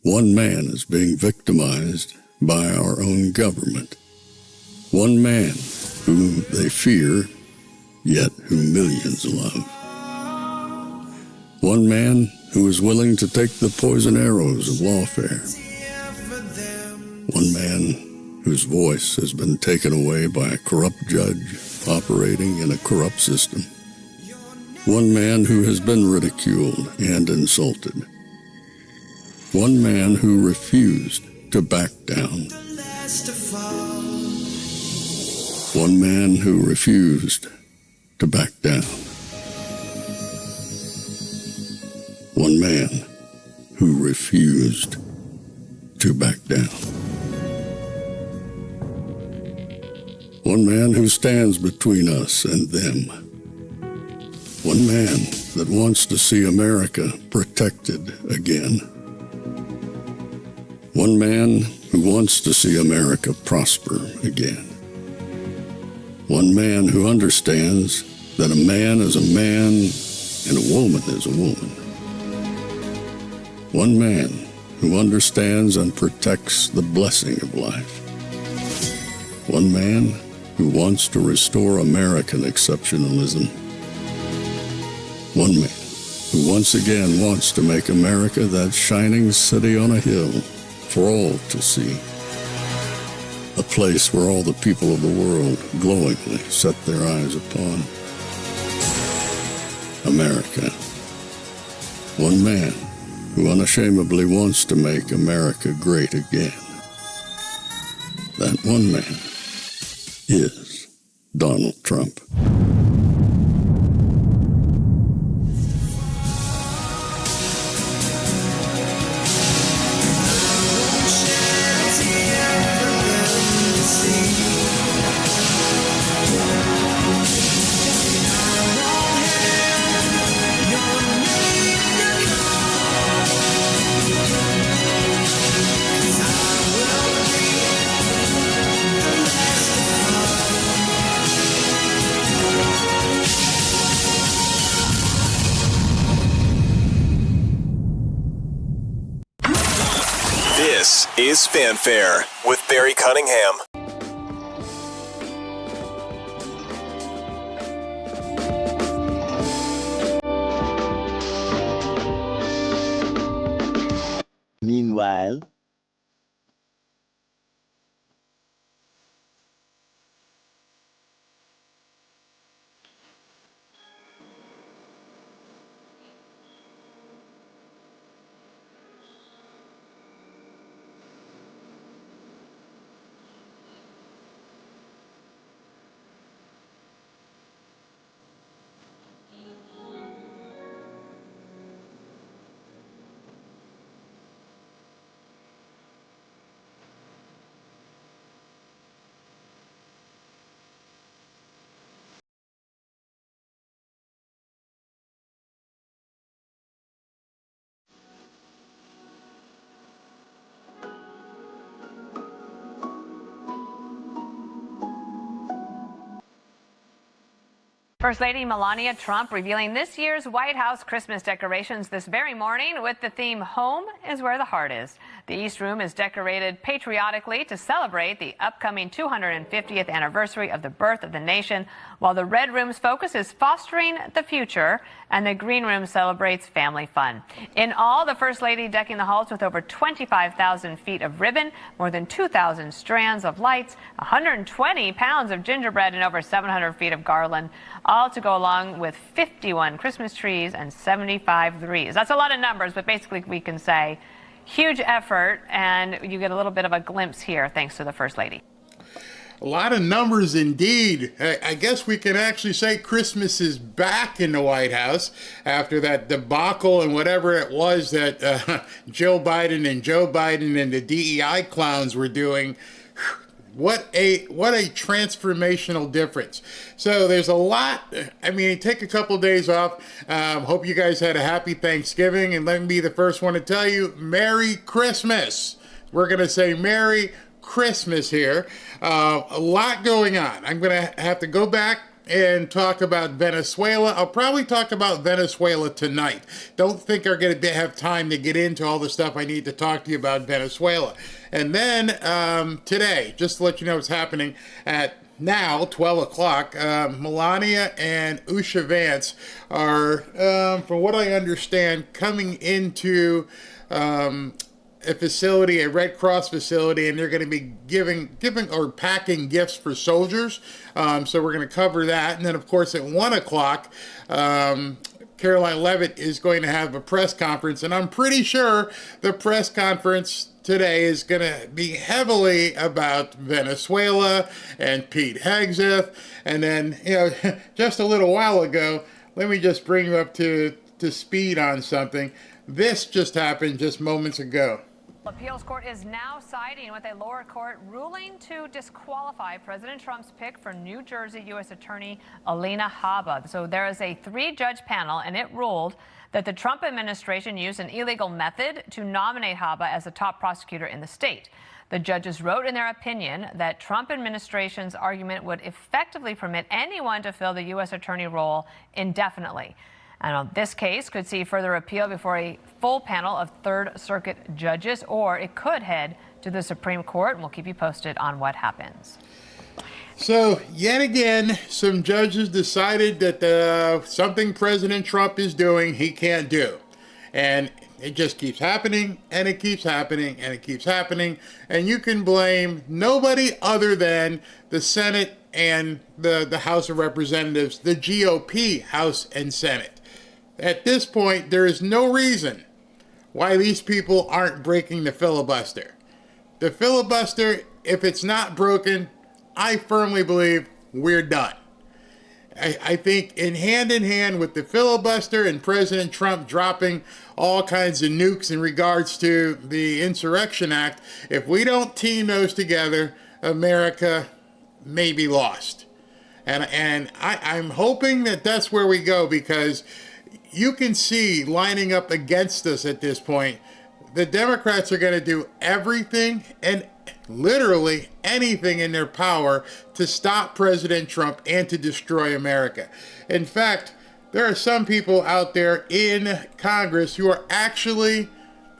One man is being victimized by our own government. One man whom they fear, yet whom millions love. One man who is willing to take the poison arrows of lawfare. One man whose voice has been taken away by a corrupt judge operating in a corrupt system. One man who has been ridiculed and insulted. One man who refused to back down. One man who refused to back down. One man who refused to back down. One man who stands between us and them. One man that wants to see America protected again. One man who wants to see America prosper again. One man who understands that a man is a man and a woman is a woman. One man who understands and protects the blessing of life. One man who wants to restore American exceptionalism. One man who once again wants to make America that shining city on a hill for all to see. A place where all the people of the world glowingly set their eyes upon. America. One man who unashamedly wants to make America great again. That one man is Donald Trump. This is Fanfare with Barry Cunningham. Meanwhile, First Lady Melania Trump revealing this year's White House Christmas decorations this very morning with the theme "Home is where the heart is." The East Room is decorated patriotically to celebrate the upcoming 250th anniversary of the birth of the nation, while the Red Room's focus is fostering the future, and the Green Room celebrates family fun. In all, the First Lady decking the halls with over 25,000 feet of ribbon, more than 2,000 strands of lights, 120 pounds of gingerbread, and over 700 feet of garland, all to go along with 51 Christmas trees and 75 wreaths. That's a lot of numbers, but basically we can say huge effort, and you get a little bit of a glimpse here thanks to the First Lady. A lot of numbers indeed. I guess we can actually say Christmas is back in the White House after that debacle and whatever it was that Joe Biden and the DEI clowns were doing. What a transformational difference. So there's a lot. I mean, take a couple of days off. Hope you guys had a happy Thanksgiving, and let me be the first one to tell you, Merry Christmas. We're going to say Merry Christmas here. A lot going on. I'm going to have to go back and talk about Venezuela. I'll probably talk about Venezuela tonight. Don't think I'm going to have time to get into all the stuff I need to talk to you about Venezuela. And then today, just to let you know what's happening at now, 12 o'clock, Melania and Usha Vance are, from what I understand, coming into a facility, a Red Cross facility, and they're going to be giving or packing gifts for soldiers. So we're going to cover that. And then, of course, at 1 o'clock, Karoline Leavitt is going to have a press conference, and I'm pretty sure the press conference today is going to be heavily about Venezuela and Pete Hegseth. And then, just a little while ago, let me just bring you up to speed on something. This just happened just moments ago. Appeals court is now siding with a lower court ruling to disqualify President Trump's pick for New Jersey U.S. Attorney Alina Habba. So there is a 3-judge panel, and it ruled that the Trump administration used an illegal method to nominate Habba as the top prosecutor in the state. The judges wrote in their opinion that Trump administration's argument would effectively permit anyone to fill the U.S. attorney role indefinitely. And this case could see further appeal before a full panel of Third Circuit judges, or it could head to the Supreme Court, and we'll keep you posted on what happens. So, yet again, some judges decided that something President Trump is doing, he can't do. And it just keeps happening, and it keeps happening, and it keeps happening. And you can blame nobody other than the Senate and the House of Representatives, the GOP House and Senate. At this point, there is no reason why these people aren't breaking the filibuster. The filibuster, if it's not broken, I firmly believe we're done. I think in hand with the filibuster and President Trump dropping all kinds of nukes in regards to the Insurrection Act, if we don't team those together, America may be lost. And I'm hoping that that's where we go, because you can see lining up against us at this point, the Democrats are going to do everything and literally anything in their power to stop President Trump and to destroy America. In fact, there are some people out there in Congress who are actually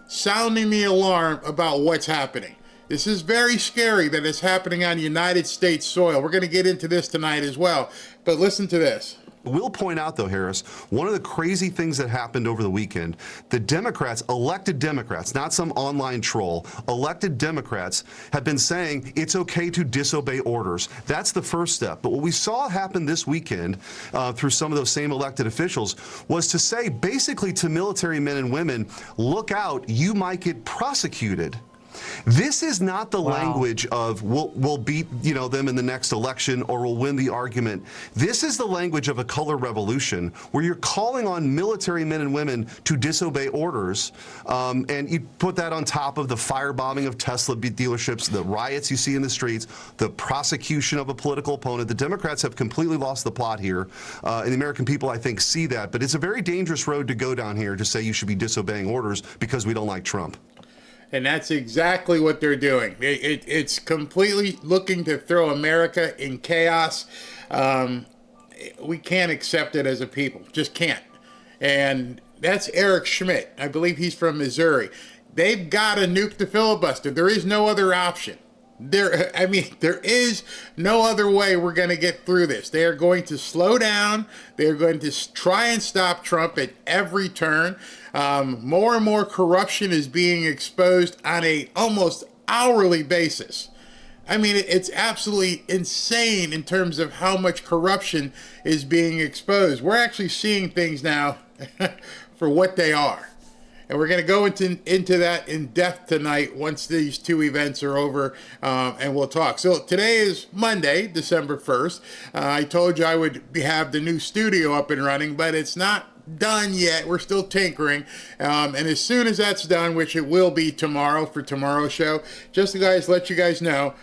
sounding the alarm about what's happening. This is very scary that it's happening on United States soil. We're going to get into this tonight as well. But listen to this. We'll point out, though, Harris, one of the crazy things that happened over the weekend, the Democrats, elected Democrats, not some online troll, elected Democrats have been saying it's okay to disobey orders. That's the first step. But what we saw happen this weekend through some of those same elected officials was to say basically to military men and women, look out, you might get prosecuted. This is not the language of we'll beat them in the next election or we'll win the argument. This is the language of a color revolution where you're calling on military men and women to disobey orders, and you put that on top of the firebombing of Tesla dealerships, the riots you see in the streets, the prosecution of a political opponent. The Democrats have completely lost the plot here, and the American people, I think, see that. But it's a very dangerous road to go down here to say you should be disobeying orders because we don't like Trump. And that's exactly what they're doing. It's completely looking to throw America in chaos. We can't accept it as a people. Just can't. And that's Eric Schmidt. I believe he's from Missouri. They've got to nuke the filibuster. There is no other option. There is no other way we're going to get through this. They are going to slow down. They're going to try and stop Trump at every turn. More and more corruption is being exposed on a almost hourly basis. I mean, it's absolutely insane in terms of how much corruption is being exposed. We're actually seeing things now for what they are. And we're going to go into that in depth tonight once these two events are over, and we'll talk. So today is Monday, December 1st. I told you I would have the new studio up and running, but it's not done yet. We're still tinkering. And as soon as that's done, which it will be tomorrow for tomorrow's show, just to let you guys know,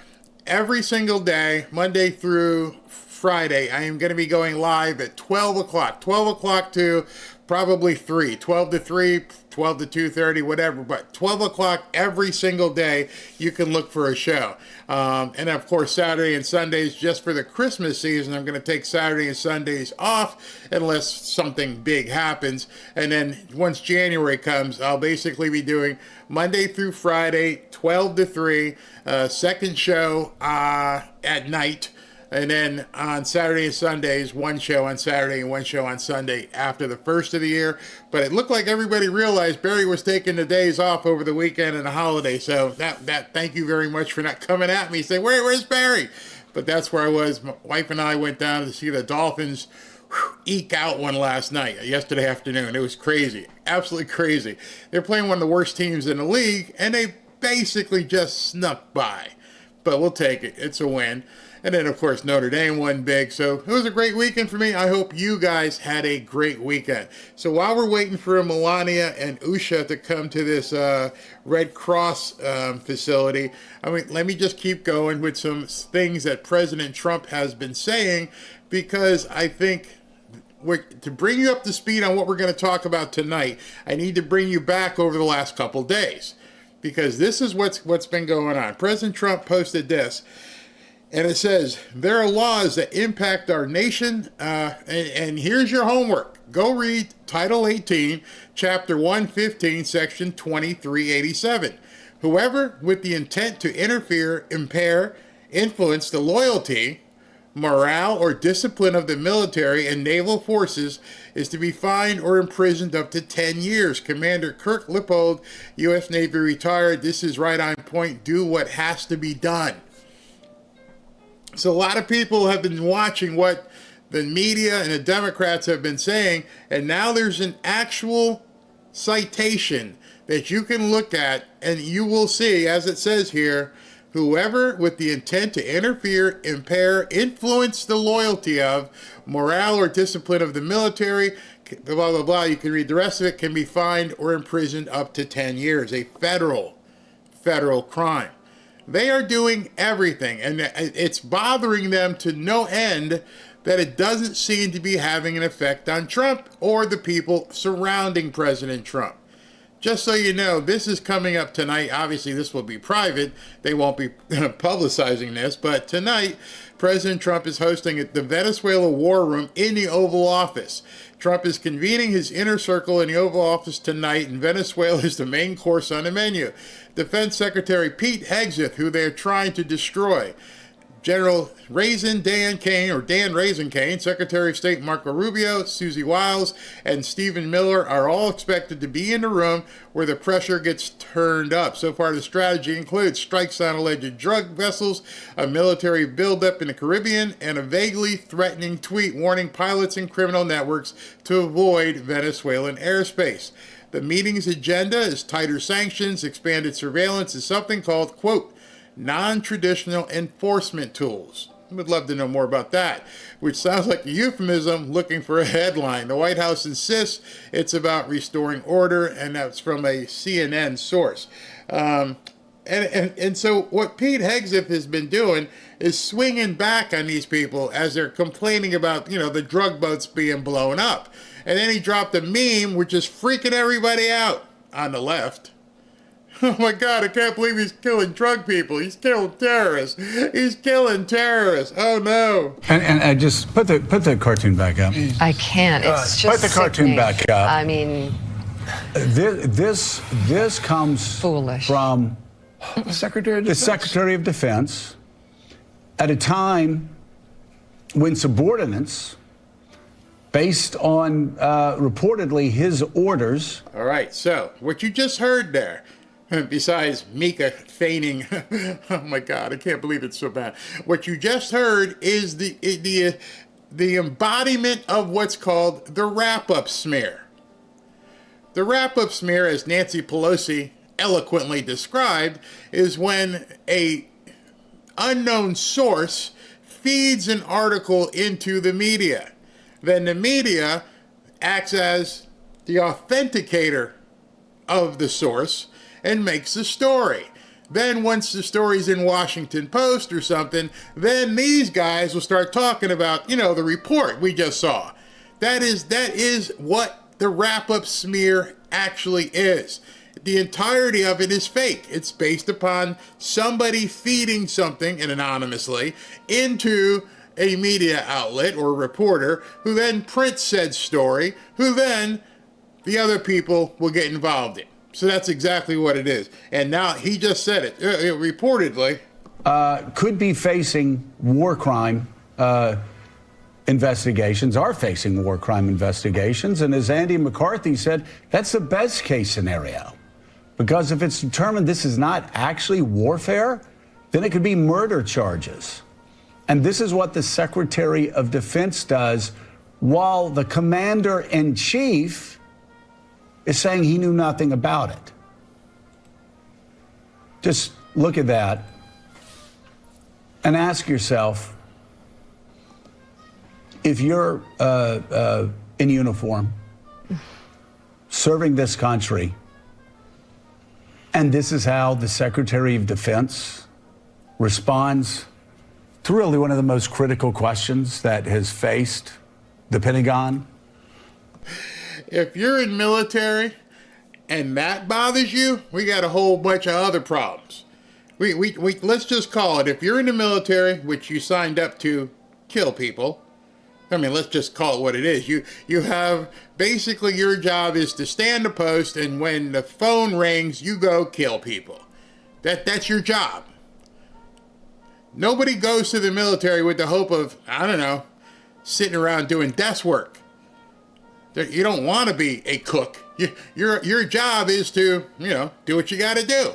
every single day, Monday through Friday, I am going to be going live at 12 o'clock. 12 o'clock to probably 3. 12 to 3, 12 to 2:30, whatever. But 12 o'clock every single day, you can look for a show. And of course, Saturday and Sundays, just for the Christmas season, I'm going to take Saturday and Sundays off unless something big happens. And then once January comes, I'll basically be doing Monday through Friday, 12 to 3, second show at night. And then on Saturday and Sundays, one show on Saturday and one show on Sunday after the first of the year. But it looked like everybody realized Barry was taking the days off over the weekend and the holiday. So that thank you very much for not coming at me saying, where's Barry? But that's where I was. My wife and I went down to see the Dolphins eke out one yesterday afternoon. It was crazy, absolutely crazy. They're playing one of the worst teams in the league, and they basically just snuck by. But we'll take it. It's a win. And then, of course, Notre Dame won big. So it was a great weekend for me. I hope you guys had a great weekend. So while we're waiting for Melania and Usha to come to this Red Cross facility, let me just keep going with some things that President Trump has been saying, because I think to bring you up to speed on what we're going to talk about tonight, I need to bring you back over the last couple days, because this is what's been going on. President Trump posted this. And it says, there are laws that impact our nation, and here's your homework. Go read Title 18, Chapter 115, Section 2387. Whoever with the intent to interfere, impair, influence the loyalty, morale, or discipline of the military and naval forces is to be fined or imprisoned up to 10 years. Commander Kirk Lippold, U.S. Navy retired. This is right on point. Do what has to be done. So a lot of people have been watching what the media and the Democrats have been saying, and now there's an actual citation that you can look at, and you will see, as it says here, whoever with the intent to interfere, impair, influence the loyalty of, morale, or discipline of the military, blah, blah, blah, you can read the rest of it, can be fined or imprisoned up to 10 years, a federal crime. They are doing everything, and it's bothering them to no end that it doesn't seem to be having an effect on Trump or the people surrounding President Trump. Just so you know, this is coming up tonight. Obviously, this will be private. They won't be publicizing this, but tonight, President Trump is hosting the Venezuela War Room in the Oval Office. Trump is convening his inner circle in the Oval Office tonight, and Venezuela is the main course on the menu. Defense Secretary Pete Hegseth, who they're trying to destroy. General Dan Raisin Kane, Secretary of State Marco Rubio, Susie Wiles, and Stephen Miller are all expected to be in the room where the pressure gets turned up. So far, the strategy includes strikes on alleged drug vessels, a military buildup in the Caribbean, and a vaguely threatening tweet warning pilots and criminal networks to avoid Venezuelan airspace. The meeting's agenda is tighter sanctions, expanded surveillance, and something called, quote, non-traditional enforcement tools. I would love to know more about that, which sounds like a euphemism looking for a headline. The White House insists it's about restoring order, and that's from a CNN source. And so what Pete Hegseth has been doing is swinging back on these people as they're complaining about, the drug boats being blown up. And then he dropped a meme which is freaking everybody out on the left. Oh my God, I can't believe he's killing drug people. He's killing terrorists. Oh no. And just put the cartoon back up. I can't. It's just put the cartoon sickening. back up. I mean, this comes foolish. From the Secretary of Defense at a time when subordinates, based on reportedly his orders. All right, so what you just heard there, besides Mika feigning, oh my God, I can't believe it's so bad. What you just heard is the embodiment of what's called the wrap-up smear. The wrap-up smear, as Nancy Pelosi eloquently described, is when a unknown source feeds an article into the media. Then the media acts as the authenticator of the source and makes the story. Then once the story's in Washington Post or something, then these guys will start talking about, the report we just saw. That is what the wrap-up smear actually is. The entirety of it is fake. It's based upon somebody feeding something, and anonymously, into a media outlet or reporter who then prints said story, who then the other people will get involved in. So that's exactly what it is. And now he just said it, reportedly. Could be facing war crime investigations, are facing war crime investigations. And as Andy McCarthy said, that's the best case scenario. Because if it's determined this is not actually warfare, then it could be murder charges. And this is what the Secretary of Defense does while the Commander-in-Chief is saying he knew nothing about it. Just look at that and ask yourself, if you're in uniform, serving this country, and this is how the Secretary of Defense responds to really one of the most critical questions that has faced the Pentagon. If you're in military and that bothers you, we got a whole bunch of other problems. We let's just call it, if you're in the military, which you signed up to kill people, I mean, let's just call it what it is. You have, basically your job is to stand a post, and when the phone rings, you go kill people. That's your job. Nobody goes to the military with the hope of, sitting around doing desk work. You don't want to be a cook. Your job is to, do what you got to do.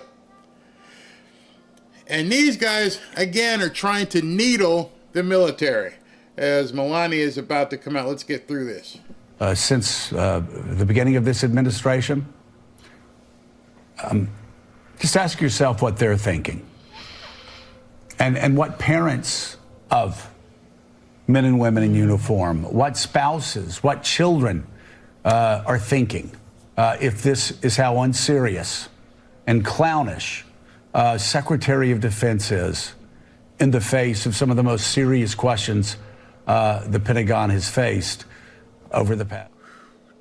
And these guys, again, are trying to needle the military. As Melania is about to come out, let's get through this. Since the beginning of this administration, just ask yourself what they're thinking. And what parents of men and women in uniform, what spouses, what children are thinking if this is how unserious and clownish Secretary of Defense is in the face of some of the most serious questions the Pentagon has faced over the past.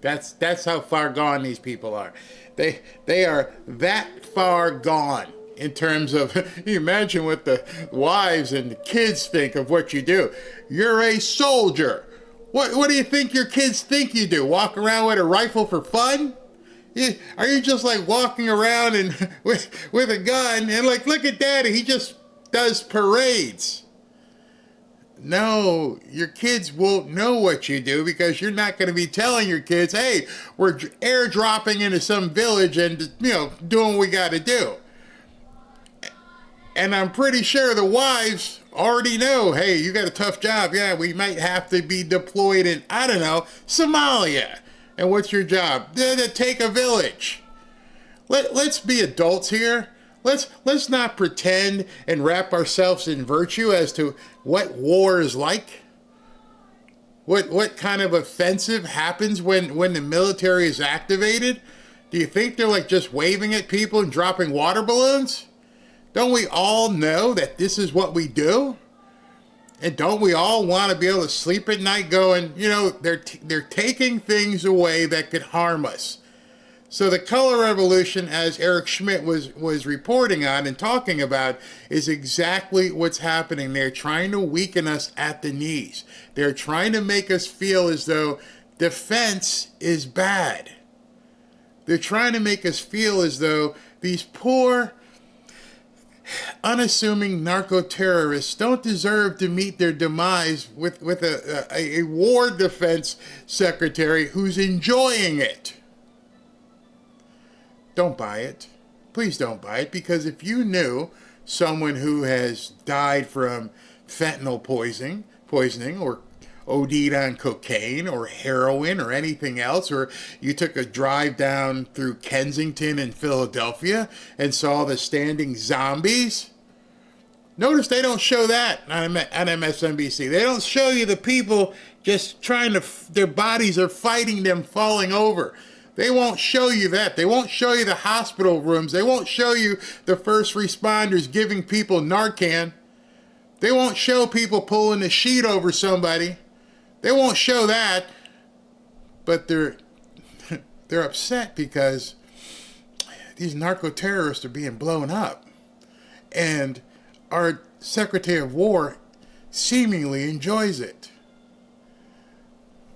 That's how far gone these people are. They are that far gone in terms of, you imagine what the wives and the kids think of what you do. You're a soldier. What do you think your kids think you do? Walk around with a rifle for fun? Are you just like walking around and with a gun and like, look at Daddy, he just does parades? No, your kids won't know what you do because you're not going to be telling your kids, hey, we're airdropping into some village and, doing what we got to do. And I'm pretty sure the wives already know, hey, you got a tough job. Yeah, we might have to be deployed in, Somalia. And what's your job? To take a village. Let's be adults here. Let's not pretend and wrap ourselves in virtue as to what war is like. What kind of offensive happens when the military is activated? Do you think they're like just waving at people and dropping water balloons? Don't we all know that this is what we do? And don't we all want to be able to sleep at night going, they're taking things away that could harm us. So the color revolution, as Eric Schmidt was reporting on and talking about, is exactly what's happening. They're trying to weaken us at the knees. They're trying to make us feel as though defense is bad. They're trying to make us feel as though these poor, unassuming narco-terrorists don't deserve to meet their demise with a war defense secretary who's enjoying it. Don't buy it. Please don't buy it, because if you knew someone who has died from fentanyl poisoning or OD'd on cocaine or heroin or anything else, or you took a drive down through Kensington and Philadelphia and saw the standing zombies. Notice they don't show that on MSNBC. They don't show you the people just their bodies are fighting them, falling over. They won't show you that. They won't show you the hospital rooms. They won't show you the first responders giving people Narcan. They won't show people pulling a sheet over somebody. They won't show that. But they're upset because these narco-terrorists are being blown up. And our Secretary of War seemingly enjoys it.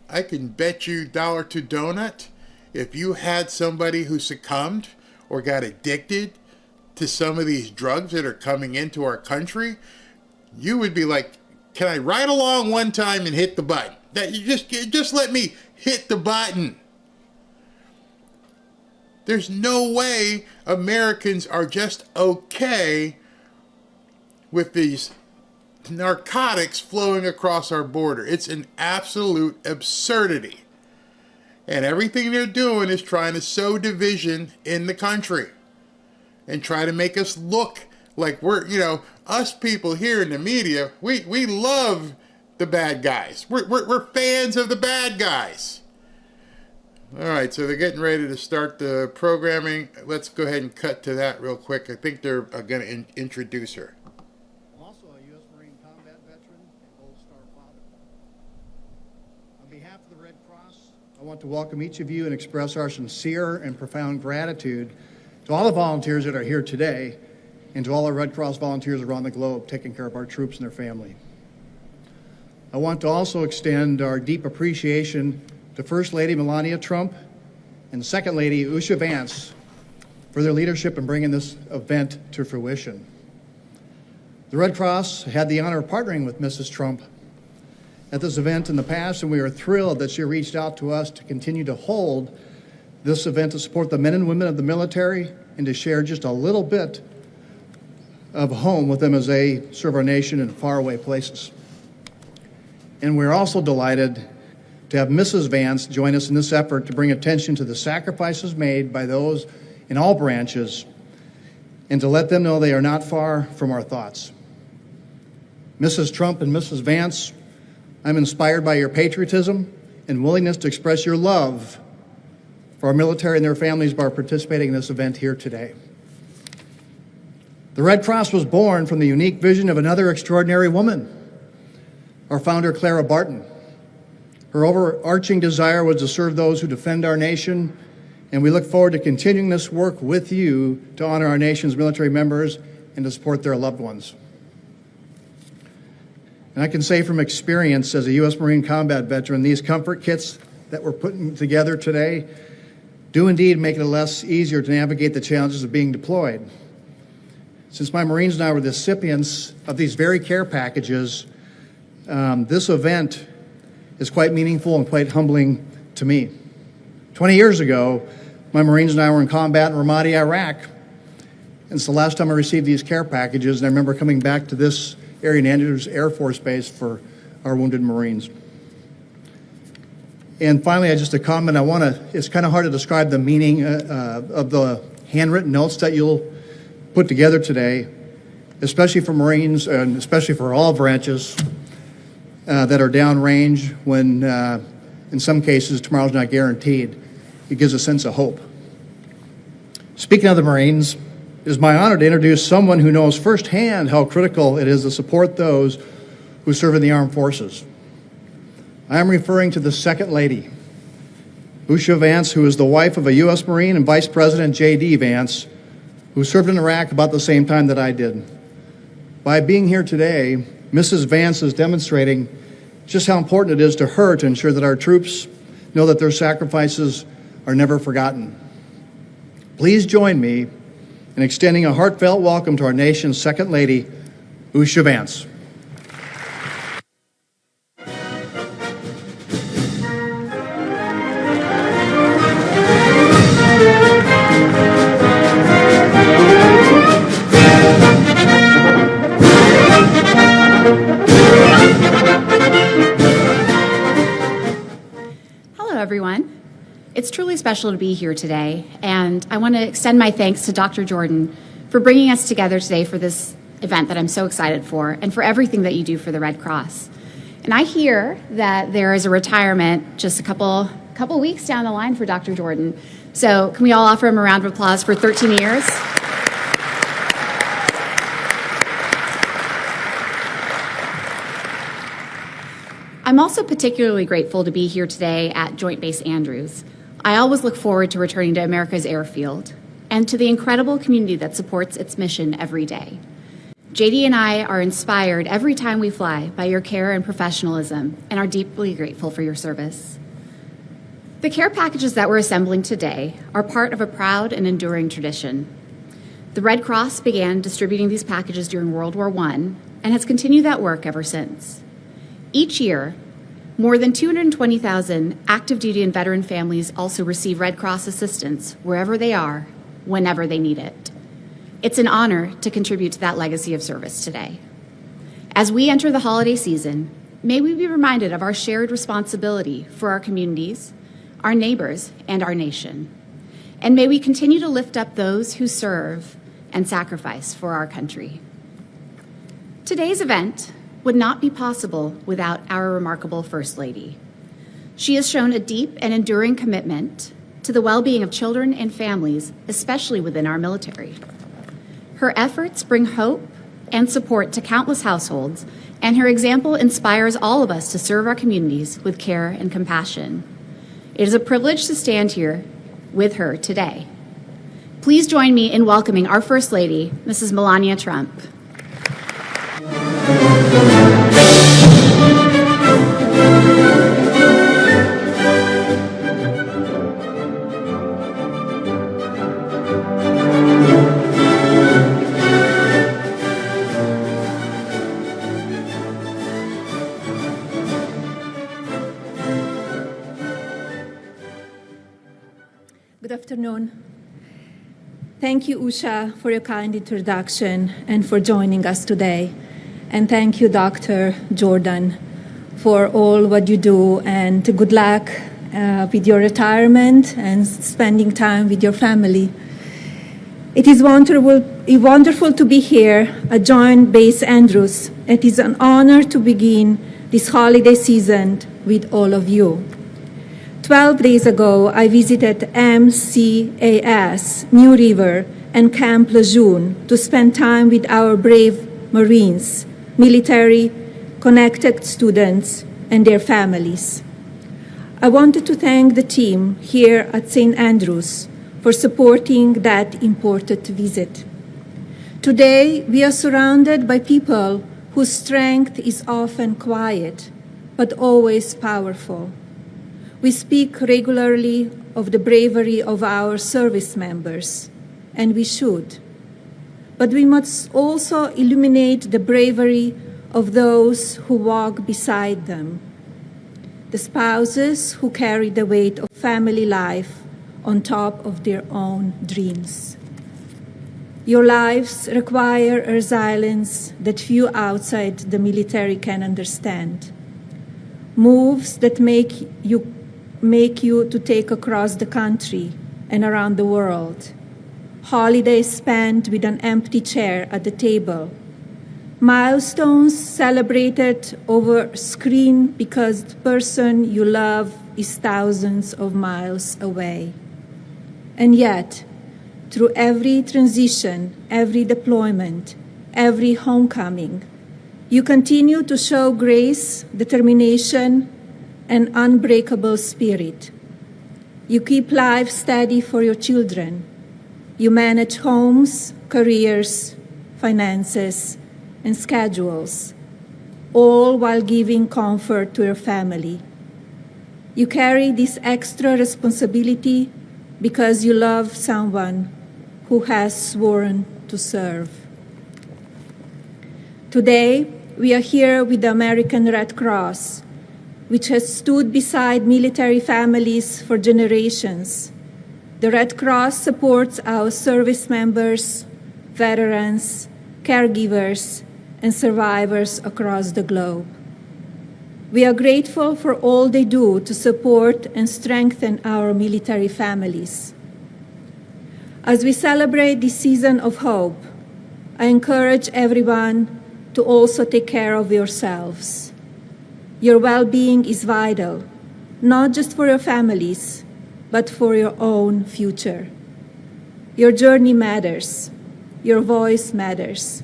I can bet you $1 to donut, if you had somebody who succumbed or got addicted to some of these drugs that are coming into our country, you would be like, can I ride along one time and hit the button? That you just let me hit the button. There's no way Americans are just okay with these narcotics flowing across our border. It's an absolute absurdity. And everything they're doing is trying to sow division in the country and try to make us look like we're, us people here in the media, we love the bad guys. We're fans of the bad guys. All right, so they're getting ready to start the programming. Let's go ahead and cut to that real quick. I think they're going to introduce her. I'm also a U.S. Marine combat veteran and Gold Star father. On behalf of the Red Cross, I want to welcome each of you and express our sincere and profound gratitude to all the volunteers that are here today and to all our Red Cross volunteers around the globe taking care of our troops and their family. I want to also extend our deep appreciation to First Lady Melania Trump and Second Lady Usha Vance for their leadership in bringing this event to fruition. The Red Cross had the honor of partnering with Mrs. Trump at this event in the past, and we are thrilled that she reached out to us to continue to hold this event to support the men and women of the military and to share just a little bit of home with them as they serve our nation in faraway places. And we're also delighted to have Mrs. Vance join us in this effort to bring attention to the sacrifices made by those in all branches and to let them know they are not far from our thoughts. Mrs. Trump and Mrs. Vance, I'm inspired by your patriotism and willingness to express your love for our military and their families by participating in this event here today. The Red Cross was born from the unique vision of another extraordinary woman, our founder, Clara Barton. Her overarching desire was to serve those who defend our nation, and we look forward to continuing this work with you to honor our nation's military members and to support their loved ones. And I can say from experience as a U.S. Marine combat veteran, these comfort kits that we're putting together today do indeed make it less easier to navigate the challenges of being deployed. Since my Marines and I were the recipients of these very care packages, this event is quite meaningful and quite humbling to me. 20 years ago, my Marines and I were in combat in Ramadi, Iraq. And it's the last time I received these care packages, and I remember coming back to this area in Andrews Air Force Base for our wounded Marines. And finally, just a comment, it's kind of hard to describe the meaning of the handwritten notes that you'll put together today, especially for Marines and especially for all branches that are downrange when, in some cases, tomorrow's not guaranteed. It gives a sense of hope. Speaking of the Marines, it is my honor to introduce someone who knows firsthand how critical it is to support those who serve in the armed forces. I am referring to the Second Lady, Usha Vance, who is the wife of a U.S. Marine and Vice President J.D. Vance, who served in Iraq about the same time that I did. By being here today, Mrs. Vance is demonstrating just how important it is to her to ensure that our troops know that their sacrifices are never forgotten. Please join me in extending a heartfelt welcome to our nation's Second Lady, Usha Vance. Everyone. It's truly special to be here today, and I want to extend my thanks to Dr. Jordan for bringing us together today for this event that I'm so excited for, and for everything that you do for the Red Cross. And I hear that there is a retirement just a couple couple weeks down the line for Dr. Jordan. So can we all offer him a round of applause for 13 years? I'm also particularly grateful to be here today at Joint Base Andrews. I always look forward to returning to America's airfield and to the incredible community that supports its mission every day. JD and I are inspired every time we fly by your care and professionalism and are deeply grateful for your service. The care packages that we're assembling today are part of a proud and enduring tradition. The Red Cross began distributing these packages during World War I and has continued that work ever since. Each year, more than 220,000 active duty and veteran families also receive Red Cross assistance wherever they are, whenever they need it. It's an honor to contribute to that legacy of service today. As we enter the holiday season, may we be reminded of our shared responsibility for our communities, our neighbors, and our nation. And may we continue to lift up those who serve and sacrifice for our country. Today's event would not be possible without our remarkable First Lady. She has shown a deep and enduring commitment to the well-being of children and families, especially within our military. Her efforts bring hope and support to countless households, and her example inspires all of us to serve our communities with care and compassion. It is a privilege to stand here with her today. Please join me in welcoming our First Lady, Mrs. Melania Trump. Good afternoon. Thank you, Usha, for your kind introduction and for joining us today. And thank you, Dr. Jordan, for all what you do, and good luck with your retirement and spending time with your family. It is wonderful to be here at Joint Base Andrews. It is an honor to begin this holiday season with all of you. 12 days ago, I visited MCAS, New River, and Camp Lejeune to spend time with our brave Marines, military, connected students, and their families. I wanted to thank the team here at St. Andrews for supporting that important visit. Today, we are surrounded by people whose strength is often quiet, but always powerful. We speak regularly of the bravery of our service members, and we should. But we must also illuminate the bravery of those who walk beside them, the spouses who carry the weight of family life on top of their own dreams. Your lives require a resilience that few outside the military can understand. Moves that make you to take across the country and around the world. Holidays spent with an empty chair at the table. Milestones celebrated over screen because the person you love is thousands of miles away. And yet, through every transition, every deployment, every homecoming, you continue to show grace, determination, and unbreakable spirit. You keep life steady for your children. You manage homes, careers, finances, and schedules, all while giving comfort to your family. You carry this extra responsibility because you love someone who has sworn to serve. Today, we are here with the American Red Cross, which has stood beside military families for generations. The Red Cross supports our service members, veterans, caregivers, and survivors across the globe. We are grateful for all they do to support and strengthen our military families. As we celebrate this season of hope, I encourage everyone to also take care of yourselves. Your well-being is vital, not just for your families, but for your own future. Your journey matters, your voice matters,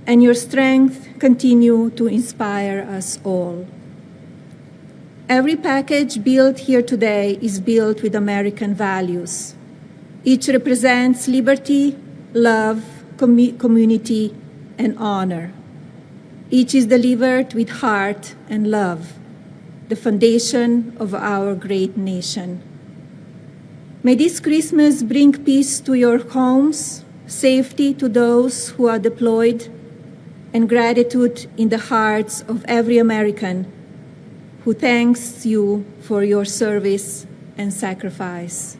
and your strength continue to inspire us all. Every package built here today is built with American values. Each represents liberty, love, community, and honor. Each is delivered with heart and love, the foundation of our great nation. May this Christmas bring peace to your homes, safety to those who are deployed, and gratitude in the hearts of every American who thanks you for your service and sacrifice.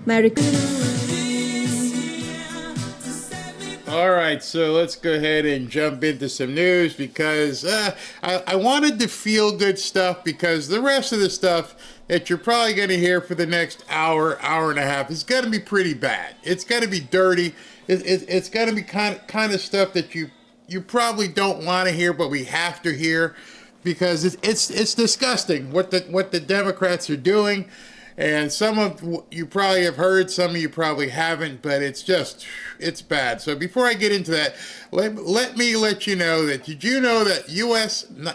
Merry Christmas. All right, so let's go ahead and jump into some news because I wanted to feel good stuff because the rest of the stuff that you're probably going to hear for the next hour, hour and a half is going to be pretty bad. It's going to be dirty. It's going to be kind of stuff that you probably don't want to hear, but we have to hear because it's disgusting what the Democrats are doing. And some of you probably have heard, some of you probably haven't, but it's bad. So before I get into that, let me let you know that, did you know that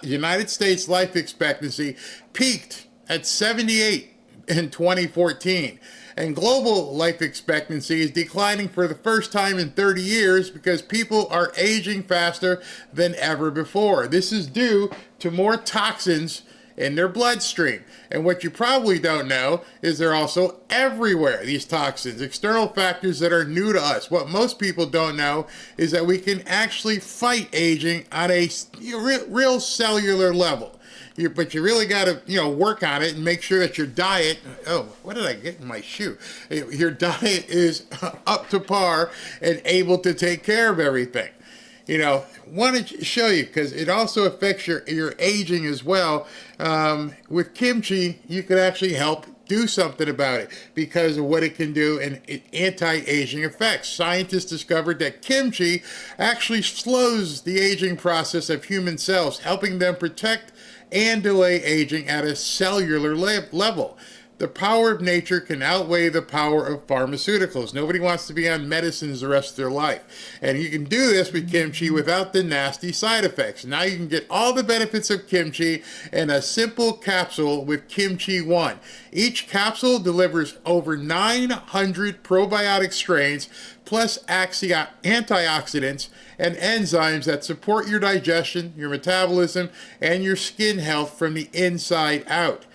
United States life expectancy peaked at 78 in 2014? And global life expectancy is declining for the first time in 30 years because people are aging faster than ever before. This is due to more toxins in their bloodstream. And what you probably don't know is they're also everywhere, these toxins, external factors that are new to us. What most people don't know is that we can actually fight aging on a real cellular level. But you really got to, work on it and make sure that your diet, what did I get in my shoe? Your diet is up to par and able to take care of everything. Want to show you because it also affects your aging as well. With kimchi, you could actually help do something about it because of what it can do and anti-aging effects. Scientists discovered that kimchi actually slows the aging process of human cells, helping them protect and delay aging at a cellular level. The power of nature can outweigh the power of pharmaceuticals. Nobody wants to be on medicines the rest of their life. And you can do this with kimchi without the nasty side effects. Now you can get all the benefits of kimchi in a simple capsule with Kimchi 1. Each capsule delivers over 900 probiotic strains, plus antioxidants and enzymes that support your digestion, your metabolism, and your skin health from the inside out.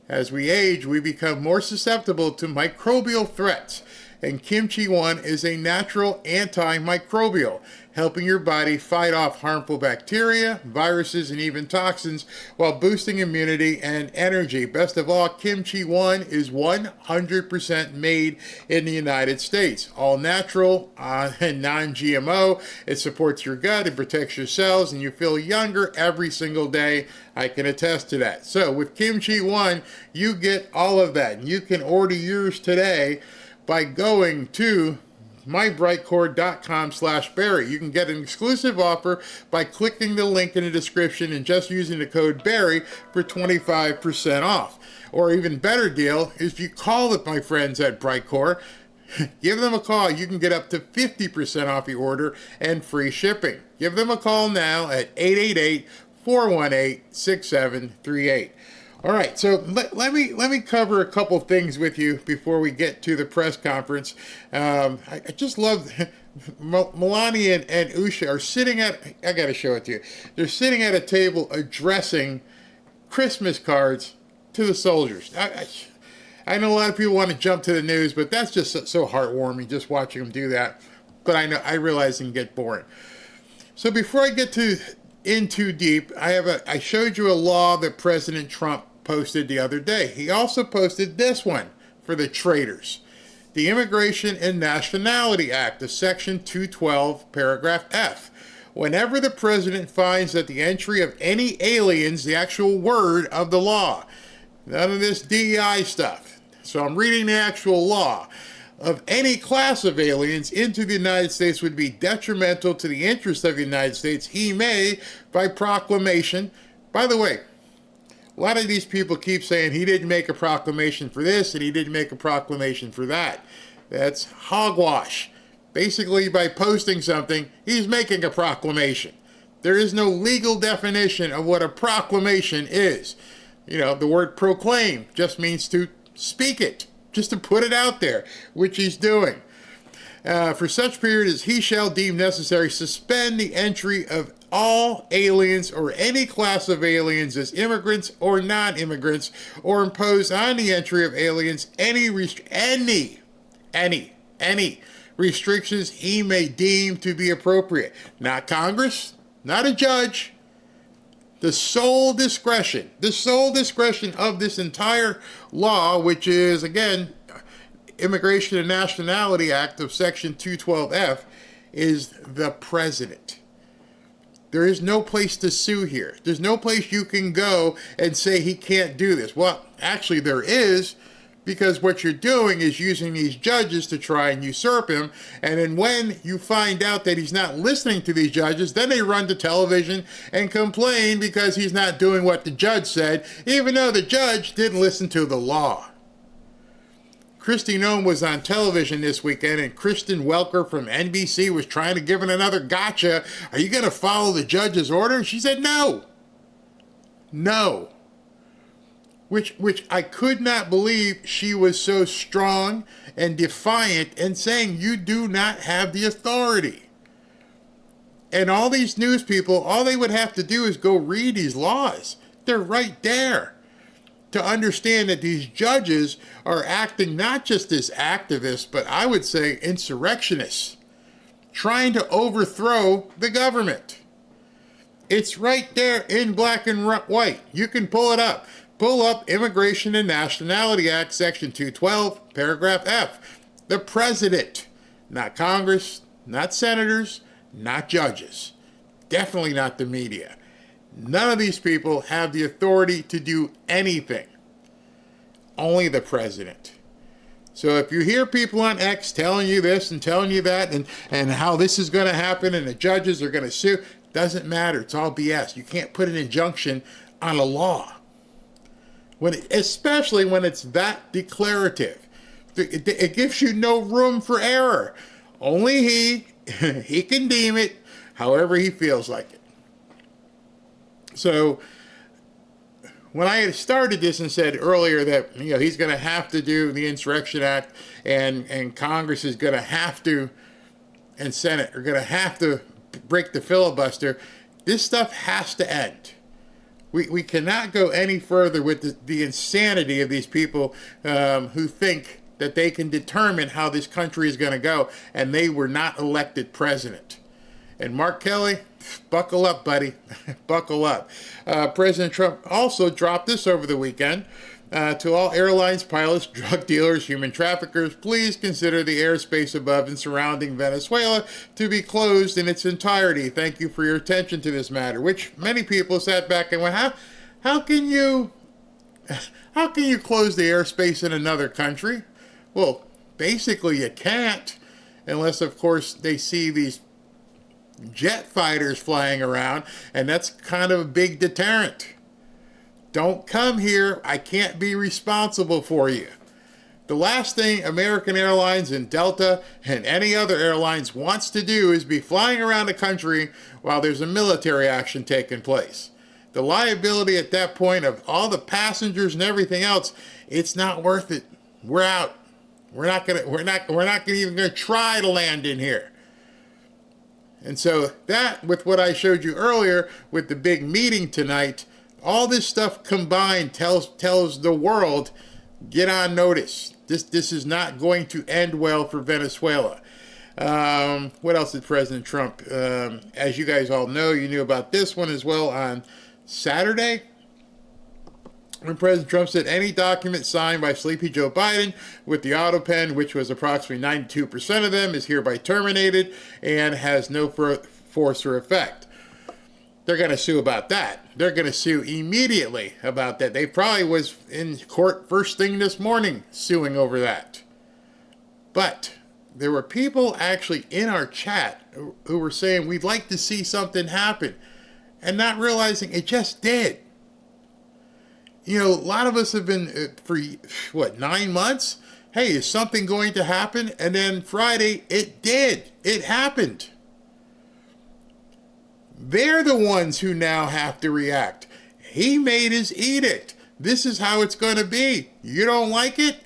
As we age, we become more susceptible to microbial threats, and Kimchi 1 is a natural antimicrobial, helping your body fight off harmful bacteria, viruses, and even toxins while boosting immunity and energy. Best of all, Kimchi 1 is 100% made in the United States. All natural and non-GMO. It supports your gut, it protects your cells, and you feel younger every single day. I can attest to that. So with Kimchi 1, you get all of that. You can order yours today by going to mybrightcore.com/Barry. You can get an exclusive offer by clicking the link in the description and just using the code Barry for 25% off. Or even better deal is if you call my friends at Brightcore, give them a call. You can get up to 50% off your order and free shipping. Give them a call now at 888-418-6738. All right, so let me cover a couple things with you before we get to the press conference. I just love Melania and Usha are sitting at, I got to show it to you. They're sitting at a table addressing Christmas cards to the soldiers. I know a lot of people want to jump to the news, but that's just so heartwarming just watching them do that. But I realize it can get boring. So before I get in too deep, I showed you a law that President Trump posted the other day. He also posted this one for the traitors. The Immigration and Nationality Act of Section 212, Paragraph F. Whenever the president finds that the entry of any aliens, the actual word of the law, none of this DEI stuff. So I'm reading the actual law. Of any class of aliens into the United States would be detrimental to the interests of the United States, he may, by proclamation, by the way, A lot of these people keep saying he didn't make a proclamation for this and he didn't make a proclamation for that. That's hogwash. Basically, by posting something, he's making a proclamation. There is no legal definition of what a proclamation is. You know, the word proclaim just means to speak it, just to put it out there, which he's doing. For such period as he shall deem necessary, suspend the entry of all aliens or any class of aliens as immigrants or non-immigrants, or impose on the entry of aliens any restrictions he may deem to be appropriate. Not Congress, not a judge. The sole discretion of this entire law, which is, again, Immigration and Nationality Act of Section 212F, is the president. There is no place to sue here. There's no place you can go and say he can't do this. Well, actually there is, because what you're doing is using these judges to try and usurp him. And then when you find out that he's not listening to these judges, then they run to television and complain because he's not doing what the judge said, even though the judge didn't listen to the law. Kristi Noem was on television this weekend, and Kristen Welker from NBC was trying to give it another gotcha. Are you going to follow the judge's order? She said no. No. Which I could not believe she was so strong and defiant and saying you do not have the authority. And all these news people, all they would have to do is go read these laws. They're right there. To understand that these judges are acting not just as activists, but I would say insurrectionists, trying to overthrow the government. It's right there in black and white. You can pull it up. Pull up Immigration and Nationality Act, Section 212, Paragraph F. The president, not Congress, not senators, not judges, definitely not the media. None of these people have the authority to do anything. Only the president. So if you hear people on X telling you this and telling you that and how this is going to happen and the judges are going to sue, doesn't matter. It's all BS. You can't put an injunction on a law, especially when it's that declarative. It gives you no room for error. Only he can deem it however he feels like it. So when I had started this and said earlier that he's going to have to do the Insurrection Act and Congress is going to have to, and Senate are going to have to break the filibuster, this stuff has to end. We cannot go any further with the insanity of these people who think that they can determine how this country is going to go, and they were not elected president. And Mark Kelly, buckle up, buddy. Buckle up. President Trump also dropped this over the weekend. To all airlines, pilots, drug dealers, human traffickers, please consider the airspace above and surrounding Venezuela to be closed in its entirety. Thank you for your attention to this matter. Which many people sat back and went, how can you close the airspace in another country? Well, basically you can't, unless of course they see these jet fighters flying around, and that's kind of a big deterrent. Don't come here. I can't be responsible for you. The last thing American Airlines and Delta and any other airlines wants to do is be flying around the country while there's a military action taking place. The liability at that point of all the passengers and everything else, it's not worth it. We're out. We're not even gonna try to land in here. And so that, with what I showed you earlier, with the big meeting tonight, all this stuff combined tells the world, get on notice. This is not going to end well for Venezuela. What else did President Trump, as you guys all know, you knew about this one as well on Saturday, when President Trump said any document signed by Sleepy Joe Biden with the auto pen, which was approximately 92% of them, is hereby terminated and has no force or effect. They're going to sue about that. They're going to sue immediately about that. They probably was in court first thing this morning suing over that. But there were people actually in our chat who were saying we'd like to see something happen and not realizing it just did. a lot of us have been for 9 months. Hey, is something going to happen? And then Friday, it did. It happened. They're the ones who now have to react. He made his edict. This is how it's going to be. You don't like it?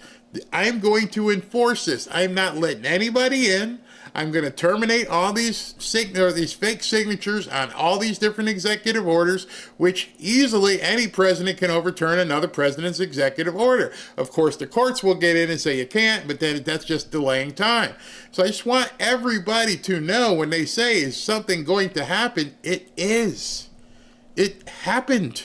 I'm going to enforce this. I'm not letting anybody in. I'm going to terminate all these fake signatures on all these different executive orders, which easily any president can overturn another president's executive order. Of course, the courts will get in and say you can't, but then that's just delaying time. So I just want everybody to know when they say, is something going to happen? It is. It happened.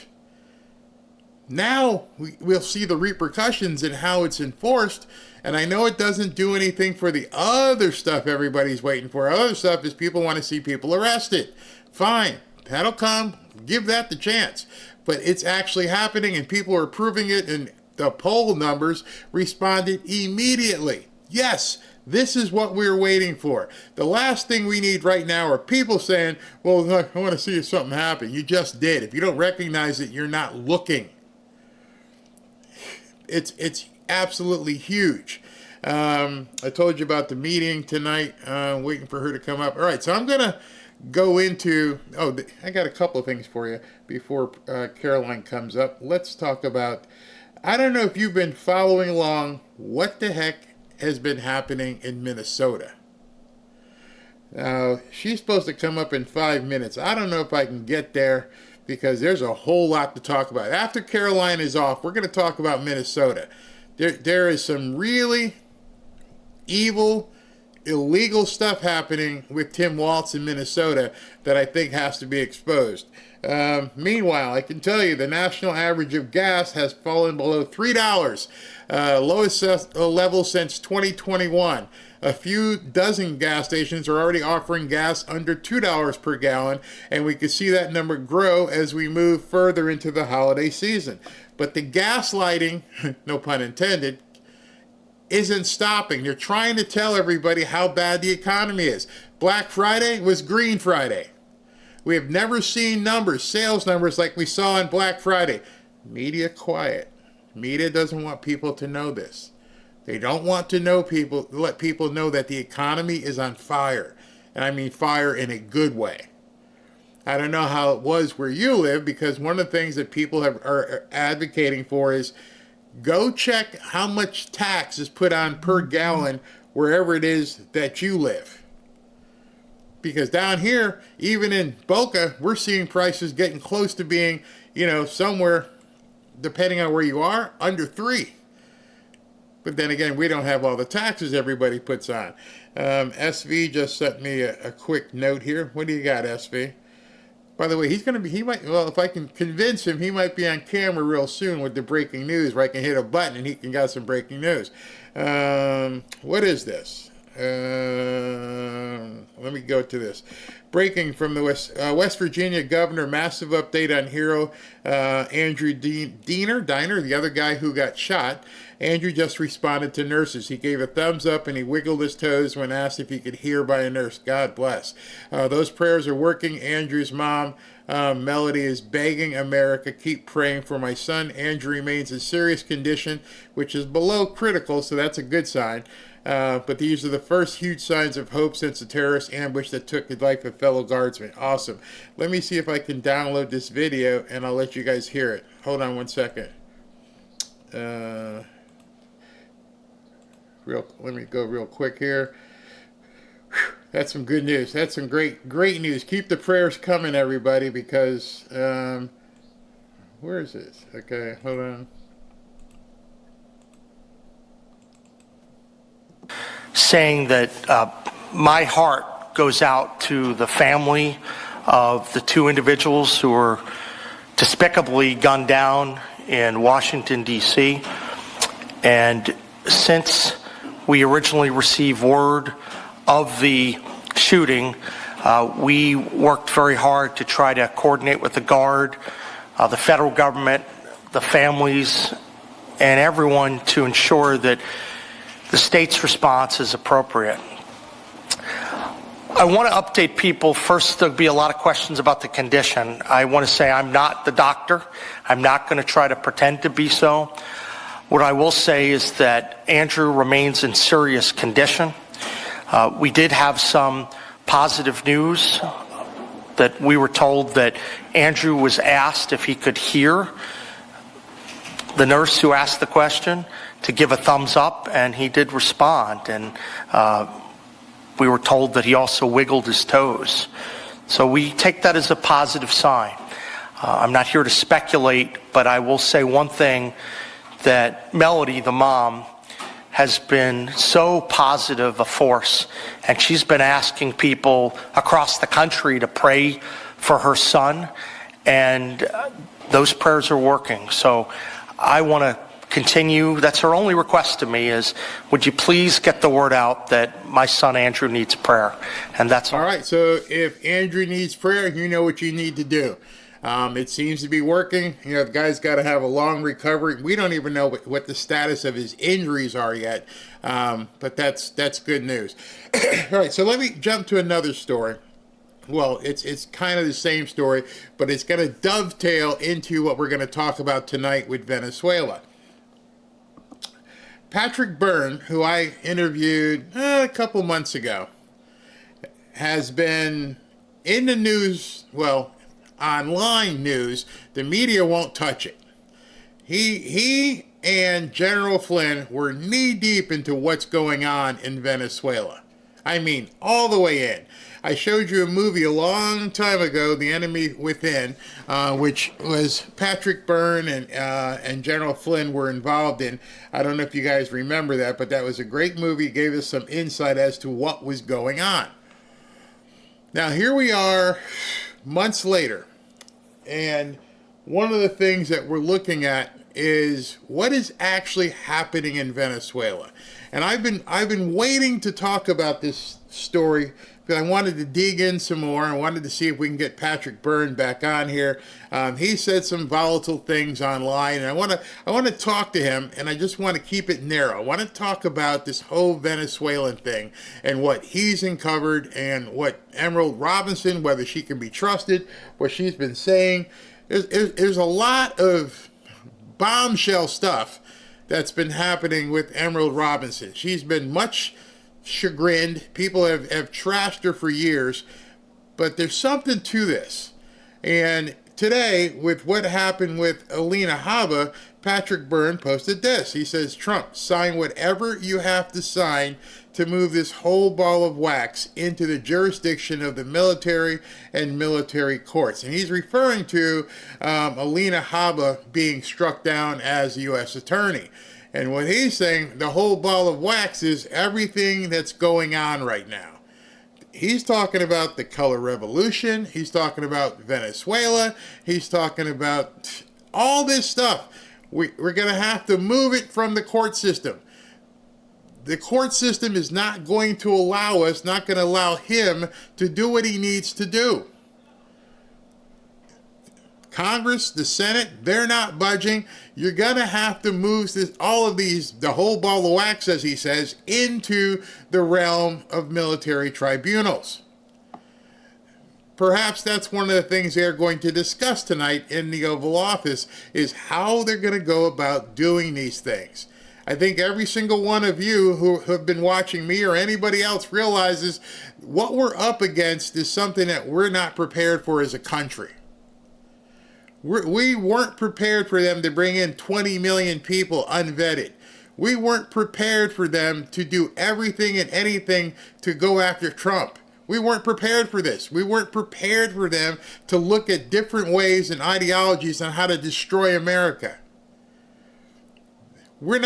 Now we'll see the repercussions and how it's enforced. And I know it doesn't do anything for the other stuff everybody's waiting for. Other stuff is people want to see people arrested. Fine, that'll come. Give that the chance. But it's actually happening and people are proving it, and the poll numbers responded immediately. Yes, this is what we're waiting for. The last thing we need right now are people saying, well, I want to see if something happen. You just did. If you don't recognize it, you're not looking. It's absolutely huge. I told you about the meeting tonight, waiting for her to come up. All right, so I'm going to go into, I got a couple of things for you before Karoline comes up. Let's talk about, I don't know if you've been following along what the heck has been happening in Minnesota. Now, she's supposed to come up in 5 minutes. I don't know if I can get there because there's a whole lot to talk about. After Karoline is off, we're going to talk about Minnesota. There is some really evil, illegal stuff happening with Tim Walz in Minnesota that I think has to be exposed. Meanwhile, I can tell you the national average of gas has fallen below $3, lowest level since 2021. A few dozen gas stations are already offering gas under $2 per gallon, and we could see that number grow as we move further into the holiday season. But the gaslighting, no pun intended, isn't stopping. They're trying to tell everybody how bad the economy is. Black Friday was Green Friday. We have never seen sales numbers like we saw on Black Friday. Media quiet. Media doesn't want people to know this. They don't want to let people know that the economy is on fire. And I mean fire in a good way. I don't know how it was where you live, because one of the things that people are advocating for is go check how much tax is put on per gallon wherever it is that you live. Because down here, even in Boca, we're seeing prices getting close to being, somewhere, depending on where you are, under $3. But then again, we don't have all the taxes everybody puts on. SV just sent me a quick note here. What do you got, SV? By the way, if I can convince him, he might be on camera real soon with the breaking news, where I can hit a button and he can got some breaking news. What is this? Let me go to this. Breaking from the West Virginia governor, massive update on hero Andrew Diner, the other guy who got shot. Andrew just responded to nurses. He gave a thumbs up and he wiggled his toes when asked if he could hear by a nurse. God bless. Those prayers are working. Andrew's mom, Melody, is begging America, keep praying for my son. Andrew remains in serious condition, which is below critical, so that's a good sign. But these are the first huge signs of hope since the terrorist ambush that took the life of fellow guardsmen. Awesome. Let me see if I can download this video and I'll let you guys hear it. Hold on one second. Let me go real quick here. That's some good news. That's some great news. Keep the prayers coming, everybody, because where is this? Okay, hold on. Saying that my heart goes out to the family of the two individuals who were despicably gunned down in Washington, D.C. And since we originally received word of the shooting, we worked very hard to try to coordinate with the Guard, the federal government, the families, and everyone to ensure that the state's response is appropriate. I want to update people. First, there'll be a lot of questions about the condition. I want to say I'm not the doctor. I'm not going to try to pretend to be so. What I will say is that Andrew remains in serious condition. We did have some positive news that we were told that Andrew was asked if he could hear the nurse who asked the question to give a thumbs up, and he did respond. And we were told that he also wiggled his toes. So we take that as a positive sign. I'm not here to speculate, but I will say one thing, that Melody, the mom, has been so positive a force, and she's been asking people across the country to pray for her son, and those prayers are working. So I want to continue. That's her only request to me is, would you please get the word out that my son Andrew needs prayer? And that's all right. So if Andrew needs prayer, you know what you need to do. It seems to be working. You know, the guy's got to have a long recovery. We don't even know what the status of his injuries are yet, but that's good news. All right, so let me jump to another story. Well, it's kind of the same story, but it's going to dovetail into what we're going to talk about tonight with Venezuela. Patrick Byrne, who I interviewed a couple months ago, has been in the news, well, online news. The media won't touch it. He and General Flynn were knee-deep into what's going on in Venezuela. I mean, all the way in. I showed you a movie a long time ago, The Enemy Within, which was Patrick Byrne and General Flynn were involved in. I don't know if you guys remember that, but that was a great movie. It gave us some insight as to what was going on. Now, here we are months later, and one of the things that we're looking at is what is actually happening in Venezuela. And I've been waiting to talk about this story because I wanted to dig in some more. I wanted to see if we can get Patrick Byrne back on here. He said some volatile things online, and I want to talk to him, and I just want to keep it narrow. I want to talk about this whole Venezuelan thing and what he's uncovered and what Emerald Robinson, whether she can be trusted, what she's been saying. There's a lot of bombshell stuff that's been happening with Emerald Robinson. She's been much chagrined. People have trashed her for years, but there's something to this. And today, with what happened with Alina Habba, Patrick Byrne posted this. He says, Trump, sign whatever you have to sign to move this whole ball of wax into the jurisdiction of the military and military courts. And he's referring to Alina Habba being struck down as a U.S. attorney. And what he's saying, the whole ball of wax is everything that's going on right now. He's talking about the color revolution. He's talking about Venezuela. He's talking about all this stuff. We're going to have to move it from the court system. The court system is not going to allow us, not going to allow him to do what he needs to do. Congress, the Senate, they're not budging. You're going to have to move the whole ball of wax, as he says, into the realm of military tribunals. Perhaps that's one of the things they're going to discuss tonight in the Oval Office, is how they're going to go about doing these things. I think every single one of you who have been watching me or anybody else realizes what we're up against is something that we're not prepared for as a country. We weren't prepared for them to bring in 20 million people unvetted. We weren't prepared for them to do everything and anything to go after Trump. We weren't prepared for this. We weren't prepared for them to look at different ways and ideologies on how to destroy America. We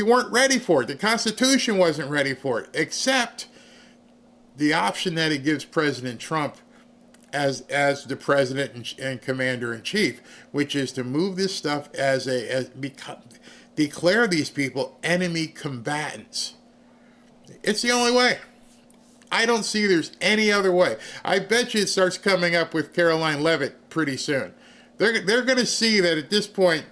weren't ready for it. The Constitution wasn't ready for it, except the option that it gives President Trump as the president and commander-in-chief, which is to move this stuff declare these people enemy combatants. It's the only way. I don't see there's any other way. I bet you it starts coming up with Karoline Leavitt pretty soon. They're going to see that at this point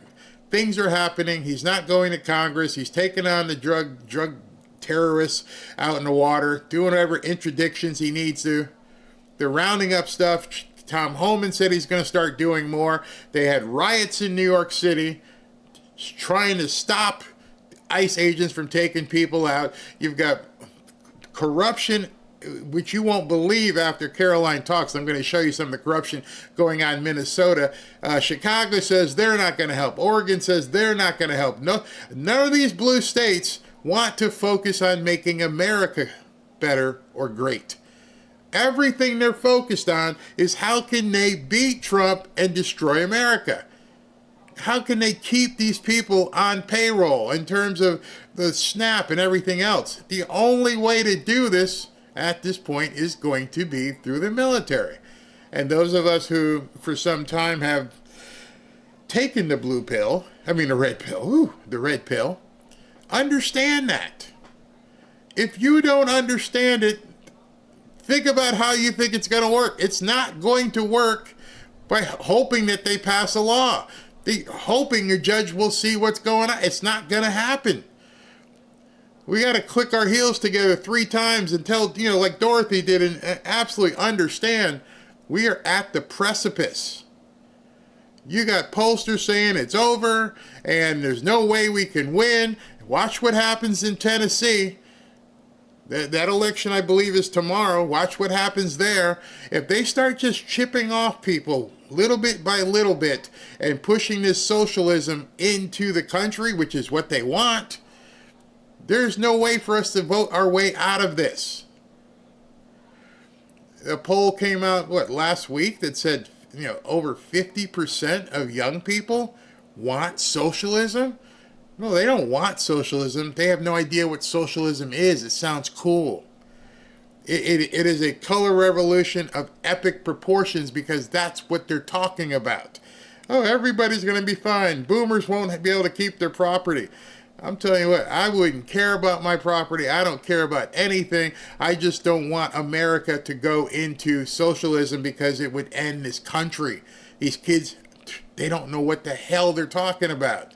things are happening. He's not going to Congress. He's taking on the drug terrorists out in the water, doing whatever interdictions he needs to. They're rounding up stuff. Tom Homan said he's going to start doing more. They had riots in New York City trying to stop ICE agents from taking people out. You've got corruption, which you won't believe after Karoline talks. I'm going to show you some of the corruption going on in Minnesota. Chicago says they're not going to help. Oregon says they're not going to help. No, none of these blue states want to focus on making America better or great. Everything they're focused on is how can they beat Trump and destroy America? How can they keep these people on payroll in terms of the SNAP and everything else? The only way to do this at this point is going to be through the military. And those of us who for some time have taken the red pill, understand that. If you don't understand it, think about how you think it's going to work. It's not going to work by hoping that they pass a law. Hoping a judge will see what's going on. It's not going to happen. We got to click our heels together 3 times and tell, like Dorothy did, and absolutely understand we are at the precipice. You got pollsters saying it's over and there's no way we can win. Watch what happens in Tennessee. That election, I believe, is tomorrow. Watch what happens there. If they start just chipping off people little bit by little bit and pushing this socialism into the country, which is what they want, there's no way for us to vote our way out of this. A poll came out, last week that said, over 50% of young people want socialism. No, they don't want socialism. They have no idea what socialism is. It sounds cool. It is a color revolution of epic proportions because that's what they're talking about. Oh, everybody's going to be fine. Boomers won't be able to keep their property. I'm telling you what, I wouldn't care about my property. I don't care about anything. I just don't want America to go into socialism because it would end this country. These kids, they don't know what the hell they're talking about.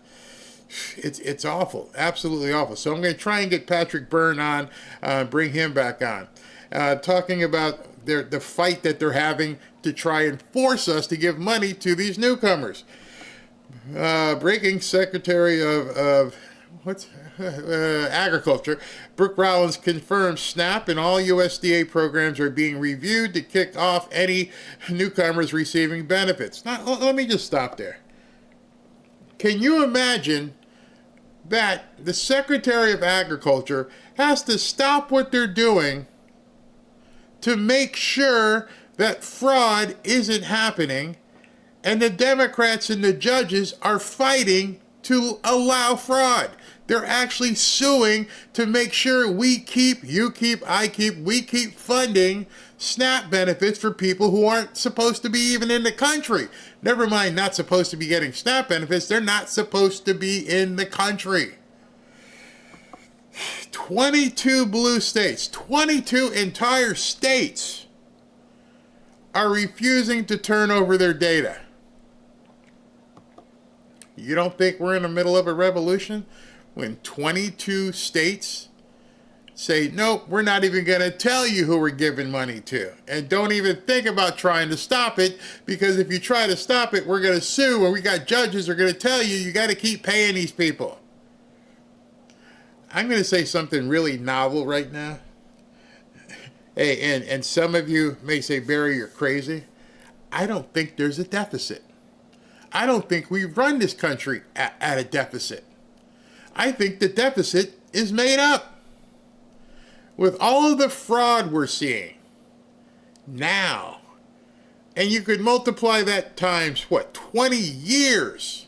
It's awful, absolutely awful. So I'm going to try and get Patrick Byrne on, bring him back on, talking about the fight that they're having to try and force us to give money to these newcomers. Breaking Secretary of Agriculture, Brooke Rollins confirms SNAP and all USDA programs are being reviewed to kick off any newcomers receiving benefits. Now, let me just stop there. Can you imagine that the Secretary of Agriculture has to stop what they're doing to make sure that fraud isn't happening, and the Democrats and the judges are fighting to allow fraud? They're actually suing to make sure we keep funding SNAP benefits for people who aren't supposed to be even in the country. Never mind not supposed to be getting SNAP benefits, they're not supposed to be in the country. 22 blue states, 22 entire states are refusing to turn over their data. You don't think we're in the middle of a revolution when 22 states say, nope, we're not even going to tell you who we're giving money to. And don't even think about trying to stop it, because if you try to stop it, we're going to sue, and we got judges who are going to tell you, you got to keep paying these people. I'm going to say something really novel right now. Hey, and some of you may say, Barry, you're crazy. I don't think there's a deficit. I don't think we run this country at a deficit. I think the deficit is made up. With all of the fraud we're seeing now, and you could multiply that times, 20 years.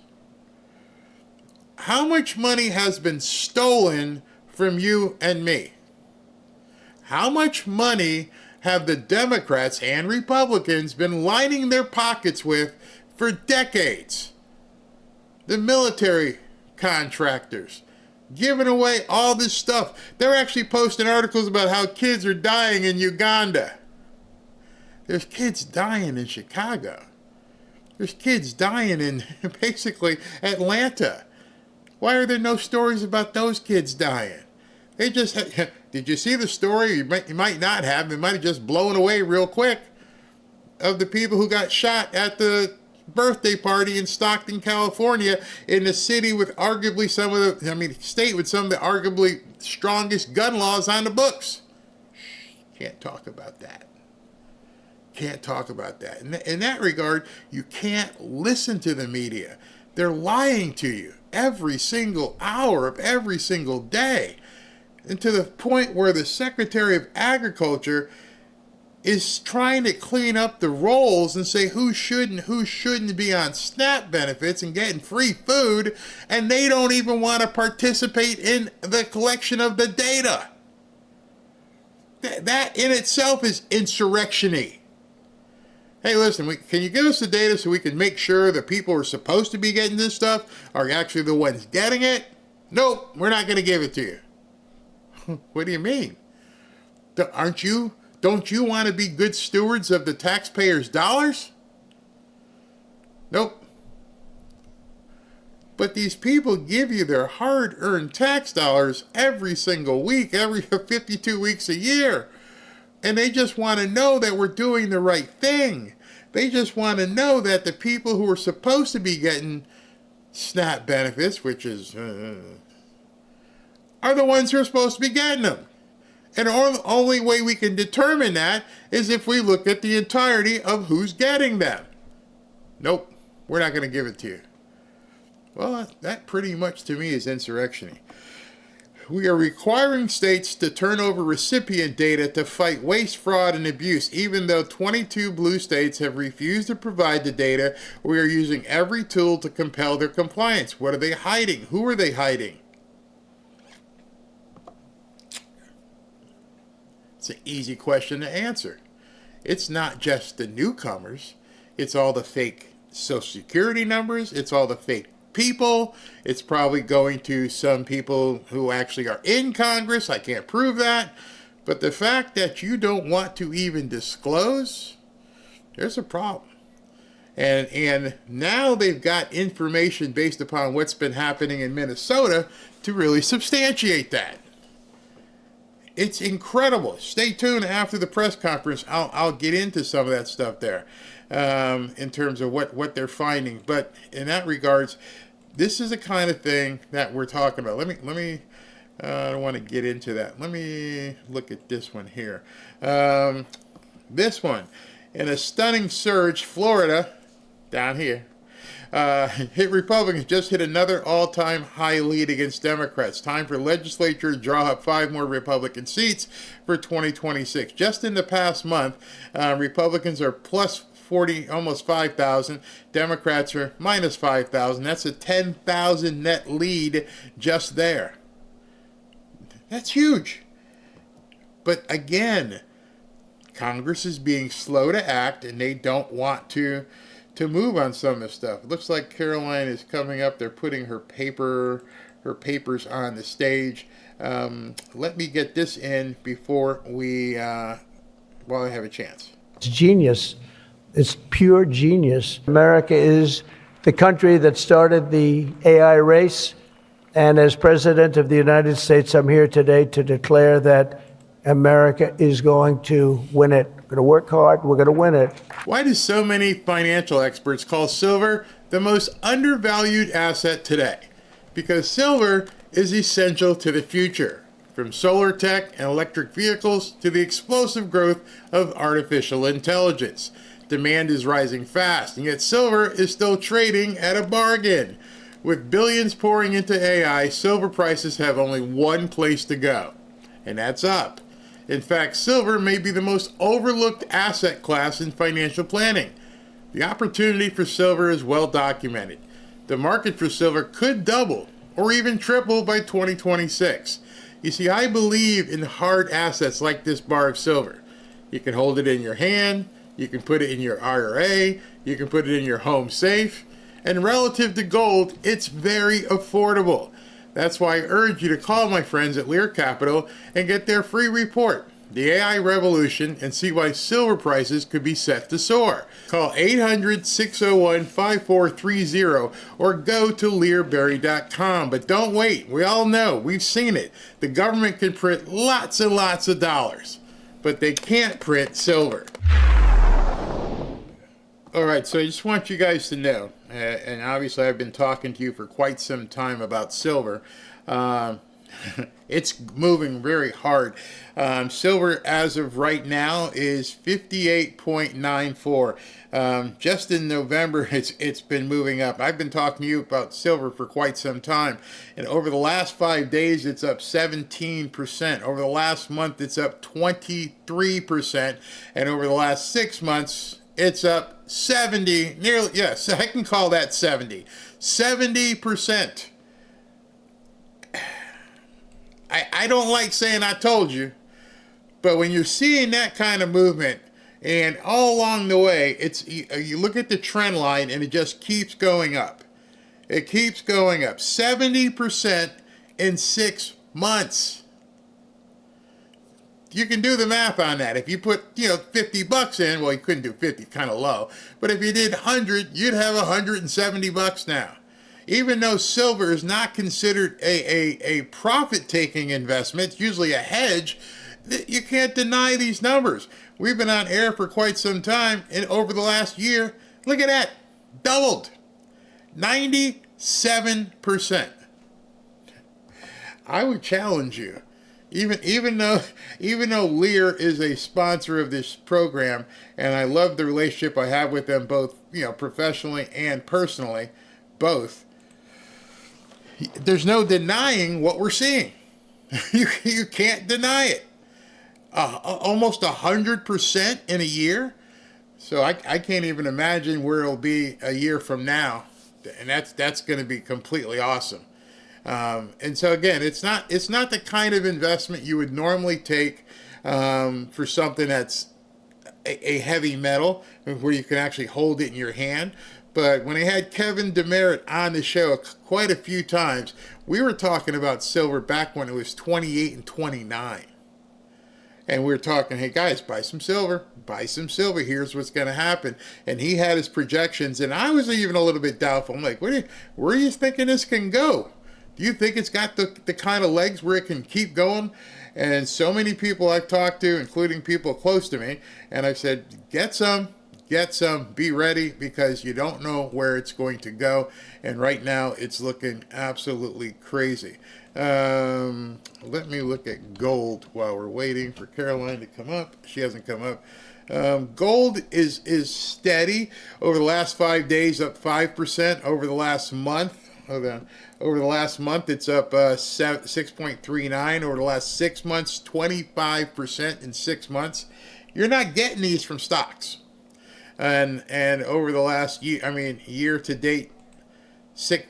How much money has been stolen from you and me? How much money have the Democrats and Republicans been lining their pockets with for decades? The military contractors, giving away all this stuff. They're actually posting articles about how kids are dying in Uganda. There's kids dying in Chicago. There's kids dying in basically Atlanta. Why are there no stories about those kids dying? They just did you see the story? You might not have. It might have just blown away real quick, of the people who got shot at the birthday party in Stockton, California, in the city with arguably state with some of the arguably strongest gun laws on the books. Can't talk about that. Can't talk about that. In that regard, you can't listen to the media. They're lying to you every single hour of every single day. And to the point where the Secretary of Agriculture is trying to clean up the rolls and say who should and who shouldn't be on SNAP benefits and getting free food, and they don't even want to participate in the collection of the data. That in itself is insurrection-y. Hey, listen, can you give us the data so we can make sure the people who are supposed to be getting this stuff are actually the ones getting it? Nope, we're not going to give it to you. What do you mean? Don't you want to be good stewards of the taxpayers' dollars? Nope. But these people give you their hard-earned tax dollars every single week, every 52 weeks a year. And they just want to know that we're doing the right thing. They just want to know that the people who are supposed to be getting SNAP benefits, which is, are the ones who are supposed to be getting them. And the only way we can determine that is if we look at the entirety of who's getting them. Nope, we're not going to give it to you. Well, that pretty much to me is insurrection. We are requiring states to turn over recipient data to fight waste, fraud, and abuse. Even though 22 blue states have refused to provide the data, we are using every tool to compel their compliance. What are they hiding? Who are they hiding? It's an easy question to answer. It's not just the newcomers. It's all the fake Social Security numbers. It's all the fake people. It's probably going to some people who actually are in Congress. I can't prove that. But the fact that you don't want to even disclose, there's a problem. And now they've got information based upon what's been happening in Minnesota to really substantiate that. It's incredible. Stay tuned after the press conference. I'll get into some of that stuff there in terms of what they're finding. But in that regards, this is the kind of thing that we're talking about. Let me I don't want to get into that. Let me look at this one here. This one. In a stunning surge, Florida, down here, Republicans just hit another all-time high lead against Democrats. Time for legislature to draw up 5 more Republican seats for 2026. Just in the past month, Republicans are plus 40, almost 5,000. Democrats are minus 5,000. That's a 10,000 net lead just there. That's huge. But again, Congress is being slow to act, and they don't want to move on some of this stuff. It looks like Karoline is coming up. They're putting her papers on the stage. Let me get this in before while I have a chance. It's genius. It's pure genius. America is the country that started the AI race. And as President of the United States, I'm here today to declare that America is going to win it. We're going to work hard. We're going to win it. Why do so many financial experts call silver the most undervalued asset today? Because silver is essential to the future, from solar tech and electric vehicles to the explosive growth of artificial intelligence. Demand is rising fast, and yet silver is still trading at a bargain. With billions pouring into AI, silver prices have only one place to go, and that's up. In fact, silver may be the most overlooked asset class in financial planning. The opportunity for silver is well documented. The market for silver could double or even triple by 2026. You see, I believe in hard assets like this bar of silver. You can hold it in your hand, you can put it in your IRA, you can put it in your home safe, and relative to gold, it's very affordable. That's why I urge you to call my friends at Lear Capital and get their free report. the AI revolution and see why silver prices could be set to soar. Call 800-601-5430 or go to learberry.com. But don't wait. We all know. We've seen it. The government can print lots and lots of dollars, but they can't print silver. All right, so I just want you guys to know, and obviously I've been talking to you for quite some time about silver. It's moving very hard. Silver, as of right now, is 58.94. Just in November, it's been moving up. I've been talking to you about silver for quite some time, and over the last 5 days, it's up 17%. Over the last month, it's up 23%, and over the last 6 months, it's up 70, nearly, yes, I can call that 70. 70%. I don't like saying I told you, but when you're seeing that kind of movement, and all along the way, you look at the trend line and it just keeps going up. It keeps going up. 70% in 6 months. You can do the math on that. If you put, $50 in, well, you couldn't do 50, kind of low. But if you did 100, you'd have $170 now. Even though silver is not considered a profit-taking investment, it's usually a hedge, you can't deny these numbers. We've been on air for quite some time, and over the last year, look at that, doubled. 97%. I would challenge you. Even though Lear is a sponsor of this program, and I love the relationship I have with them both, professionally and personally, both, there's no denying what we're seeing. You can't deny it. Almost 100% in a year. So I can't even imagine where it'll be a year from now, and that's going to be completely awesome. And so again, it's not the kind of investment you would normally take for something that's a heavy metal, where you can actually hold it in your hand. But when I had Kevin Demerit on the show quite a few times, we were talking about silver back when it was 28 and 29. And we were talking, hey guys, buy some silver. Here's what's going to happen. And he had his projections, and I was even a little bit doubtful. I'm like, where are you thinking this can go? Do you think it's got the kind of legs where it can keep going? And so many people I've talked to, including people close to me, and I've said, get some, be ready, because you don't know where it's going to go. And right now, it's looking absolutely crazy. Let me look at gold while we're waiting for Karoline to come up. She hasn't come up. Gold is steady. Over the last 5 days, up 5%. Over the last month, over the last month, it's up 6.39. Over the last 6 months, 25% in 6 months. You're not getting these from stocks. And over the last year, year to date,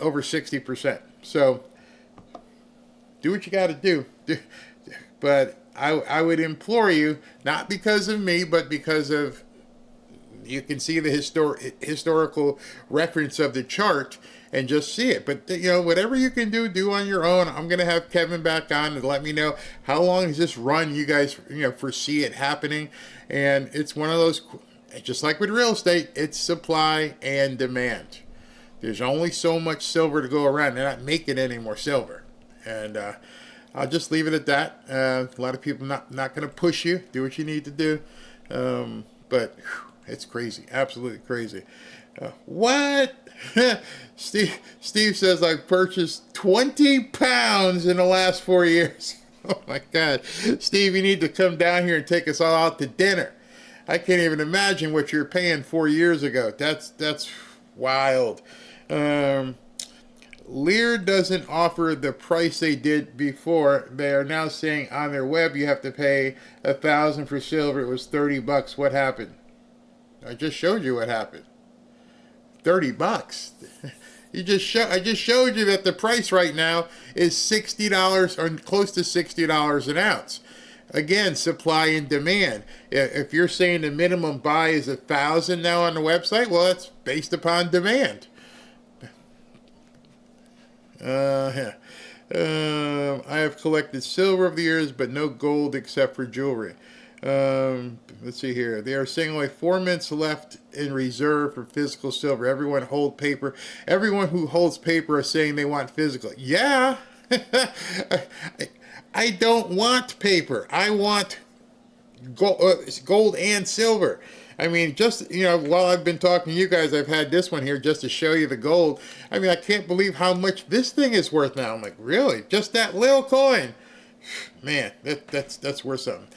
over 60%. So do what you got to do. But I would implore you, not because of me, but because of, you can see the historical reference of the chart and just see it. But, whatever you can do on your own. I'm going to have Kevin back on and let me know how long is this run you guys, foresee it happening. And it's one of those, just like with real estate, it's supply and demand. There's only so much silver to go around. They're not making any more silver. And I'll just leave it at that. A lot of people not going to push you. Do what you need to do. But it's crazy. Absolutely crazy. What? Steve says I've purchased 20 pounds in the last 4 years. Oh my God. Steve, you need to come down here and take us all out to dinner. I can't even imagine what you're paying 4 years ago. That's wild. Lear doesn't offer the price they did before. They are now saying on their web you have to pay $1,000 for silver. It was $30. What happened? I just showed you what happened. $30. I just showed you that the price right now is $60 or close to $60 an ounce. Again, supply and demand. If you're saying the minimum buy is $1,000 now on the website, well, that's based upon demand. I have collected silver over the years, but no gold except for jewelry. Let's see here. They are saying only 4 minutes left in reserve for physical silver. Everyone hold paper. Everyone who holds paper are saying they want physical. Yeah. I don't want paper. I want gold and silver. I mean, just, while I've been talking to you guys, I've had this one here just to show you the gold. I mean, I can't believe how much this thing is worth now. I'm like, really? Just that little coin? Man, that's worth something.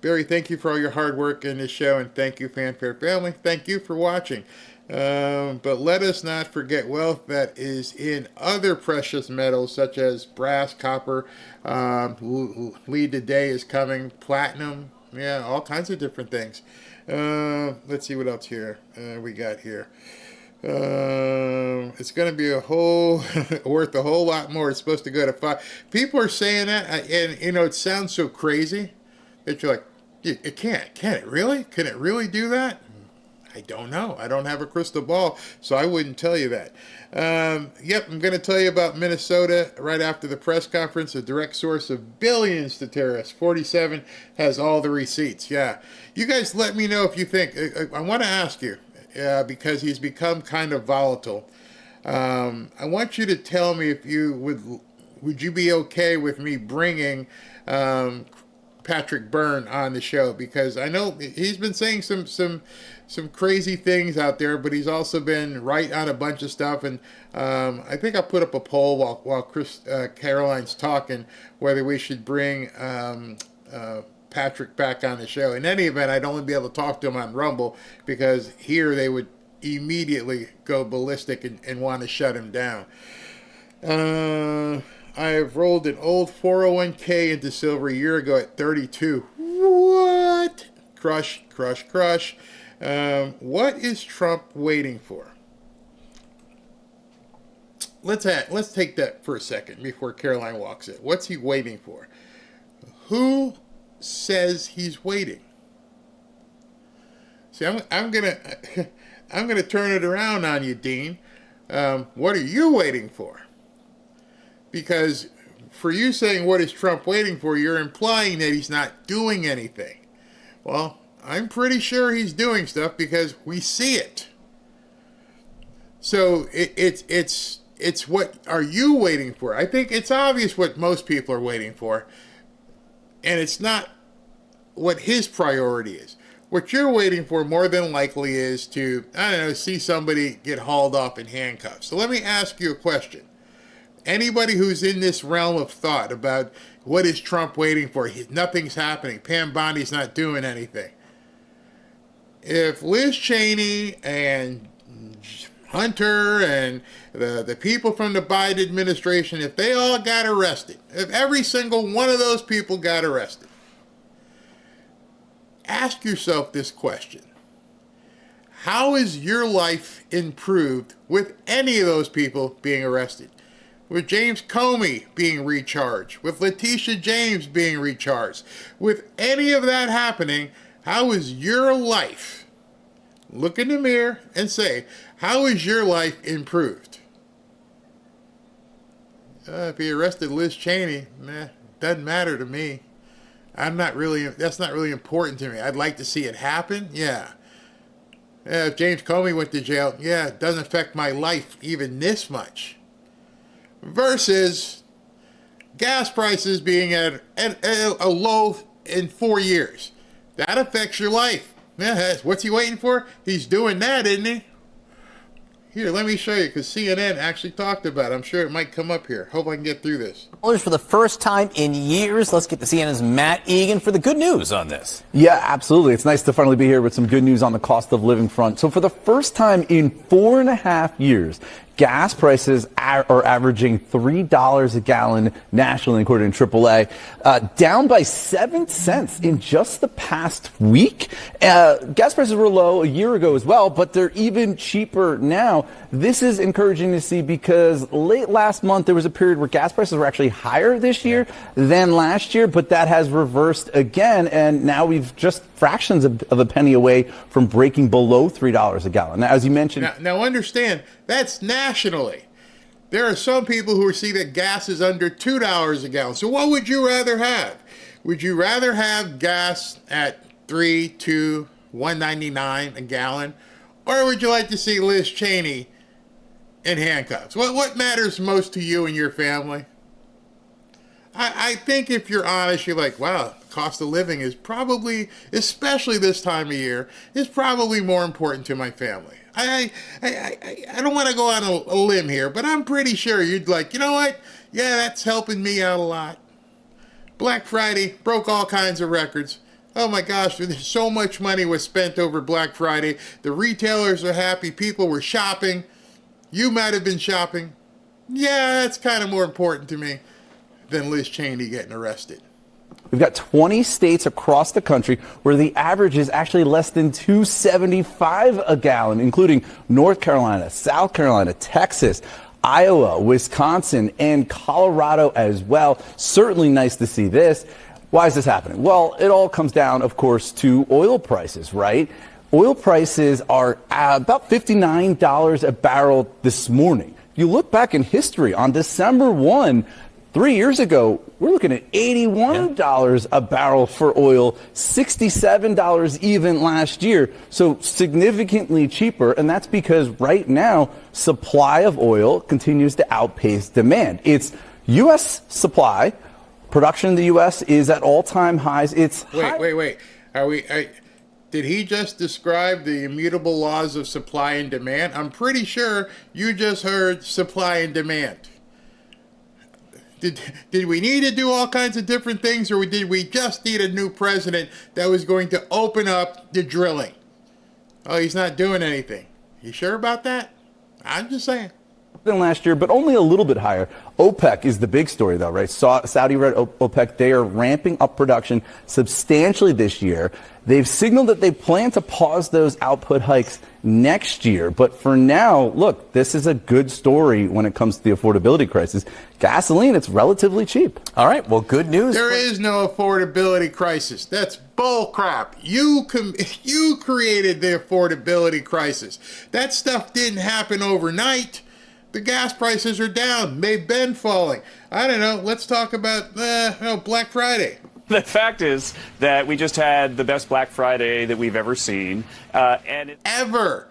Barry, thank you for all your hard work in this show, and thank you, Fanfare family. Thank you for watching. But let us not forget wealth that is in other precious metals such as brass, copper, lead today is coming, platinum, yeah, all kinds of different things. Let's see what else here we got here. It's going to be worth a whole lot more. It's supposed to go to 5. People are saying that, and it sounds so crazy that you're like, it can't. Can it really? Can it really do that? I don't know. I don't have a crystal ball, so I wouldn't tell you that. Yep, I'm going to tell you about Minnesota right after the press conference, a direct source of billions to terrorists. 47 has all the receipts. Yeah. You guys let me know if you think. I want to ask you, because he's become kind of volatile. I want you to tell me if you would you be okay with me bringing Patrick Byrne on the show, because I know he's been saying some crazy things out there, but he's also been right on a bunch of stuff. And I think I'll put up a poll while Karoline's talking whether we should bring Patrick back on the show. In any event, I'd only be able to talk to him on Rumble, because here they would immediately go ballistic and want to shut him down. I have rolled an old 401k into silver a year ago at 32. What? Crush, crush, crush. What is Trump waiting for? Let's take that for a second before Karoline walks in. What's he waiting for? Who says he's waiting? See, I'm gonna turn it around on you, Dean. What are you waiting for? Because for you saying what is Trump waiting for, you're implying that he's not doing anything. Well, I'm pretty sure he's doing stuff because we see it. So it's what are you waiting for? I think it's obvious what most people are waiting for, and it's not what his priority is. What you're waiting for more than likely is to, see somebody get hauled off in handcuffs. So let me ask you a question. Anybody who's in this realm of thought about what is Trump waiting for, nothing's happening, Pam Bondi's not doing anything. If Liz Cheney and Hunter and the people from the Biden administration, if they all got arrested, if every single one of those people got arrested, ask yourself this question. How is your life improved with any of those people being arrested? With James Comey being recharged, with Letitia James being recharged, with any of that happening, how is your life? Look in the mirror and say, how is your life improved? If he arrested Liz Cheney, doesn't matter to me. That's not really important to me. I'd like to see it happen, yeah. If James Comey went to jail, yeah, it doesn't affect my life even this much. Versus gas prices being at a low in 4 years. That affects your life. Yeah, what's he waiting for? He's doing that, isn't he? Here, let me show you, because CNN actually talked about it. I'm sure it might come up here. Hope I can get through this. For the first time in years, let's get to CNN's Matt Egan for the good news on this. Yeah, absolutely. It's nice to finally be here with some good news on the cost of living front. So for the first time in 4.5 years, gas prices are averaging $3 a gallon nationally, according to AAA, down by 7 cents in just the past week. Gas prices were low a year ago as well, but they're even cheaper now. This is encouraging to see because late last month there was a period where gas prices were actually higher this year than last year, but that has reversed again, and now we've just fractions of a penny away from breaking below $3 a gallon. Now, as you mentioned... Now understand, that's nationally. There are some people who see that gas is under $2 a gallon. So what would you rather have? Would you rather have gas at $3, $2, $1.99 a gallon? Or would you like to see Liz Cheney in handcuffs? What matters most to you and your family? I think if you're honest, you're like, wow, cost of living is probably, especially this time of year, is probably more important to my family. I don't want to go on a limb here, but I'm pretty sure you'd like, you know what? Yeah, that's helping me out a lot. Black Friday broke all kinds of records. Oh my gosh, so much money was spent over Black Friday. The retailers are happy. People were shopping. You might have been shopping. Yeah, that's kind of more important to me than Liz Cheney getting arrested. We've got 20 states across the country where the average is actually less than $2.75 a gallon, including North Carolina, South Carolina, Texas, Iowa, Wisconsin, and Colorado as well. Certainly nice to see this. Why is this happening? Well, it all comes down, of course, to oil prices, right? Oil prices are about $59 a barrel this morning. If you look back in history, on December 1, 3 years ago, we're looking at $81 a barrel for oil, $67 even last year. So significantly cheaper. And that's because right now, supply of oil continues to outpace demand. It's U.S. supply. Production in the U.S. is at all-time highs. Wait. Did he just describe the immutable laws of supply and demand? I'm pretty sure you just heard supply and demand. Did we need to do all kinds of different things, or did we just need a new president that was going to open up the drilling? Oh, he's not doing anything. You sure about that? I'm just saying. Than last year, but only a little bit higher. OPEC is the big story, though, right? Saudi-led OPEC, they are ramping up production substantially this year. They've signaled that they plan to pause those output hikes next year. But for now, look, this is a good story when it comes to the affordability crisis. Gasoline, it's relatively cheap. All right, well, good news. There is no affordability crisis. That's bull crap. You created the affordability crisis. That stuff didn't happen overnight. The gas prices are down. They've been falling. I don't know. Let's talk about Black Friday. The fact is that we just had the best Black Friday that we've ever seen. Ever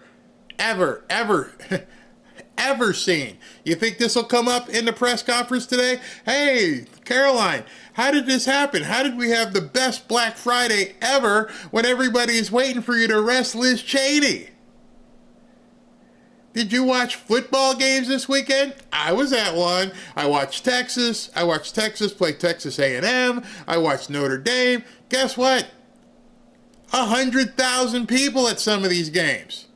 seen. You think this will come up in the press conference today? Hey, Karoline, how did this happen? How did we have the best Black Friday ever when everybody is waiting for you to arrest Liz Cheney? Did you watch football games this weekend? I was at one. I watched Texas play Texas A&M. I watched Notre Dame. Guess what? 100,000 people at some of these games.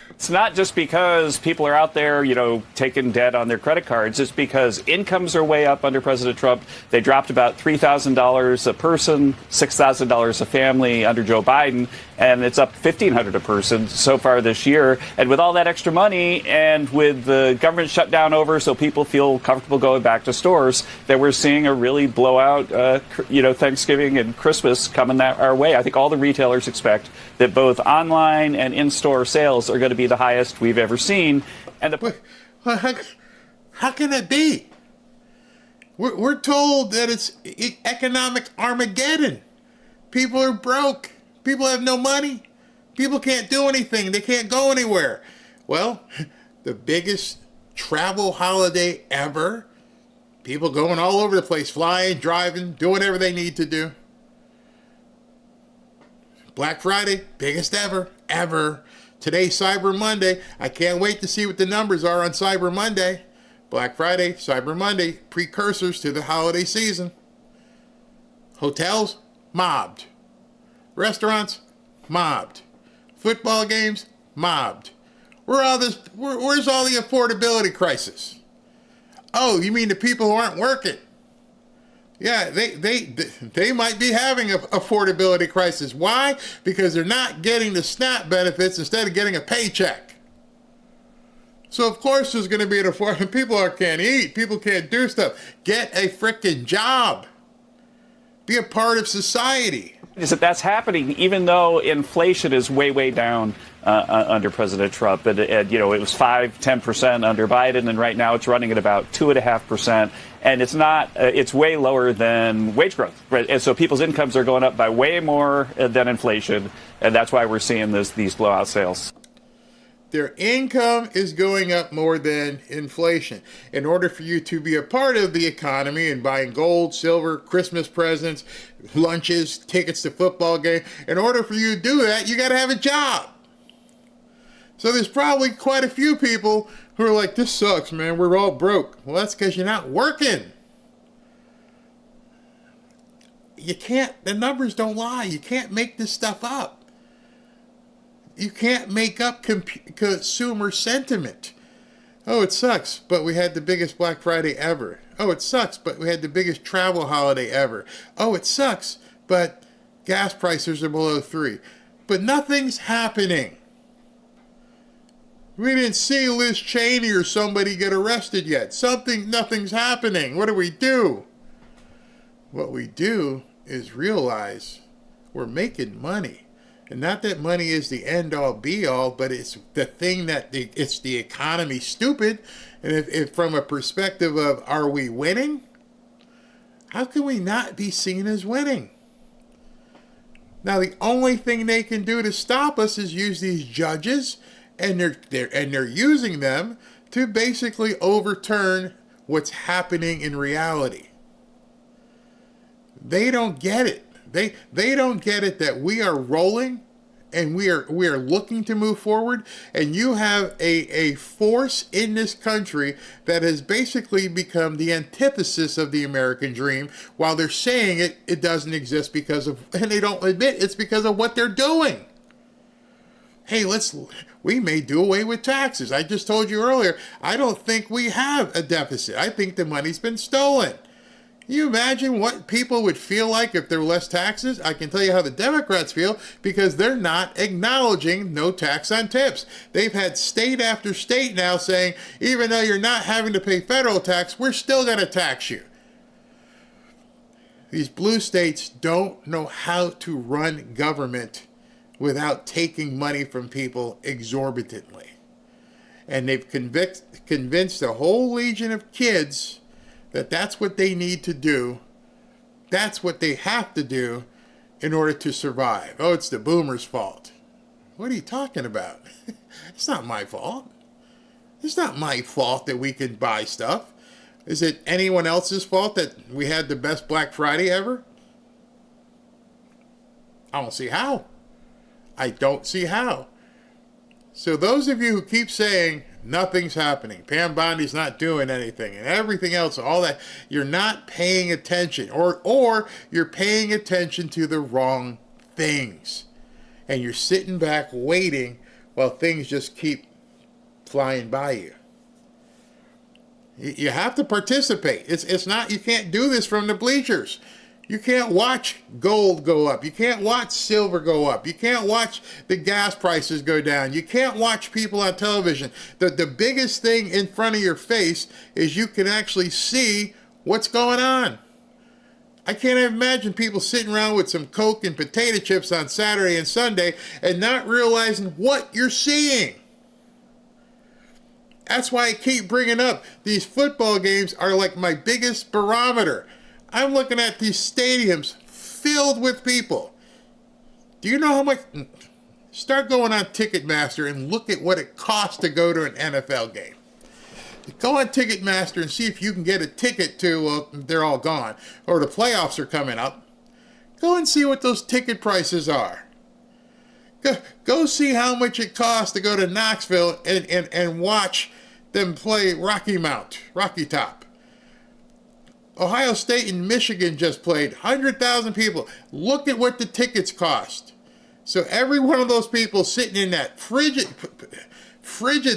It's not just because people are out there, taking debt on their credit cards. It's because incomes are way up under President Trump. They dropped about $3,000 a person, $6,000 a family under Joe Biden, and it's up $1,500 a person so far this year. And with all that extra money and with the government shut down over so people feel comfortable going back to stores, that we're seeing a really blowout, Thanksgiving and Christmas coming our way. I think all the retailers expect that both online and in-store sales are going to be the highest we've ever seen. And how can that be? We're told that it's economic Armageddon. People are broke. People have no money. People can't do anything. They can't go anywhere. Well, the biggest travel holiday ever. People going all over the place, flying, driving, doing whatever they need to do. Black Friday, biggest ever. Today's Cyber Monday. I can't wait to see what the numbers are on Cyber Monday. Black Friday, Cyber Monday, precursors to the holiday season. Hotels, mobbed. Restaurants, mobbed. Football games, mobbed. Where's all the affordability crisis? Oh, you mean the people who aren't working? Yeah, they might be having an affordability crisis. Why? Because they're not getting the SNAP benefits instead of getting a paycheck. So of course there's going to be an affordability. People can't eat. People can't do stuff. Get a frickin' job. Be a part of society. Is that that's happening even though inflation is way, way down under President Trump. And it was 5-10% under Biden, and right now it's running at about 2.5%. And it's not, it's way lower than wage growth. Right? And so people's incomes are going up by way more than inflation. And that's why we're seeing these blowout sales. Their income is going up more than inflation. In order for you to be a part of the economy and buying gold, silver, Christmas presents, lunches, tickets to football game, in order for you to do that, you got to have a job. So there's probably quite a few people who are like, this sucks, man. We're all broke. Well, that's because you're not working. You can't, the numbers don't lie. You can't make this stuff up. You can't make up consumer sentiment. Oh, it sucks, but we had the biggest Black Friday ever. Oh, it sucks, but we had the biggest travel holiday ever. Oh, it sucks, but gas prices are below 3. But nothing's happening. We didn't see Liz Cheney or somebody get arrested yet. Nothing's happening. What do? What we do is realize we're making money. And not that money is the end-all, be-all, but it's the thing that it's the economy stupid. And if from a perspective of are we winning, how can we not be seen as winning? Now, the only thing they can do to stop us is use these judges, and they're using them to basically overturn what's happening in reality. They don't get it. They don't get it that we are rolling and we are looking to move forward, and you have a force in this country that has basically become the antithesis of the American dream, while they're saying it doesn't exist because of, and they don't admit it's because of what they're doing. Hey, we may do away with taxes. I just told you earlier, I don't think we have a deficit. I think the money's been stolen. Can you imagine what people would feel like if there were less taxes? I can tell you how the Democrats feel, because they're not acknowledging no tax on tips. They've had state after state now saying, even though you're not having to pay federal tax, we're still going to tax you. These blue states don't know how to run government without taking money from people exorbitantly. And they've convinced a whole legion of kids that that's what they need to do. That's what they have to do in order to survive. Oh, it's the boomers' fault. What are you talking about? It's not my fault. It's not my fault that we can buy stuff. Is it anyone else's fault that we had the best Black Friday ever? I don't see how. I don't see how. So those of you who keep saying nothing's happening, Pam Bondi's not doing anything, and everything else, all that, you're not paying attention, or you're paying attention to the wrong things, and you're sitting back waiting while things just keep flying by you. You have to participate. It's not, you can't do this from the bleachers. You can't watch gold go up. You can't watch silver go up. You can't watch the gas prices go down. You can't watch people on television. The biggest thing in front of your face is you can actually see what's going on. I can't imagine people sitting around with some Coke and potato chips on Saturday and Sunday and not realizing what you're seeing. That's why I keep bringing up these football games are like my biggest barometer. I'm looking at these stadiums filled with people. Do you know how much? Start going on Ticketmaster and look at what it costs to go to an NFL game. Go on Ticketmaster and see if you can get a ticket to, they're all gone, or the playoffs are coming up. Go and see what those ticket prices are. Go see how much it costs to go to Knoxville and watch them play Rocky Top. Ohio State and Michigan just played. 100,000 people. Look at what the tickets cost. So every one of those people sitting in that frigid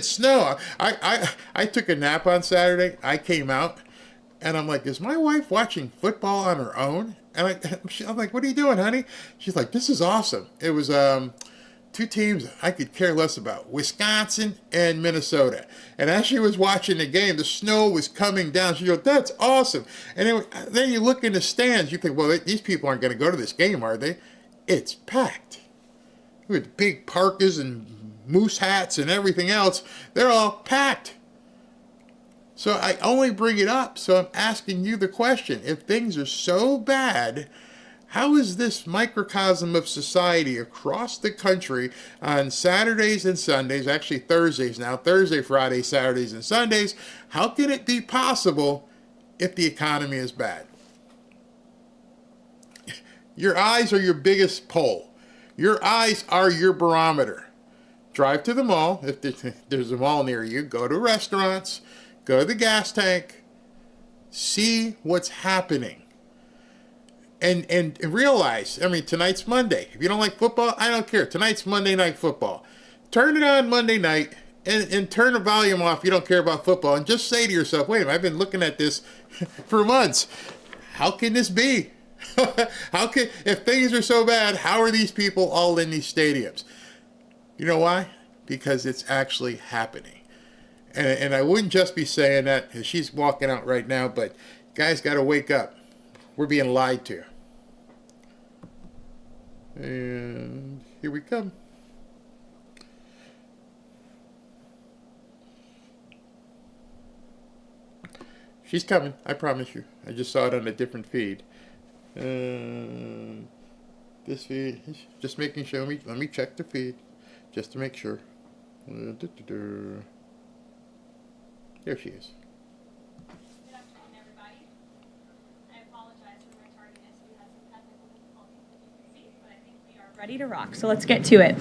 snow. I took a nap on Saturday. I came out, and I'm like, is my wife watching football on her own? And I'm like, what are you doing, honey? She's like, this is awesome. It was two teams I could care less about, Wisconsin and Minnesota. And as she was watching the game, the snow was coming down. She goes, that's awesome. And then you look in the stands, you think, well, these people aren't going to go to this game, are they? it's packed. With big parkas and moose hats and everything else, they're all packed. So I only bring it up, so I'm asking you the question. If things are so bad, how is this microcosm of society across the country on Saturdays and Sundays, actually Thursdays now, Thursday, Friday, Saturdays, and Sundays, how can it be possible if the economy is bad? Your eyes are your biggest pole. Your eyes are your barometer. Drive to the mall. If there's a mall near you, go to restaurants, go to the gas tank, see what's happening. And realize, I mean, tonight's Monday. If you don't like football, I don't care. Tonight's Monday Night Football. Turn it on Monday night and turn the volume off if you don't care about football. And just say to yourself, wait a minute, I've been looking at this for months. How can this be? If things are so bad, how are these people all in these stadiums? You know why? Because it's actually happening. And I wouldn't just be saying that, she's walking out right now, but guys got to wake up. We're being lied to. And here we come. She's coming, I promise you. I just saw it on a different feed. This feed, just making sure. Let me check the feed, just to make sure. There she is. Good afternoon, everybody. I apologize for my tardiness. We had some technical difficulties, as you can see, but I think we are ready to rock. So let's get to it.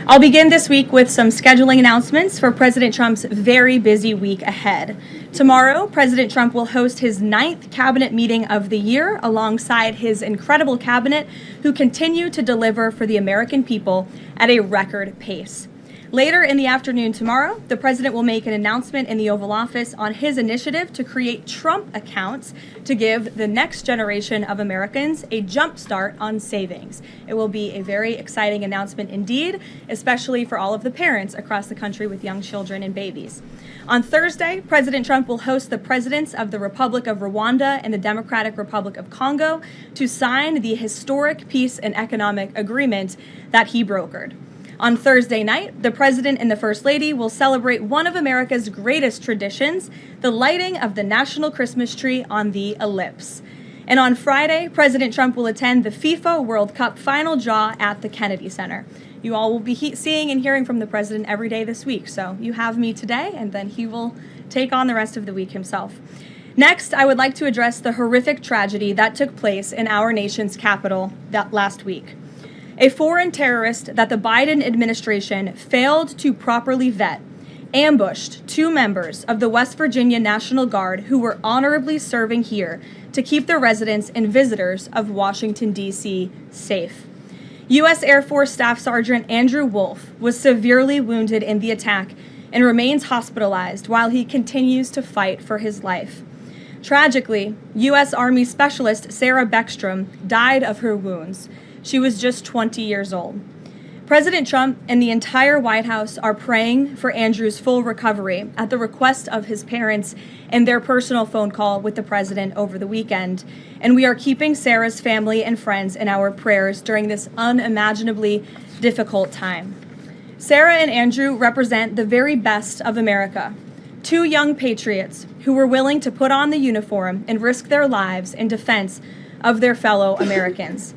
I'll begin this week with some scheduling announcements for President Trump's very busy week ahead. Tomorrow, President Trump will host his 9th cabinet meeting of the year alongside his incredible cabinet, who continue to deliver for the American people at a record pace. Later in the afternoon tomorrow, the president will make an announcement in the Oval Office on his initiative to create Trump accounts to give the next generation of Americans a jump start on savings. It will be a very exciting announcement indeed, especially for all of the parents across the country with young children and babies. On Thursday, President Trump will host the presidents of the Republic of Rwanda and the Democratic Republic of Congo to sign the historic peace and economic agreement that he brokered. On Thursday night, the President and the First Lady will celebrate one of America's greatest traditions, the lighting of the national Christmas tree on the Ellipse. And on Friday, President Trump will attend the FIFA World Cup final draw at the Kennedy Center. You all will be seeing and hearing from the President every day this week, so you have me today, and then he will take on the rest of the week himself. Next, I would like to address the horrific tragedy that took place in our nation's capital that last week. A foreign terrorist that the Biden administration failed to properly vet ambushed 2 members of the West Virginia National Guard who were honorably serving here to keep the residents and visitors of Washington, D.C. safe. U.S. Air Force Staff Sergeant Andrew Wolf was severely wounded in the attack and remains hospitalized while he continues to fight for his life. Tragically, U.S. Army Specialist Sarah Beckstrom died of her wounds. She was just 20 years old. President Trump and the entire White House are praying for Andrew's full recovery at the request of his parents and their personal phone call with the president over the weekend. And we are keeping Sarah's family and friends in our prayers during this unimaginably difficult time. Sarah and Andrew represent the very best of America. 2 young patriots who were willing to put on the uniform and risk their lives in defense of their fellow Americans.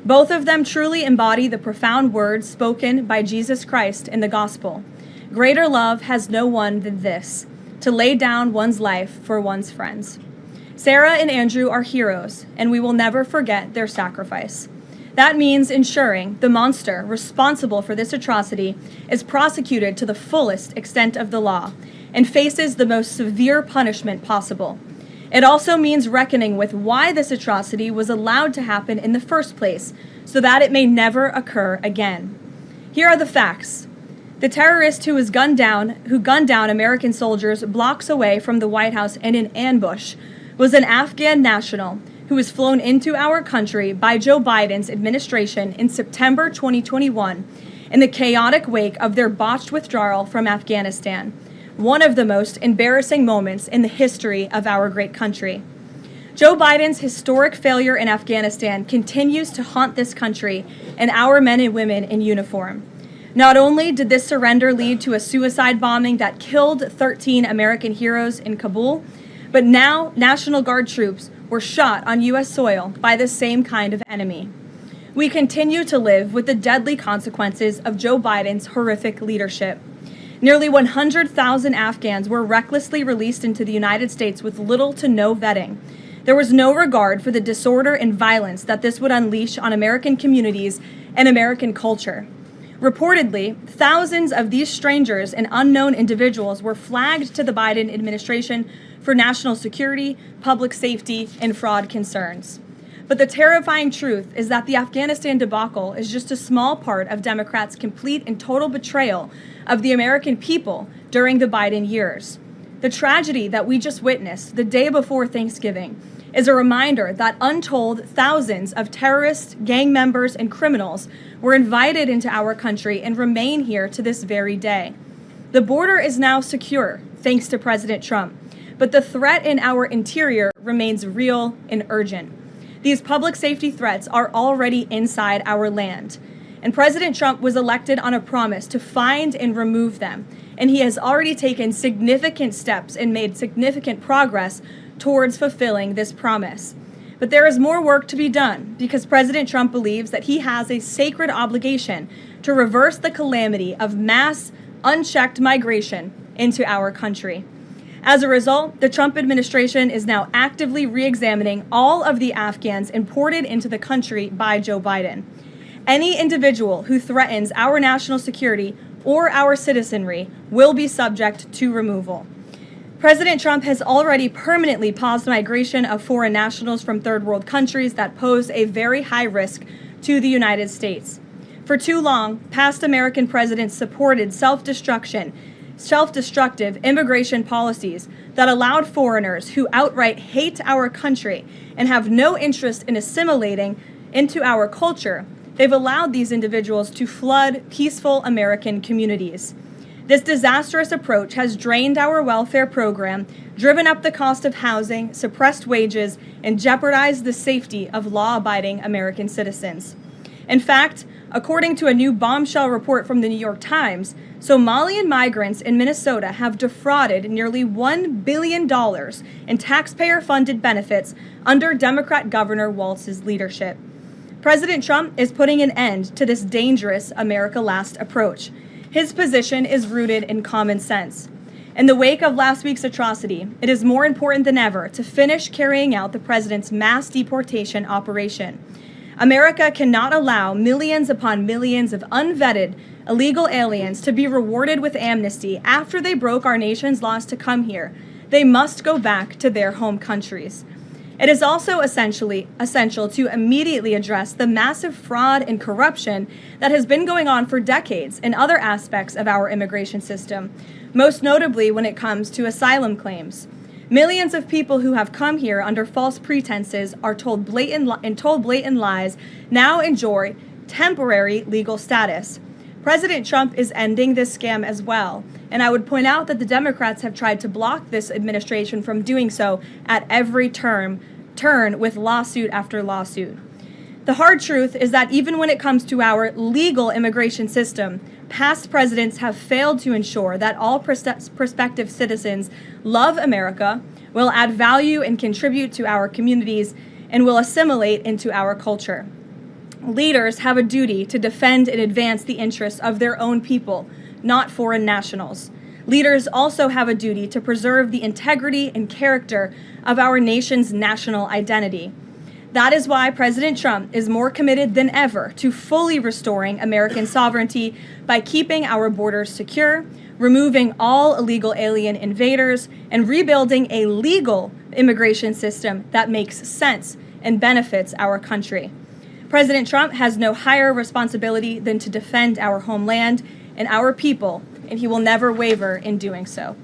Both of them truly embody the profound words spoken by Jesus Christ in the gospel. Greater love has no one than this, to lay down one's life for one's friends. Sarah and Andrew are heroes, and we will never forget their sacrifice. That means ensuring the monster responsible for this atrocity is prosecuted to the fullest extent of the law and faces the most severe punishment possible. It also means reckoning with why this atrocity was allowed to happen in the first place, so that it may never occur again. Here are the facts. The terrorist who gunned down American soldiers blocks away from the White House in an ambush was an Afghan national who was flown into our country by Joe Biden's administration in September 2021 in the chaotic wake of their botched withdrawal from Afghanistan. One of the most embarrassing moments in the history of our great country. Joe Biden's historic failure in Afghanistan continues to haunt this country and our men and women in uniform. Not only did this surrender lead to a suicide bombing that killed 13 American heroes in Kabul, but now National Guard troops were shot on U.S. soil by the same kind of enemy. We continue to live with the deadly consequences of Joe Biden's horrific leadership. Nearly 100,000 Afghans were recklessly released into the United States with little to no vetting. There was no regard for the disorder and violence that this would unleash on American communities and American culture. Reportedly, thousands of these strangers and unknown individuals were flagged to the Biden administration for national security, public safety, and fraud concerns. But the terrifying truth is that the Afghanistan debacle is just a small part of Democrats' complete and total betrayal of the American people during the Biden years. The tragedy that we just witnessed the day before Thanksgiving is a reminder that untold thousands of terrorists, gang members, and criminals were invited into our country and remain here to this very day. The border is now secure, thanks to President Trump, but the threat in our interior remains real and urgent. These public safety threats are already inside our land, and President Trump was elected on a promise to find and remove them, and he has already taken significant steps and made significant progress towards fulfilling this promise. But there is more work to be done because President Trump believes that he has a sacred obligation to reverse the calamity of mass, unchecked migration into our country. As a result, the Trump administration is now actively re-examining all of the Afghans imported into the country by Joe Biden. Any individual who threatens our national security or our citizenry will be subject to removal. President Trump has already permanently paused migration of foreign nationals from third world countries that pose a very high risk to the United States. For too long, past American presidents supported self-destructive immigration policies that allowed foreigners who outright hate our country and have no interest in assimilating into our culture. They've allowed these individuals to flood peaceful American communities. This disastrous approach has drained our welfare program, driven up the cost of housing, suppressed wages, and jeopardized the safety of law-abiding American citizens. In fact, according to a new bombshell report from the New York Times, Somalian migrants in Minnesota have defrauded nearly $1 billion in taxpayer-funded benefits under Democrat Governor Walz's leadership. President Trump is putting an end to this dangerous America Last approach. His position is rooted in common sense. In the wake of last week's atrocity, it is more important than ever to finish carrying out the president's mass deportation operation. America cannot allow millions upon millions of unvetted illegal aliens to be rewarded with amnesty after they broke our nation's laws to come here. They must go back to their home countries. It is also essential to immediately address the massive fraud and corruption that has been going on for decades in other aspects of our immigration system, most notably when it comes to asylum claims. Millions of people who have come here under false pretenses are told blatant lies now enjoy temporary legal status. President Trump is ending this scam as well, and I would point out that the Democrats have tried to block this administration from doing so at every turn with lawsuit after lawsuit. The hard truth is that even when it comes to our legal immigration system, past presidents have failed to ensure that all prospective citizens love America, will add value and contribute to our communities, and will assimilate into our culture. Leaders have a duty to defend and advance the interests of their own people, not foreign nationals. Leaders also have a duty to preserve the integrity and character of our nation's national identity. That is why President Trump is more committed than ever to fully restoring American sovereignty by keeping our borders secure, removing all illegal alien invaders, and rebuilding a legal immigration system that makes sense and benefits our country. President Trump has no higher responsibility than to defend our homeland and our people, and he will never waver in doing so.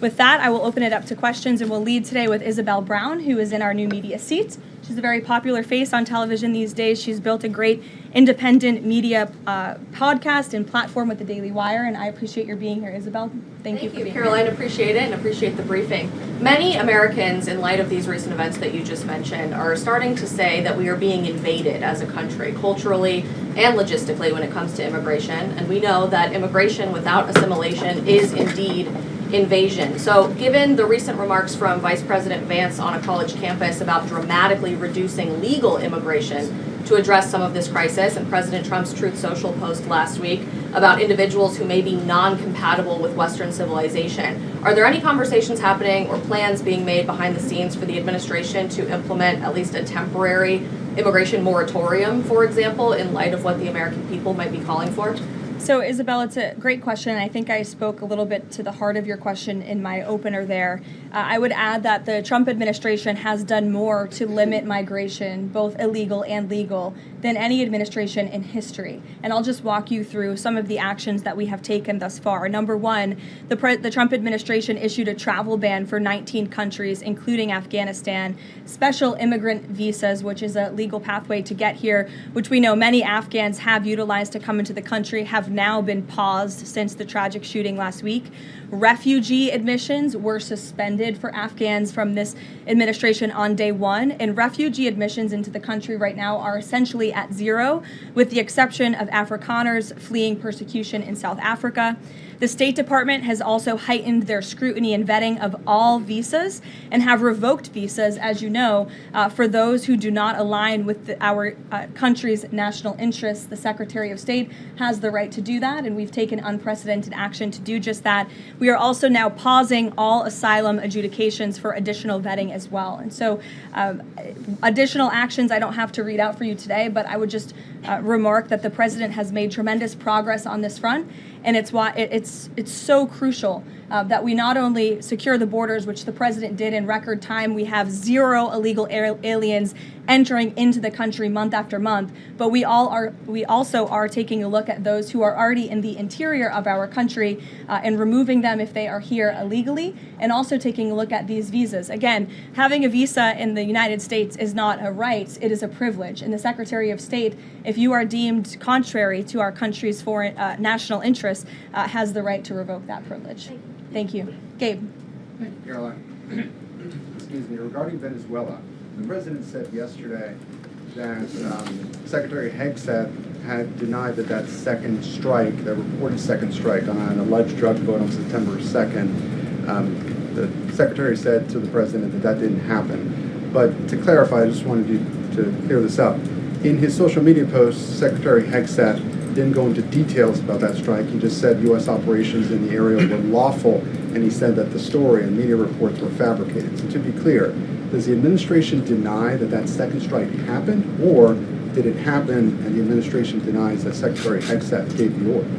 With that, I will open it up to questions, and we'll lead today with Isabel Brown, who is in our new media seat. She's a very popular face on television these days. She's built a great independent media podcast and platform with the Daily Wire, and I appreciate your being here, Isabel. Thank you for being Karoline, here. appreciate it and appreciate the briefing. Many Americans, in light of these recent events that you just mentioned, are starting to say that we are being invaded as a country, culturally and logistically, when it comes to immigration. And we know that immigration without assimilation is indeed invasion. So given the recent remarks from Vice President Vance on a college campus about dramatically reducing legal immigration to address some of this crisis, and President Trump's Truth Social post last week about individuals who may be non-compatible with Western civilization, are there any conversations happening or plans being made behind the scenes for the administration to implement at least a temporary immigration moratorium, for example, in light of what the American people might be calling for? So, Isabel, it's a great question. I think I spoke a little bit to the heart of your question in my opener there. I would add that the Trump administration has done more to limit migration, both illegal and legal, than any administration in history. And I'll just walk you through some of the actions that we have taken thus far. Number one, the Trump administration issued a travel ban for 19 countries, including Afghanistan, special immigrant visas, which is a legal pathway to get here, which we know many Afghans have utilized to come into the country, have now been paused since the tragic shooting last week. Refugee admissions were suspended for Afghans from this administration on day one, and refugee admissions into the country right now are essentially at zero, with the exception of Afrikaners fleeing persecution in South Africa. The State Department has also heightened their scrutiny and vetting of all visas and have revoked visas, as you know, for those who do not align with our country's national interests. The Secretary of State has the right to do that, and we've taken unprecedented action to do just that. We are also now pausing all asylum adjudications for additional vetting as well. And so additional actions I don't have to read out for you today, but I would just remark that the president has made tremendous progress on this front. And it's why it's so crucial that we not only secure the borders, which the president did in record time. We have zero illegal aliens entering into the country month after month, but we also are taking a look at those who are already in the interior of our country and removing them if they are here illegally, and also taking a look at these visas. Again, having a visa in the United States is not a right, it is a privilege. And the Secretary of State, if you are deemed contrary to our country's foreign national interests, has the right to revoke that privilege. Thank you. Gabe. Thank you, Caroline. Excuse me. Regarding Venezuela, the president said yesterday that Secretary Hegseth had denied that second strike, that reported second strike on an alleged drug vote on September 2nd. The secretary said to the president that didn't happen. But to clarify, I just wanted you to clear this up. In his social media post, Secretary Hegseth didn't go into details about that strike. He just said U.S. operations in the area were lawful, and he said that the story and media reports were fabricated. So to be clear, does the administration deny that second strike happened, or did it happen and the administration denies that Secretary Hegseth gave the order?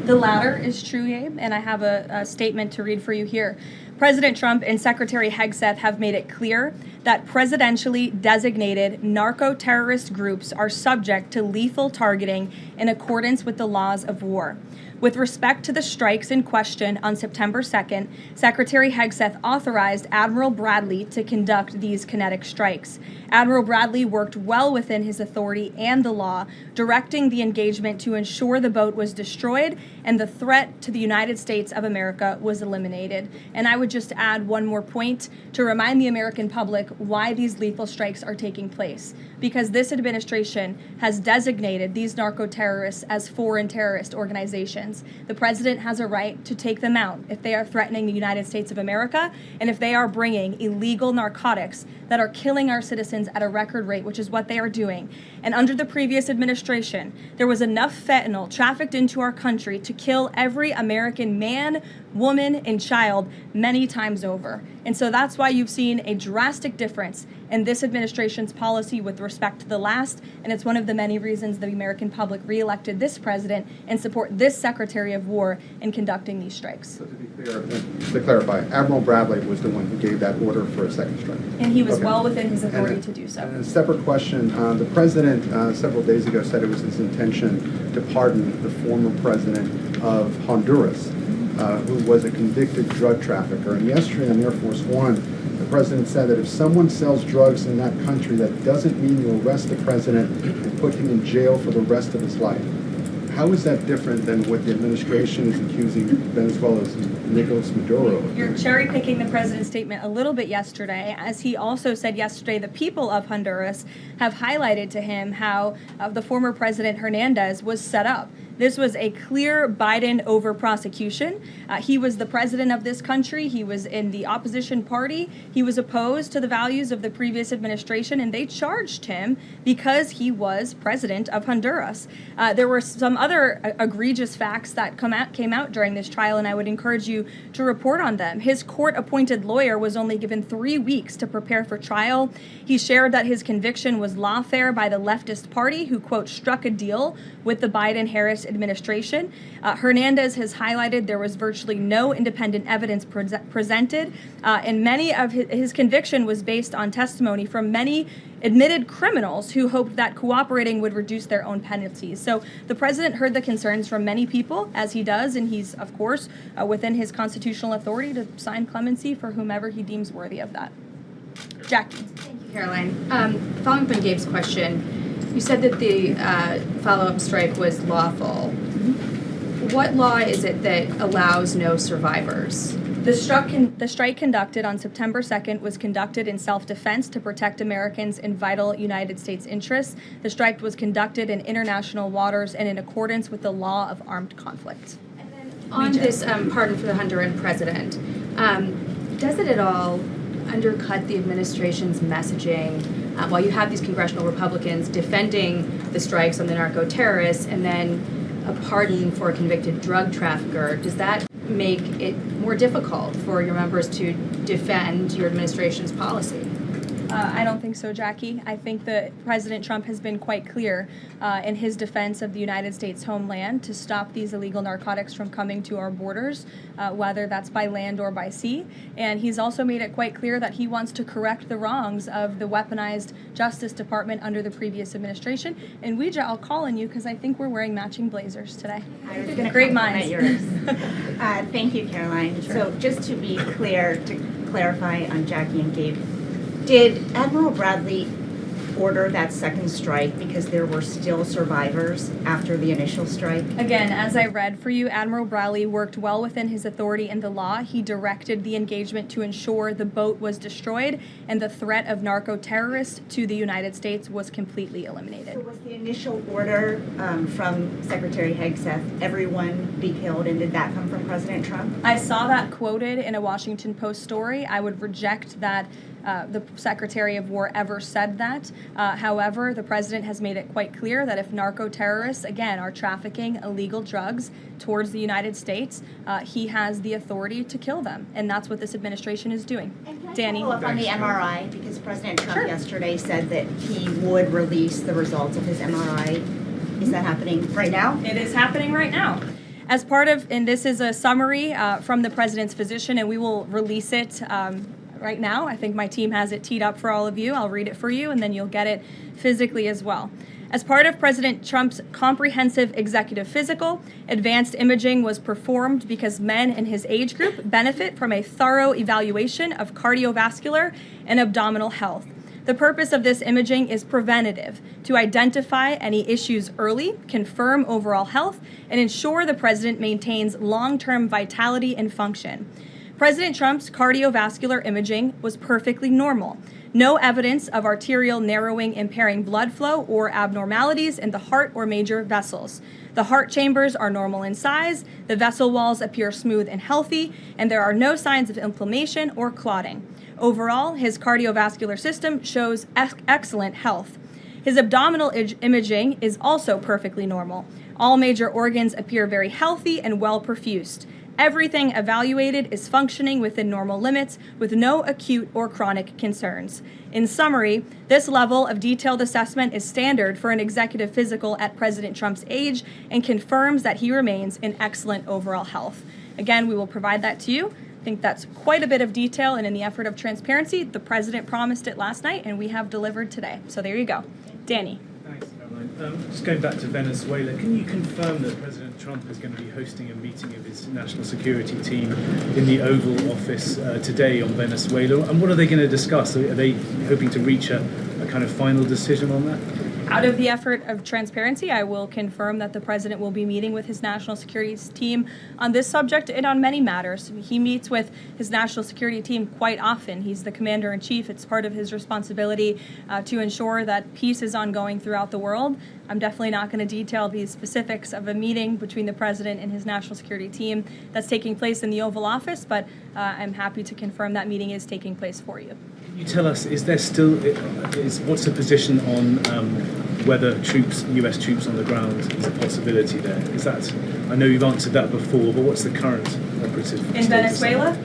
The latter is true, Gabe, and I have a statement to read for you here. President Trump and Secretary Hegseth have made it clear that presidentially designated narco-terrorist groups are subject to lethal targeting in accordance with the laws of war. With respect to the strikes in question on September 2nd, Secretary Hegseth authorized Admiral Bradley to conduct these kinetic strikes. Admiral Bradley worked well within his authority and the law, directing the engagement to ensure the boat was destroyed and the threat to the United States of America was eliminated. And I would just add one more point to remind the American public why these lethal strikes are taking place. Because this administration has designated these narco-terrorists as foreign terrorist organizations. The president has a right to take them out if they are threatening the United States of America and if they are bringing illegal narcotics that are killing our citizens at a record rate, which is what they are doing. And under the previous administration, there was enough fentanyl trafficked into our country to kill every American man, woman, and child many times over. And so that's why you've seen a drastic difference in this administration's policy with respect to the last, and it's one of the many reasons the American public reelected this president and support this Secretary of War in conducting these strikes. So to be clear, to clarify, Admiral Bradley was the one who gave that order for a second strike. And he was well within his authority to do so. And a separate question, the president several days ago said it was his intention to pardon the former president of Honduras. who was a convicted drug trafficker. And yesterday on Air Force One, the president said that if someone sells drugs in that country, that doesn't mean you arrest the president and put him in jail for the rest of his life. How is that different than what the administration is accusing Venezuela's Nicolas Maduro of? You're cherry picking the president's statement a little bit yesterday, as he also said yesterday the people of Honduras have highlighted to him how the former president Hernandez was set up. This was a clear Biden over prosecution. He was the president of this country. He was in the opposition party. He was opposed to the values of the previous administration, and they charged him because he was president of Honduras. There were some other egregious facts that came out during this trial, and I would encourage you to report on them. His court-appointed lawyer was only given 3 weeks to prepare for trial. He shared that his conviction was lawfare by the leftist party, who, quote, struck a deal with the Biden-Harris administration. Hernandez has highlighted there was virtually no independent evidence presented, and many of his conviction was based on testimony from many admitted criminals who hoped that cooperating would reduce their own penalties. So the president heard the concerns from many people, as he does, and he's, of course, within his constitutional authority to sign clemency for whomever he deems worthy of that. Jackie. Thank you, Caroline. Following up on Gabe's question, you said that the follow-up strike was lawful. What law is it that allows no survivors? The strike conducted on September 2nd was conducted in self-defense to protect Americans in vital United States interests. The strike was conducted in international waters and in accordance with the law of armed conflict. And then on this pardon for the Honduran president, does it at all undercut the administration's messaging while you have these congressional Republicans defending the strikes on the narco-terrorists and then a pardon for a convicted drug trafficker? Does that make it more difficult for your members to defend your administration's policy? I don't think so, Jackie. I think that President Trump has been quite clear in his defense of the United States homeland to stop these illegal narcotics from coming to our borders, whether that's by land or by sea. And he's also made it quite clear that he wants to correct the wrongs of the weaponized Justice Department under the previous administration. And Ouija, I'll call on you because I think we're wearing matching blazers today. I was going to Great compliment minds. yours. Thank you, Caroline. Sure. So just to be clear, to clarify on Jackie and Gabe, did Admiral Bradley order that second strike because there were still survivors after the initial strike? Again, as I read for you, Admiral Bradley worked well within his authority in the law. He directed the engagement to ensure the boat was destroyed and the threat of narco-terrorists to the United States was completely eliminated. So was the initial order from Secretary Hegseth, everyone be killed, and did that come from President Trump? I saw that quoted in a Washington Post story. I would reject that the Secretary of War ever said that. However, the president has made it quite clear that if narco-terrorists, again, are trafficking illegal drugs towards the United States, he has the authority to kill them. And that's what this administration is doing. And can I Danny? follow up on the MRI? Because President Trump Sure. yesterday said that he would release the results of his MRI. Is that happening right now? It is happening right now. As part of, and this is a summary from the president's physician, and we will release it right now. I think my team has it teed up for all of you. I'll read it for you, and then you'll get it physically as well. As part of President Trump's comprehensive executive physical, advanced imaging was performed because men in his age group benefit from a thorough evaluation of cardiovascular and abdominal health. The purpose of this imaging is preventative, to identify any issues early, confirm overall health, and ensure the president maintains long-term vitality and function. President Trump's cardiovascular imaging was perfectly normal. No evidence of arterial narrowing impairing blood flow or abnormalities in the heart or major vessels. The heart chambers are normal in size, the vessel walls appear smooth and healthy, and there are no signs of inflammation or clotting. Overall, his cardiovascular system shows excellent health. His abdominal imaging is also perfectly normal. All major organs appear very healthy and well perfused. Everything evaluated is functioning within normal limits with no acute or chronic concerns. In summary, this level of detailed assessment is standard for an executive physical at President Trump's age and confirms that he remains in excellent overall health. Again, we will provide that to you. I think that's quite a bit of detail, and in the effort of transparency, the president promised it last night, and we have delivered today. So there you go. Danny. Thanks. Just going back to Venezuela, can you confirm that President Trump is going to be hosting a meeting of his national security team in the Oval Office today on Venezuela? And what are they going to discuss? Are they hoping to reach a kind of final decision on that? Out of the effort of transparency, I will confirm that the president will be meeting with his national security team on this subject and on many matters. He meets with his national security team quite often. He's the commander-in-chief. It's part of his responsibility to ensure that peace is ongoing throughout the world. I'm definitely not going to detail the specifics of a meeting between the president and his national security team that's taking place in the Oval Office, but I'm happy to confirm that meeting is taking place for you. Can you tell us, is there still, what's the position on whether U.S. troops on the ground is a possibility there? Is that, I know you've answered that before, but what's the current operative in Venezuela?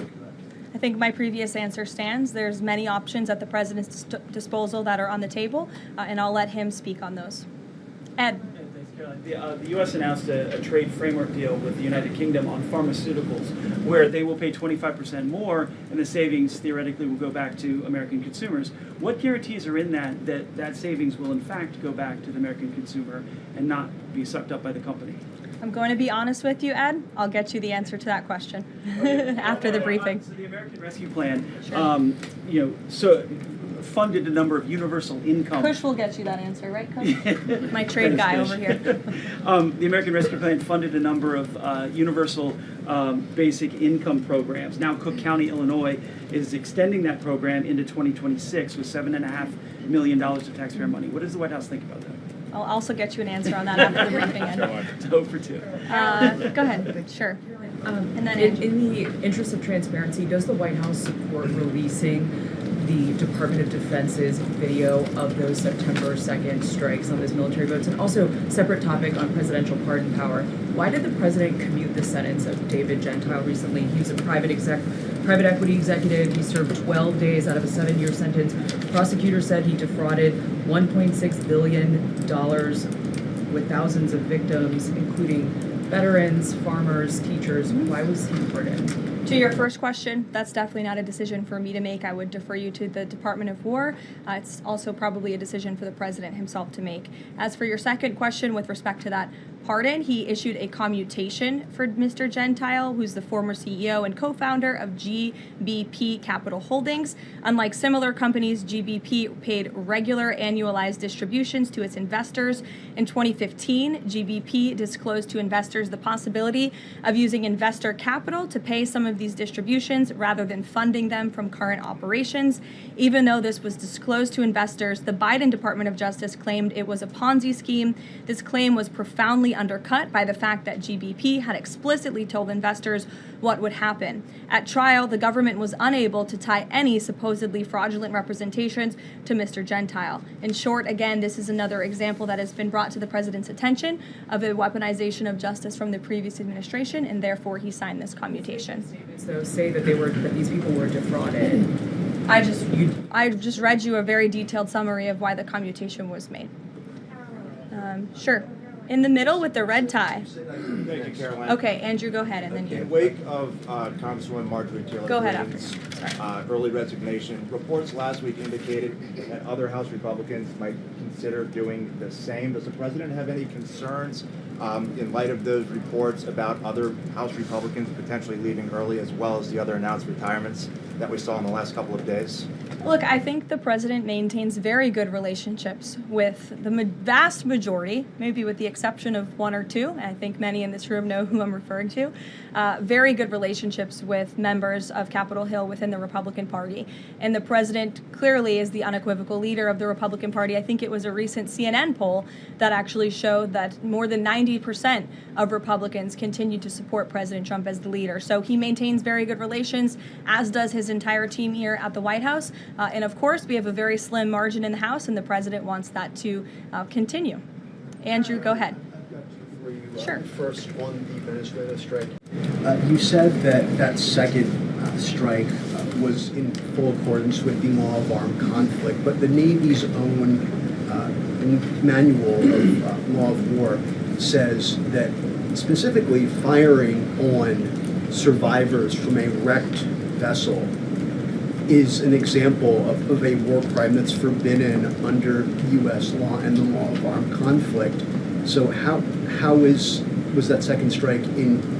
I think my previous answer stands. There's many options at the president's disposal that are on the table, and I'll let him speak on those. Ed. The U.S. announced a trade framework deal with the United Kingdom on pharmaceuticals, where they will pay 25% more, and the savings theoretically will go back to American consumers. What guarantees are in that savings will in fact go back to the American consumer and not be sucked up by the company? I'm going to be honest with you, Ed. I'll get you the answer to that question after the briefing. So the American Rescue Plan, sure. Funded a number of universal income. Kush will get you that answer, right, Kush? My trade guy over here. The American Rescue Plan funded a number of universal basic income programs. Now Cook County, Illinois is extending that program into 2026 with $7.5 million of taxpayer money. What does the White House think about that? I'll also get you an answer on that after the briefing. It's 0 for 2. Go ahead. Sure. And then in the interest of transparency, does the White House support releasing the Department of Defense's video of those September 2nd strikes on those military boats? And also, separate topic on presidential pardon power. Why did the president commute the sentence of David Gentile recently? He was a private equity executive. He served 12 days out of a 7-year sentence. Prosecutors said he defrauded $1.6 billion with thousands of victims, including veterans, farmers, teachers. Why was he pardoned? To your first question, that's definitely not a decision for me to make. I would defer you to the Department of War. It's also probably a decision for the president himself to make. As for your second question with respect to that pardon, he issued a commutation for Mr. Gentile, who's the former CEO and co-founder of GBP Capital Holdings. Unlike similar companies, GBP paid regular annualized distributions to its investors. In 2015, GBP disclosed to investors the possibility of using investor capital to pay some of these distributions rather than funding them from current operations. Even though this was disclosed to investors, the Biden Department of Justice claimed it was a Ponzi scheme. This claim was profoundly undercut by the fact that GBP had explicitly told investors what would happen. At trial, the government was unable to tie any supposedly fraudulent representations to Mr. Gentile. In short, again, this is another example that has been brought to the president's attention of a weaponization of justice from the previous administration, and therefore he signed this commutation. So say that these people were defrauded. I just read you a very detailed summary of why the commutation was made. Sure. In the middle with the red tie. Thank you, Caroline. Okay, Andrew, go ahead, and then you. In wake of Congresswoman Marjorie Taylor Greene's early resignation, reports last week indicated that other House Republicans might consider doing the same. Does the president have any concerns in light of those reports about other House Republicans potentially leaving early, as well as the other announced retirements that we saw in the last couple of days? Look, I think the president maintains very good relationships with the vast majority, maybe with the exception of one or two. I think many in this room know who I'm referring to. Very good relationships with members of Capitol Hill within the Republican Party. And the president clearly is the unequivocal leader of the Republican Party. I think it was a recent CNN poll that actually showed that more than 90% of Republicans continue to support President Trump as the leader. So he maintains very good relations, as does his entire team here at the White House. And of course, we have a very slim margin in the House, and the president wants that to continue. Andrew, go ahead. I've got two for you. Sure. First, on the Venezuela strike. You said that second strike was in full accordance with the law of armed conflict, but the Navy's own manual of law of war says that specifically firing on survivors from a wrecked vessel is an example of a war crime that's forbidden under U.S. law and the law of armed conflict. So was that second strike in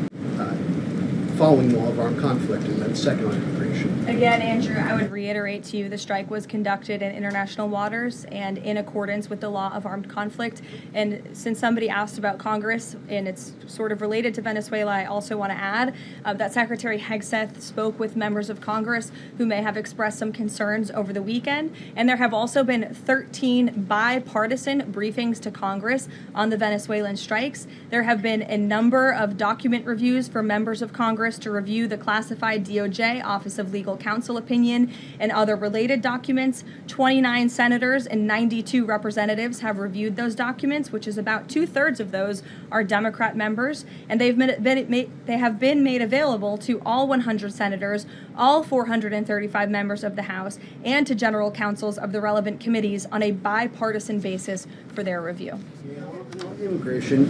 following law of armed conflict and then second on immigration? Again, Andrew, I would reiterate to you the strike was conducted in international waters and in accordance with the law of armed conflict. And since somebody asked about Congress, and it's sort of related to Venezuela, I also want to add that Secretary Hegseth spoke with members of Congress who may have expressed some concerns over the weekend. And there have also been 13 bipartisan briefings to Congress on the Venezuelan strikes. There have been a number of document reviews for members of Congress to review the classified DOJ Office of Legal Counsel opinion and other related documents. 29 senators and 92 representatives have reviewed those documents, which is about 2/3 of those are Democrat members, and they have been made available to all 100 senators, all 435 members of the House, and to general counsels of the relevant committees on a bipartisan basis for their review. Immigration,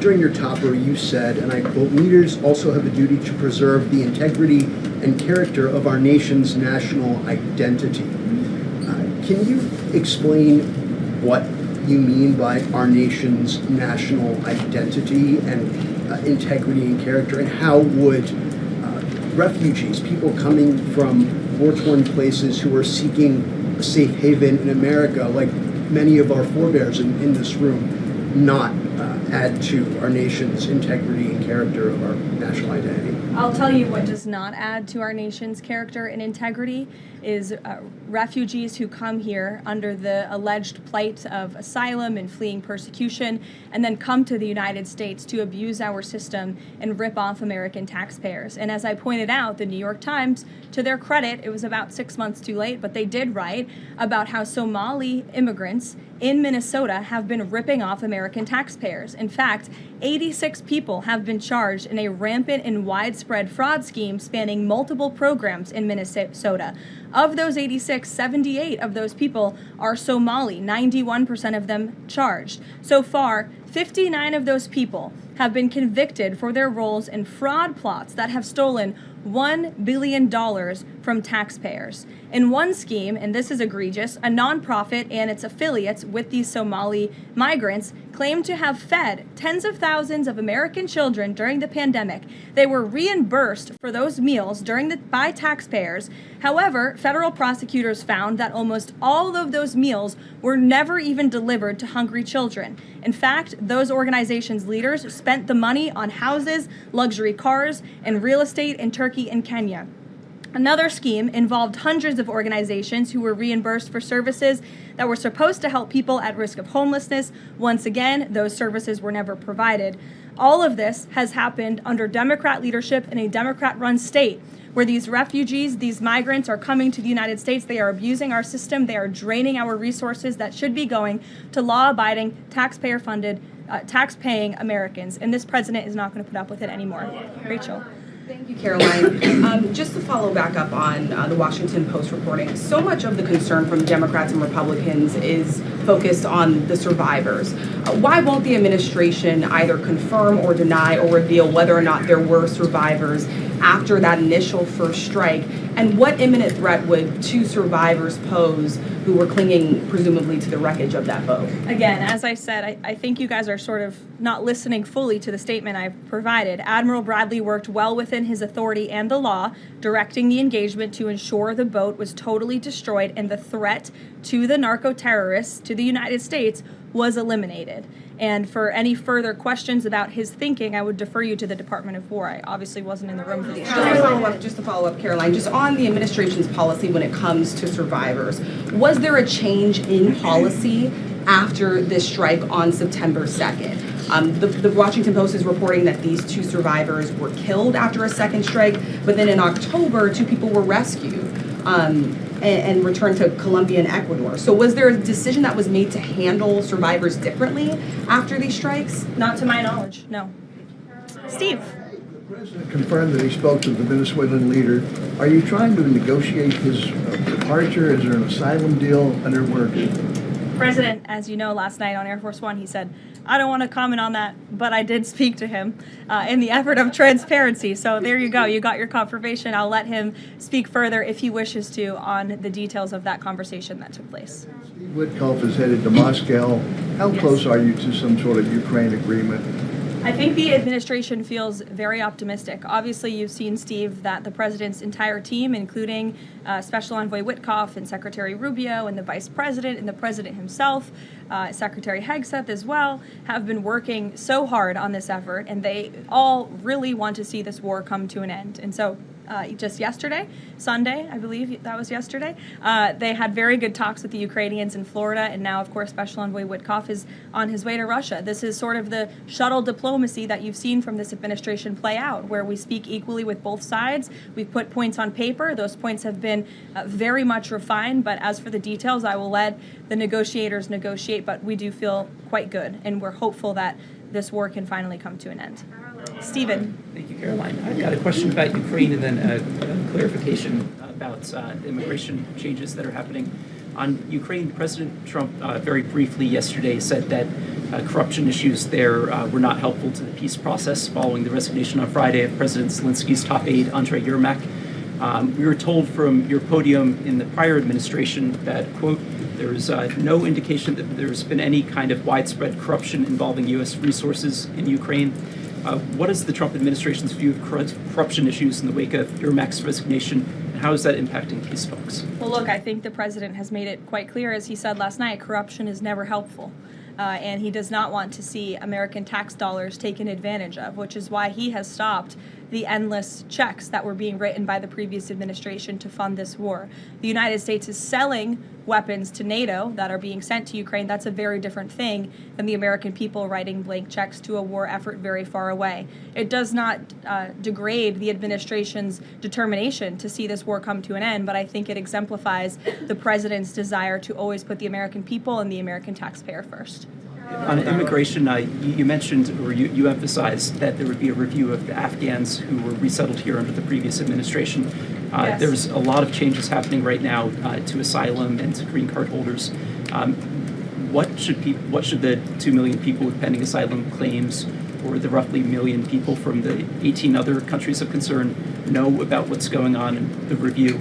during your topper, you said, and I quote, "Leaders also have a duty to preserve the integrity and character of our nation's national identity." Can you explain what you mean by our nation's national identity and integrity and character, and how would refugees, people coming from war-torn places who are seeking a safe haven in America, like many of our forebears in this room, not add to our nation's integrity and character of our national identity? I'll tell you what does not add to our nation's character and integrity is refugees who come here under the alleged plight of asylum and fleeing persecution, and then come to the United States to abuse our system and rip off American taxpayers. And as I pointed out, the New York Times, to their credit, it was about 6 months too late, but they did write about how Somali immigrants in Minnesota have been ripping off American taxpayers. In fact, 86 people have been charged in a rampant and widespread fraud scheme spanning multiple programs in Minnesota. Of those 86, 78 of those people are Somali, 91% of them charged. So far, 59 of those people have been convicted for their roles in fraud plots that have stolen $1 billion from taxpayers. In one scheme, and this is egregious, a nonprofit and its affiliates with these Somali migrants claimed to have fed tens of thousands of American children during the pandemic. They were reimbursed for those meals by taxpayers. However, federal prosecutors found that almost all of those meals were never even delivered to hungry children. In fact, those organizations' leaders spent the money on houses, luxury cars, and real estate in Turkey and Kenya. Another scheme involved hundreds of organizations who were reimbursed for services that were supposed to help people at risk of homelessness. Once again, those services were never provided. All of this has happened under Democrat leadership in a Democrat-run state, where these refugees, these migrants are coming to the United States. They are abusing our system. They are draining our resources that should be going to law-abiding, taxpayer-funded, tax-paying Americans. And this president is not going to put up with it anymore. Rachel. Thank you, Karoline. Just to follow back up on the Washington Post reporting, so much of the concern from Democrats and Republicans is focused on the survivors. Why won't the administration either confirm or deny or reveal whether or not there were survivors after that initial first strike? And what imminent threat would two survivors pose who were clinging presumably to the wreckage of that boat? Again, as I said, I think you guys are sort of not listening fully to the statement I've provided. Admiral Bradley worked well within his authority and the law, directing the engagement to ensure the boat was totally destroyed and the threat to the narco-terrorists to the United States was eliminated. And for any further questions about his thinking, I would defer you to the Department of War. I obviously wasn't in the room for these. Just to follow up, Caroline, just on the administration's policy when it comes to survivors, was there a change in policy after this strike on September 2nd? The Washington Post is reporting that these two survivors were killed after a second strike, but then in October, two people were rescued and returned to Colombia and Ecuador. So was there a decision that was made to handle survivors differently after these strikes? Not to my knowledge, no. Steve. The president confirmed that he spoke to the Venezuelan leader. Are you trying to negotiate his departure? Is there an asylum deal under work? President, as you know, last night on Air Force One, he said, I don't want to comment on that, but I did speak to him in the effort of transparency. So there you go. You got your confirmation. I'll let him speak further if he wishes to on the details of that conversation that took place. Steve Witkoff is headed to Moscow. How close are you to some sort of Ukraine agreement? I think the administration feels very optimistic. Obviously, you've seen, Steve, that the president's entire team, including Special Envoy Witkoff and Secretary Rubio and the vice president and the president himself, Secretary Hegseth as well, have been working so hard on this effort, and they all really want to see this war come to an end. And so just yesterday, Sunday, I believe that was yesterday, they had very good talks with the Ukrainians in Florida, and now, of course, Special Envoy Witkoff is on his way to Russia. This is sort of the shuttle diplomacy that you've seen from this administration play out, where we speak equally with both sides. We've put points on paper. Those points have been very much refined, but as for the details, I will let the negotiators negotiate, but we do feel quite good, and we're hopeful that this war can finally come to an end. Stephen. Thank you, Caroline. I've got a question about Ukraine and then a clarification about immigration changes that are happening. On Ukraine, President Trump very briefly yesterday said that corruption issues there were not helpful to the peace process following the resignation on Friday of President Zelensky's top aide, Andrei Yermak. We were told from your podium in the prior administration that, quote, there is no indication that there's been any kind of widespread corruption involving U.S. resources in Ukraine. What is the Trump administration's view of corruption issues in the wake of Yermak's resignation, and how is that impacting peace talks? Well, look, I think the president has made it quite clear, as he said last night, corruption is never helpful. And he does not want to see American tax dollars taken advantage of, which is why he has stopped the endless checks that were being written by the previous administration to fund this war. The United States is selling weapons to NATO that are being sent to Ukraine. That's a very different thing than the American people writing blank checks to a war effort very far away. It does not degrade the administration's determination to see this war come to an end, but I think it exemplifies the president's desire to always put the American people and the American taxpayer first. On immigration, you mentioned, or you emphasized that there would be a review of the Afghans who were resettled here under the previous administration. Yes. There's a lot of changes happening right now to asylum and to green card holders. What should the 2 million people with pending asylum claims, or the roughly 1 million people from the 18 other countries of concern, know about what's going on in the review?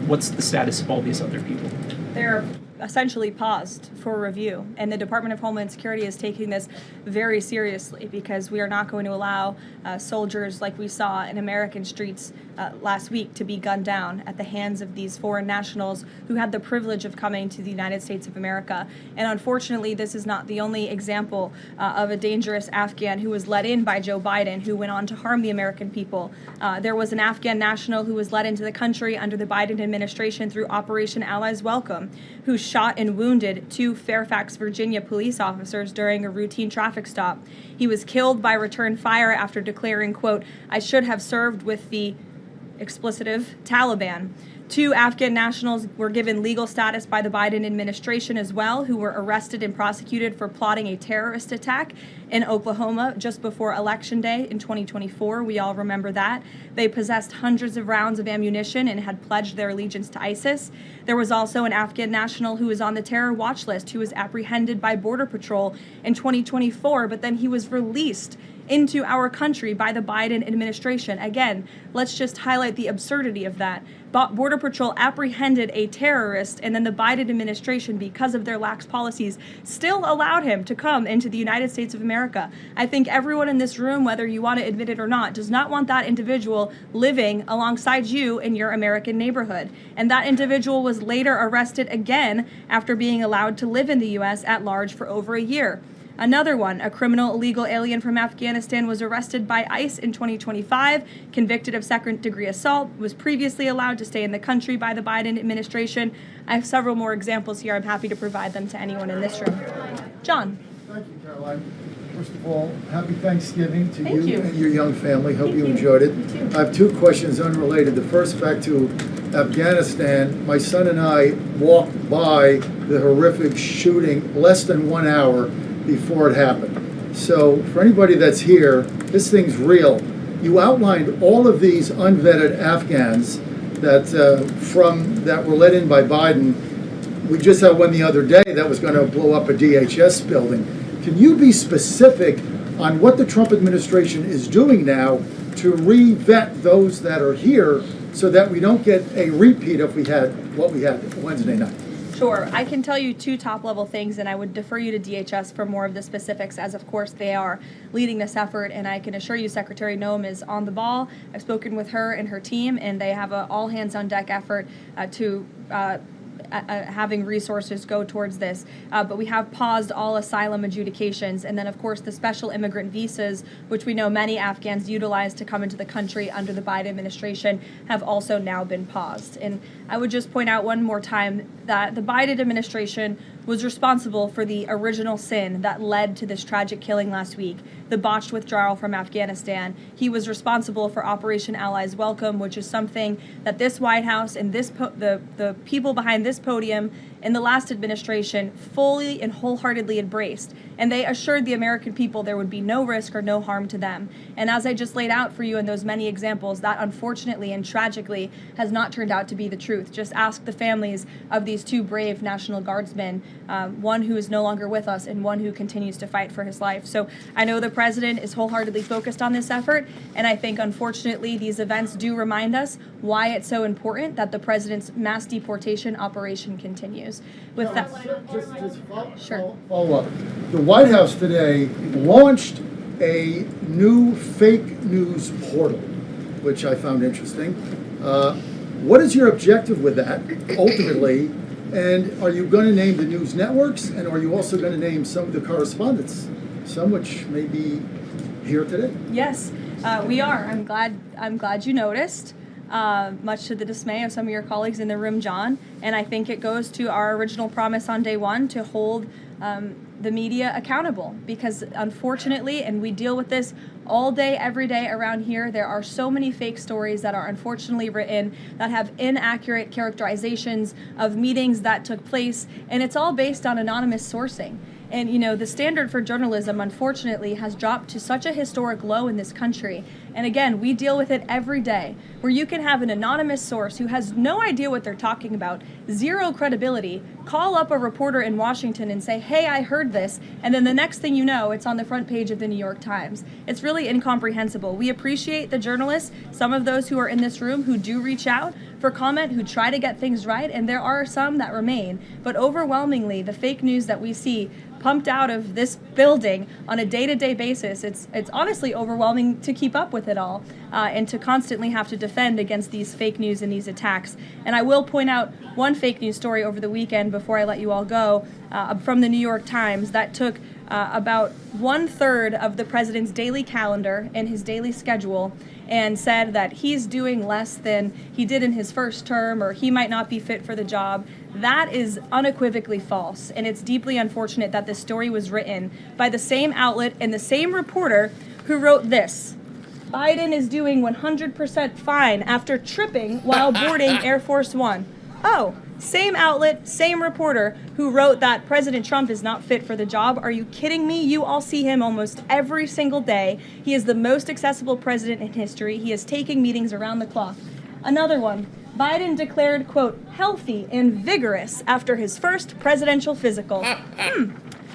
What's the status of all these other people? They're essentially paused for review, and the Department of Homeland Security is taking this very seriously, because we are not going to allow soldiers like we saw in American streets last week to be gunned down at the hands of these foreign nationals who had the privilege of coming to the United States of America. And unfortunately, this is not the only example of a dangerous Afghan who was let in by Joe Biden, who went on to harm the American people. There was an Afghan national who was let into the country under the Biden administration through Operation Allies Welcome, who shot and wounded 2 Fairfax, Virginia police officers during a routine traffic stop. He was killed by return fire after declaring, quote, "I should have served with the explicitive Taliban." 2 Afghan nationals were given legal status by the Biden administration as well, who were arrested and prosecuted for plotting a terrorist attack in Oklahoma just before Election Day in 2024. We all remember that. They possessed hundreds of rounds of ammunition and had pledged their allegiance to ISIS. There was also an Afghan national who was on the terror watch list who was apprehended by Border Patrol in 2024, but then he was released into our country by the Biden administration. Again, let's just highlight the absurdity of that. Border Patrol apprehended a terrorist, and then the Biden administration, because of their lax policies, still allowed him to come into the United States of America. I think everyone in this room, whether you want to admit it or not, does not want that individual living alongside you in your American neighborhood. And that individual was later arrested again after being allowed to live in the U.S. at large for over a year. Another one, a criminal illegal alien from Afghanistan, was arrested by ICE in 2025, convicted of second-degree assault, was previously allowed to stay in the country by the Biden administration. I have several more examples here. I'm happy to provide them to anyone in this room. John. Thank you, Caroline. First of all, happy Thanksgiving to Thank you and your young family. Hope you Thank you. enjoyed it. You too. I have 2 questions unrelated. The first, back to Afghanistan. My son and I walked by the horrific shooting less than 1 hour before it happened. So for anybody that's here, this thing's real. You outlined all of these unvetted Afghans that were let in by Biden. We just had one the other day that was going to blow up a DHS building. Can you be specific on what the Trump administration is doing now to re-vet those that are here so that we don't get a repeat of what we had Wednesday night? Sure. I can tell you two top-level things, and I would defer you to DHS for more of the specifics, as of course they are leading this effort, and I can assure you Secretary Noem is on the ball. I've spoken with her and her team, and they have an all-hands-on-deck effort to having resources go towards this. But we have paused all asylum adjudications, and then of course the special immigrant visas, which we know many Afghans utilize to come into the country under the Biden administration, have also now been paused. And I would just point out one more time that the Biden administration was responsible for the original sin that led to this tragic killing last week, the botched withdrawal from Afghanistan. He was responsible for Operation Allies Welcome, which is something that this White House and the people behind this podium in the last administration fully and wholeheartedly embraced. And they assured the American people there would be no risk or no harm to them. And as I just laid out for you in those many examples, that unfortunately and tragically has not turned out to be the truth. Just ask the families of these two brave National Guardsmen, one who is no longer with us and one who continues to fight for his life. So I know the president is wholeheartedly focused on this effort, and I think unfortunately these events do remind us why it's so important that the president's mass deportation operation continues. With that, follow up. The White House today launched a new fake news portal, which I found interesting. What is your objective with that, ultimately? And are you going to name the news networks? And are you also going to name some of the correspondents, some which may be here today? yes, we are. I'm glad you noticed. Much to the dismay of some of your colleagues in the room, John. And I think it goes to our original promise on day one to hold the media accountable, because unfortunately, and we deal with this all day, every day around here, there are so many fake stories that are unfortunately written that have inaccurate characterizations of meetings that took place, and it's all based on anonymous sourcing. And, you know, the standard for journalism, unfortunately, has dropped to such a historic low in this country. And again, we deal with it every day, where you can have an anonymous source who has no idea what they're talking about, zero credibility, call up a reporter in Washington and say, hey, I heard this, and then the next thing you know, it's on the front page of the New York Times. It's really incomprehensible. We appreciate the journalists, some of those who are in this room who do reach out for comment, who try to get things right, and there are some that remain. But overwhelmingly, the fake news that we see pumped out of this building on a day-to-day basis, it's honestly overwhelming to keep up with it all, and to constantly have to defend against these fake news and these attacks. And I will point out one fake news story over the weekend before I let you all go, from the New York Times that took about 1/3 of the president's daily calendar and his daily schedule and said that he's doing less than he did in his first term, or he might not be fit for the job. That is unequivocally false, and it's deeply unfortunate that this story was written by the same outlet and the same reporter who wrote this: Biden is doing 100% fine after tripping while boarding Air Force One. Oh, same outlet, same reporter who wrote that President Trump is not fit for the job. Are you kidding me? You all see him almost every single day. He is the most accessible president in history. He is taking meetings around the clock. Another one. Biden declared, quote, healthy and vigorous after his first presidential physical.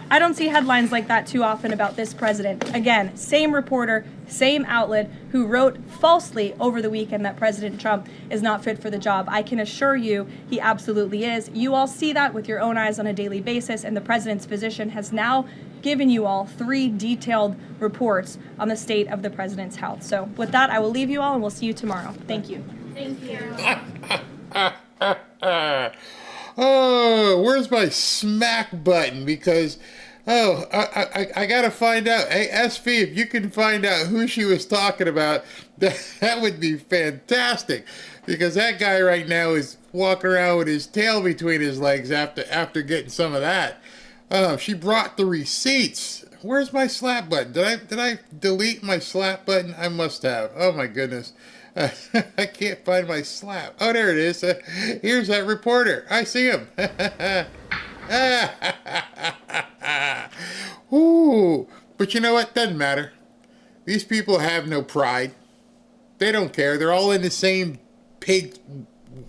I don't see headlines like that too often about this president. Again, same reporter, same outlet who wrote falsely over the weekend that President Trump is not fit for the job. I can assure you he absolutely is. You all see that with your own eyes on a daily basis, and the president's physician has now given you all 3 detailed reports on the state of the president's health. So with that, I will leave you all, and we'll see you tomorrow. Thank you. Thank you. Oh, where's my smack button? Because, I gotta find out. Hey, SV, if you can find out who she was talking about, that would be fantastic. Because that guy right now is walking around with his tail between his legs after getting some of that. She brought the receipts. Where's my slap button? Did I delete my slap button? I must have. Oh my goodness. I can't find my slap. Oh, there it is. Here's that reporter. I see him. Ooh. But you know what? Doesn't matter. These people have no pride. They don't care. They're all in the same pig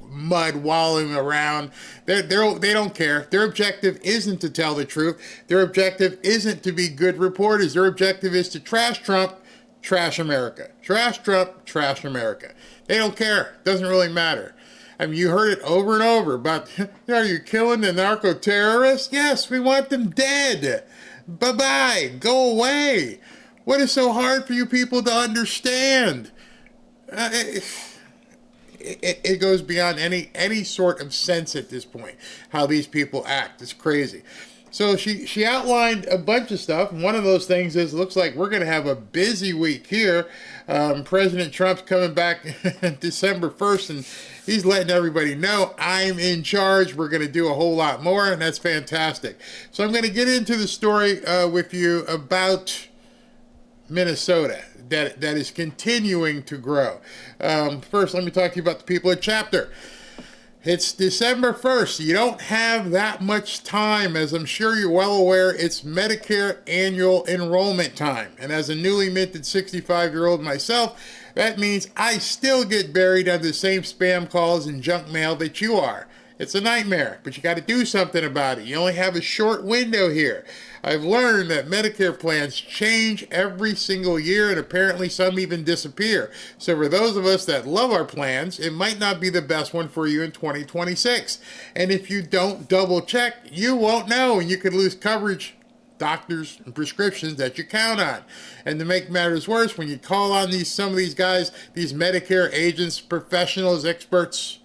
mud wallowing around. They don't care. Their objective isn't to tell the truth. Their objective isn't to be good reporters. Their objective is to trash Trump, trash America. Trash Trump, trash America. They don't care. Doesn't really matter. I mean, you heard it over and over about, are you killing the narco-terrorists? Yes, we want them dead. Bye-bye. Go away. What is so hard for you people to understand? It goes beyond any sort of sense at this point, how these people act. It's crazy. So she outlined a bunch of stuff. One of those things is, looks like we're going to have a busy week here. President Trump's coming back December 1st, and he's letting everybody know, I'm in charge. We're going to do a whole lot more, and that's fantastic. So I'm going to get into the story with you about Minnesota that is continuing to grow. First, let me talk to you about the people at Chapter. It's December 1st. You don't have that much time. As I'm sure you're well aware, it's Medicare annual enrollment time. And as a newly minted 65-year-old myself, that means I still get buried under the same spam calls and junk mail that you are. It's a nightmare, but you got to do something about it. You only have a short window here. I've learned that Medicare plans change every single year, and apparently some even disappear. So for those of us that love our plans, it might not be the best one for you in 2026. And if you don't double check, you won't know, and you could lose coverage, doctors, and prescriptions that you count on. And to make matters worse, when you call on some of these guys, these Medicare agents, professionals, experts,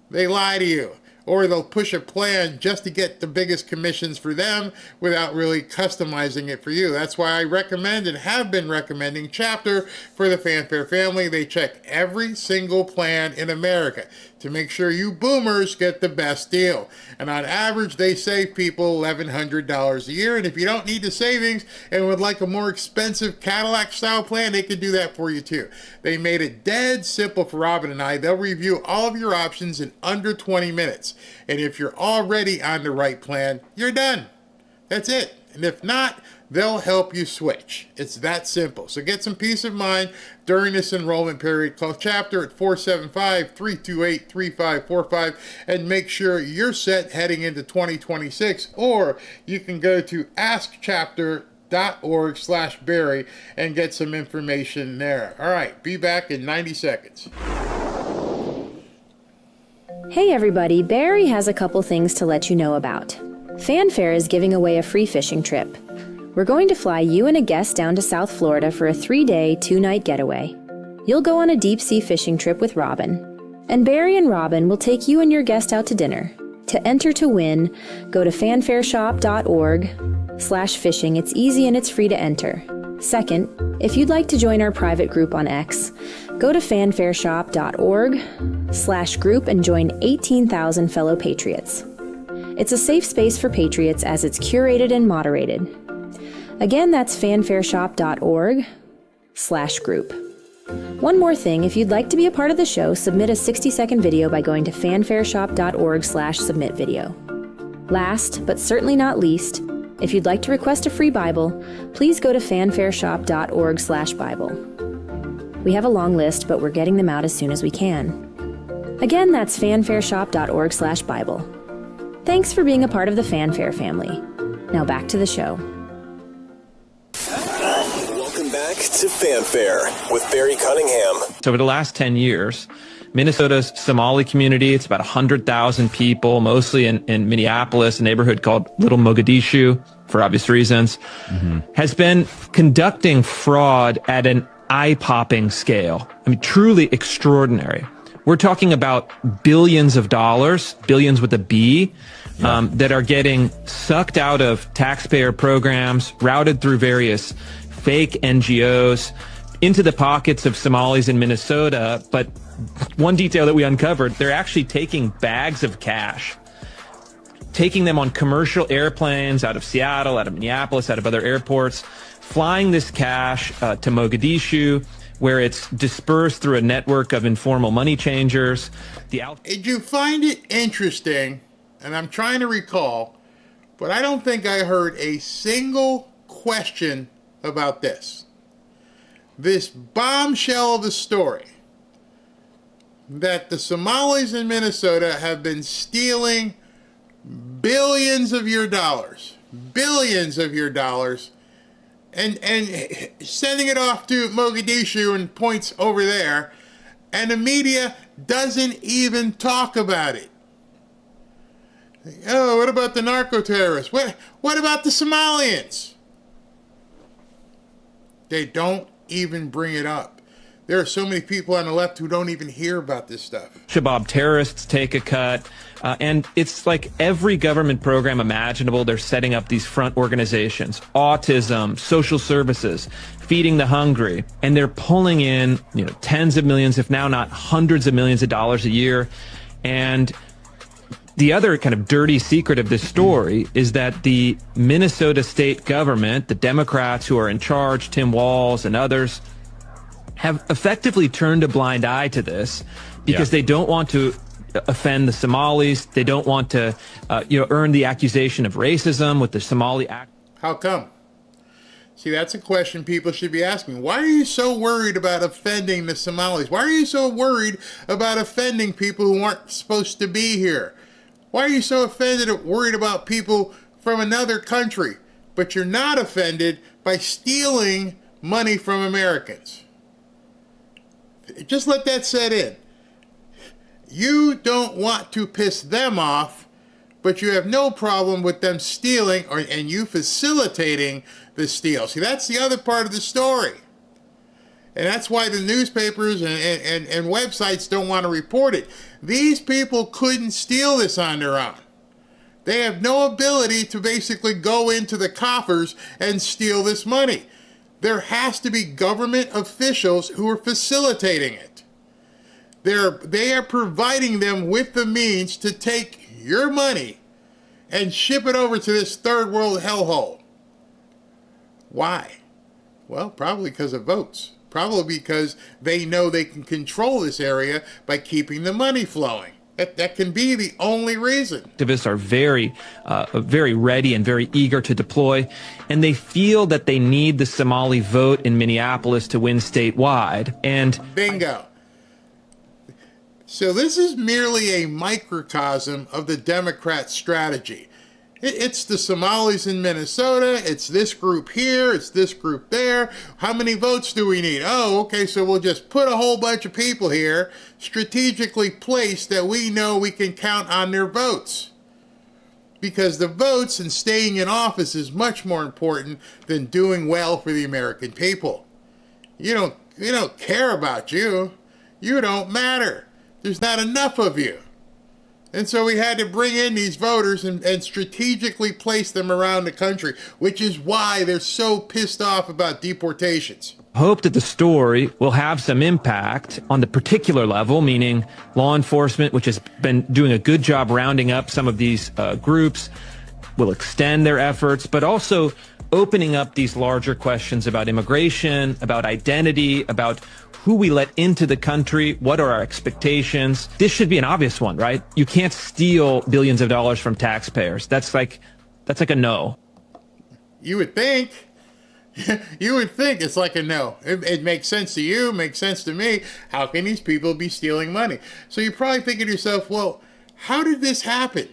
they lie to you. Or they'll push a plan just to get the biggest commissions for them without really customizing it for you. That's why I recommend and have been recommending Chapter for the Fanfare family. They check every single plan in America to make sure you boomers get the best deal. And on average, they save people $1,100 a year. And if you don't need the savings and would like a more expensive Cadillac-style plan, they can do that for you too. They made it dead simple for Robin and I. They'll review all of your options in under 20 minutes. And if you're already on the right plan, you're done. That's it. And if not, they'll help you switch. It's that simple. So get some peace of mind during this enrollment period. Call Chapter at 475-328-3545 and make sure you're set heading into 2026. Or you can go to askchapter.org/Barry and get some information there. All right, be back in 90 seconds. Hey everybody, Barry has a couple things to let you know about. Fanfare is giving away a free fishing trip. We're going to fly you and a guest down to South Florida for a 3-day, 2-night getaway. You'll go on a deep-sea fishing trip with Robin. And Barry and Robin will take you and your guest out to dinner. To enter to win, go to fanfareshop.org/fishing. It's easy and it's free to enter. Second, if you'd like to join our private group on X, go to fanfareshop.org/group and join 18,000 fellow patriots. It's a safe space for patriots as it's curated and moderated. Again, that's fanfareshop.org/group. One more thing, if you'd like to be a part of the show, submit a 60-second video by going to fanfareshop.org/submit video. Last, but certainly not least, if you'd like to request a free Bible, please go to fanfareshop.org/Bible. We have a long list, but we're getting them out as soon as we can. Again, that's fanfareshop.org/Bible. Thanks for being a part of the Fanfare family. Now back to the show. Welcome back to Fanfare with Barry Cunningham. So over the last 10 years, Minnesota's Somali community, it's about 100,000 people, mostly in Minneapolis, a neighborhood called Little Mogadishu, for obvious reasons, has been conducting fraud at an eye-popping scale. I mean, truly extraordinary. We're talking about billions of dollars, billions with a B, that are getting sucked out of taxpayer programs, routed through various fake NGOs into the pockets of Somalis in Minnesota. But one detail that we uncovered, they're actually taking bags of cash, taking them on commercial airplanes out of Seattle, out of Minneapolis, out of other airports, flying this cash to Mogadishu, where it's dispersed through a network of informal money changers. Did you find it interesting? And I'm trying to recall, but I don't think I heard a single question about this. This bombshell of a story. that the Somalis in Minnesota have been stealing billions of your dollars, and sending it off to Mogadishu and points over there, and the media doesn't even talk about it. Oh, what about the narco-terrorists? What about the Somalians? They don't even bring it up. There are so many people on the left who don't even hear about this stuff. Shabab terrorists take a cut. And it's like every government program imaginable, they're setting up these front organizations, autism, social services, feeding the hungry, and they're pulling in, tens of millions, if now not hundreds of millions of dollars a year. And the other kind of dirty secret of this story is that the Minnesota state government, the Democrats who are in charge, Tim Walz and others, have effectively turned a blind eye to this because they don't want to offend the Somalis. They don't want to, earn the accusation of racism with the Somali act. How come? See, that's a question people should be asking. Why are you so worried about offending the Somalis? Why are you so worried about offending people who aren't supposed to be here? Why are you so offended or worried about people from another country, but you're not offended by stealing money from Americans? Just let that set in. You don't want to piss them off, but you have no problem with them stealing and you facilitating the steal. See, that's the other part of the story. And that's why the newspapers and websites don't want to report it. These people couldn't steal this on their own. They have no ability to basically go into the coffers and steal this money. There has to be government officials who are facilitating it. They are providing them with the means to take your money and ship it over to this third world hellhole. Why? Well, probably because of votes. Probably because they know they can control this area by keeping the money flowing. That can be the only reason. Activists are very ready and very eager to deploy, and they feel that they need the Somali vote in Minneapolis to win statewide. And bingo. So this is merely a microcosm of the Democrat strategy. It's the Somalis in Minnesota, it's this group here, it's this group there. How many votes do we need? Oh, okay, so we'll just put a whole bunch of people here, strategically placed that we know we can count on their votes. Because the votes and staying in office is much more important than doing well for the American people. We don't care about you. You don't matter. There's not enough of you. And so we had to bring in these voters and strategically place them around the country, which is why they're so pissed off about deportations. Hope that the story will have some impact on the particular level, meaning law enforcement, which has been doing a good job rounding up some of these groups, will extend their efforts, but also opening up these larger questions about immigration, about identity, about who we let into the country, what are our expectations. This should be an obvious one, right? You can't steal billions of dollars from taxpayers. That's like a no. You would think. You would think it's like a no. It makes sense to you, makes sense to me. How can these people be stealing money? So you're probably thinking to yourself, well, how did this happen?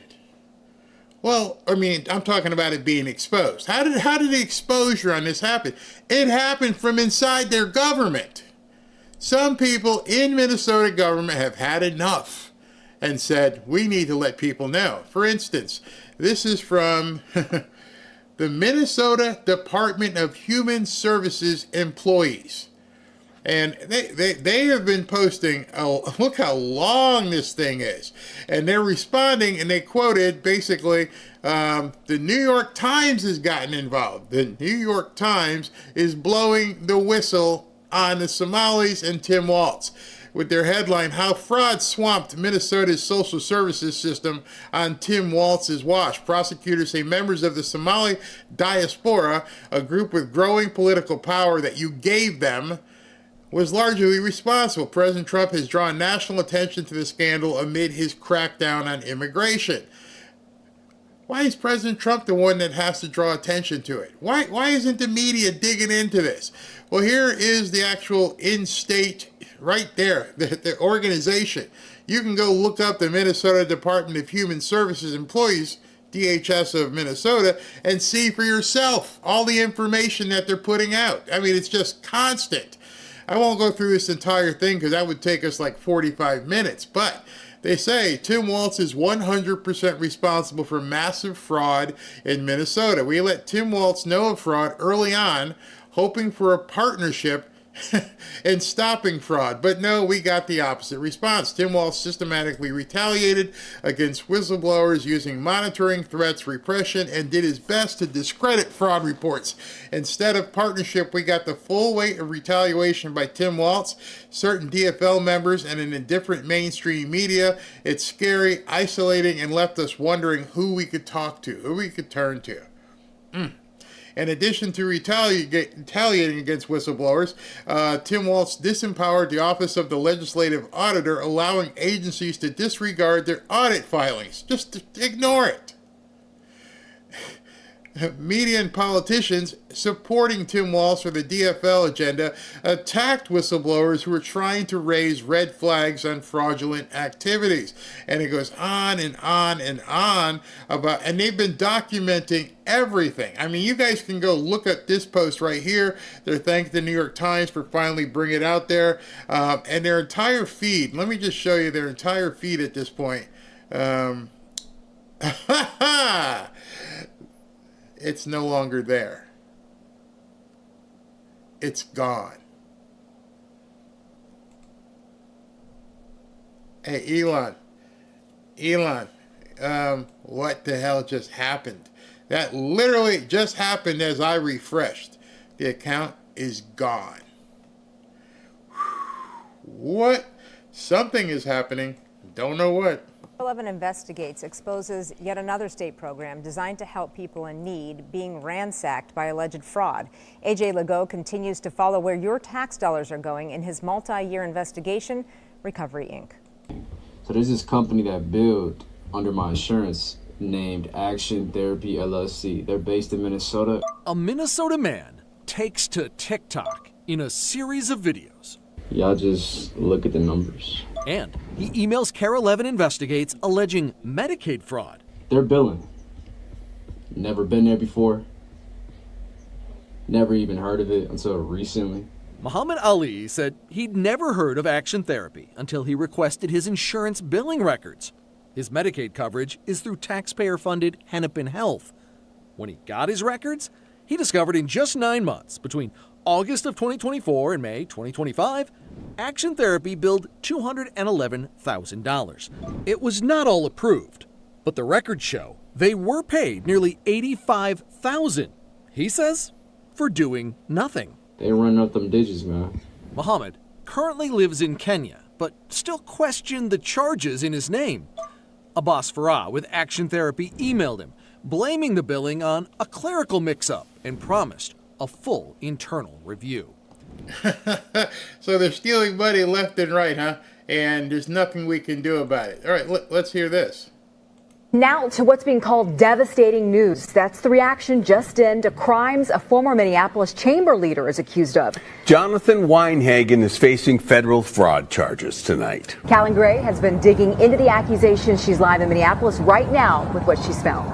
Well, I mean, I'm talking about it being exposed. How did the exposure on this happen? It happened from inside their government. Some people in Minnesota government have had enough and said, we need to let people know. For instance, this is from the Minnesota Department of Human Services employees. And they have been posting, look how long this thing is. And they're responding, and they quoted basically, the New York Times has gotten involved. The New York Times is blowing the whistle on the Somalis and Tim Walz with their headline, How Fraud Swamped Minnesota's Social Services System on Tim Walz's Watch. Prosecutors say members of the Somali diaspora, a group with growing political power that you gave them, was largely responsible. President Trump has drawn national attention to the scandal amid his crackdown on immigration. Why is President Trump the one that has to draw attention to it? Why isn't the media digging into this? Well, here is the actual in-state right there, the organization. You can go look up the Minnesota Department of Human Services employees, DHS of Minnesota, and see for yourself all the information that they're putting out. I mean, it's just constant. I won't go through this entire thing because that would take us like 45 minutes, but they say Tim Walz is 100% responsible for massive fraud in Minnesota. We let Tim Walz know of fraud early on, hoping for a partnership in stopping fraud. But no, we got the opposite response. Tim Walz systematically retaliated against whistleblowers using monitoring, threats, repression, and did his best to discredit fraud reports. Instead of partnership, we got the full weight of retaliation by Tim Walz, certain DFL members, and an indifferent mainstream media. It's scary, isolating, and left us wondering who we could talk to, who we could turn to. In addition to retaliating against whistleblowers, Tim Walz disempowered the Office of the Legislative Auditor, allowing agencies to disregard their audit filings. Just ignore it. Media and politicians supporting Tim Walz for the DFL agenda attacked whistleblowers who were trying to raise red flags on fraudulent activities. And it goes on and on and on about, and they've been documenting everything. I mean, you guys can go look at this post right here. They're thanking the New York Times for finally bringing it out there. And their entire feed, let me just show you their entire feed at this point. It's no longer there. It's gone. Hey, Elon, what the hell just happened? That literally just happened as I refreshed. The account is gone. What? Something is happening. Don't know what. 11 Investigates exposes yet another state program designed to help people in need being ransacked by alleged fraud. AJ Legault continues to follow where your tax dollars are going in his multi-year investigation, Recovery Inc. So there's this company that built under my insurance named Action Therapy LLC. They're based in Minnesota. A Minnesota man takes to TikTok in a series of videos. Y'all just look at the numbers. And he emails Care 11 Investigates alleging Medicaid fraud. They're billing. Never been there before. Never even heard of it until recently. Muhammad Ali said he'd never heard of Action Therapy until he requested his insurance billing records. His Medicaid coverage is through taxpayer-funded Hennepin Health. When he got his records, he discovered in just 9 months, between August of 2024 and May 2025, Action Therapy billed $211,000. It was not all approved, but the records show they were paid nearly $85,000, he says, for doing nothing. They run up them digits, man. Muhammad currently lives in Kenya, but still questioned the charges in his name. Abbas Farah with Action Therapy emailed him, blaming the billing on a clerical mix-up and promised a full internal review. So they're stealing money left and right, huh? And there's nothing we can do about it. All right, let's hear this. Now to what's being called devastating news. That's the reaction just in to crimes a former Minneapolis chamber leader is accused of. Jonathan Weinhagen is facing federal fraud charges tonight. Callan Gray has been digging into the accusations. She's live in Minneapolis right now with what she's found.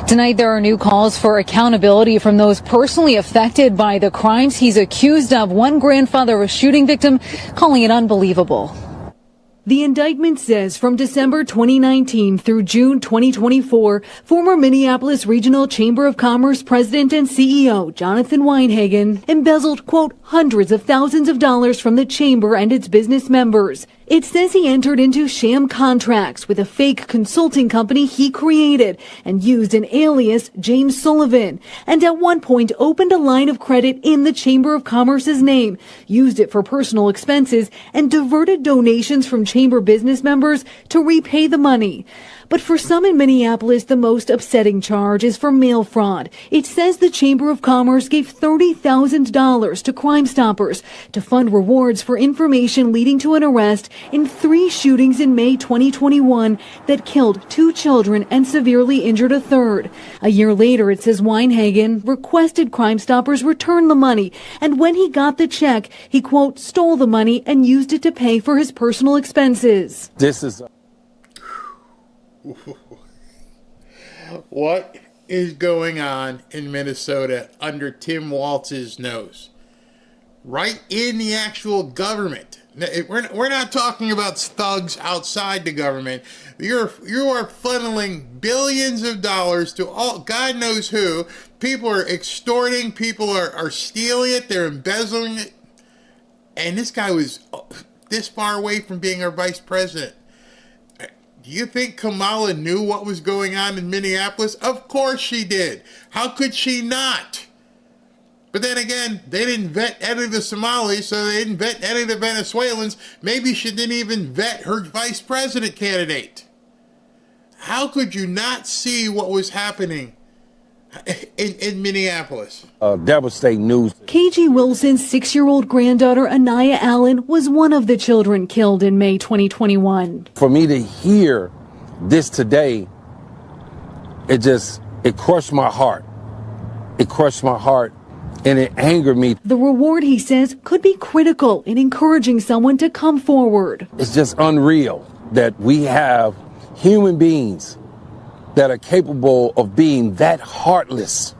Tonight, there are new calls for accountability from those personally affected by the crimes he's accused of. One grandfather of a shooting victim calling it unbelievable. The indictment says from December 2019 through June 2024, former Minneapolis Regional Chamber of Commerce President and CEO Jonathan Weinhagen embezzled, quote, hundreds of thousands of dollars from the chamber and its business members. It says he entered into sham contracts with a fake consulting company he created and used an alias, James Sullivan, and at one point opened a line of credit in the Chamber of Commerce's name, used it for personal expenses, and diverted donations from chamber business members to repay the money. But for some in Minneapolis, the most upsetting charge is for mail fraud. It says the Chamber of Commerce gave $30,000 to Crime Stoppers to fund rewards for information leading to an arrest in 3 shootings in May 2021 that killed 2 children and severely injured a third. A year later, it says Weinhagen requested Crime Stoppers return the money, and when he got the check, he, quote, stole the money and used it to pay for his personal expenses. This is what is going on in Minnesota under Tim Walz's nose? Right in the actual government. We're not talking about thugs outside the government. You are funneling billions of dollars to all God knows who. People are extorting. People are stealing it. They're embezzling it. And this guy was this far away from being our vice president. Do you think Kamala knew what was going on in Minneapolis? Of course she did. How could she not? But then again, they didn't vet any of the Somalis, so they didn't vet any of the Venezuelans. Maybe she didn't even vet her vice president candidate. How could you not see what was happening in Minneapolis? Devastating news. KG Wilson's 6-year-old granddaughter, Anaya Allen, was one of the children killed in May 2021. For me to hear this today, it crushed my heart. It crushed my heart. And it angered me. The reward, he says, could be critical in encouraging someone to come forward. It's just unreal that we have human beings that are capable of being that heartless,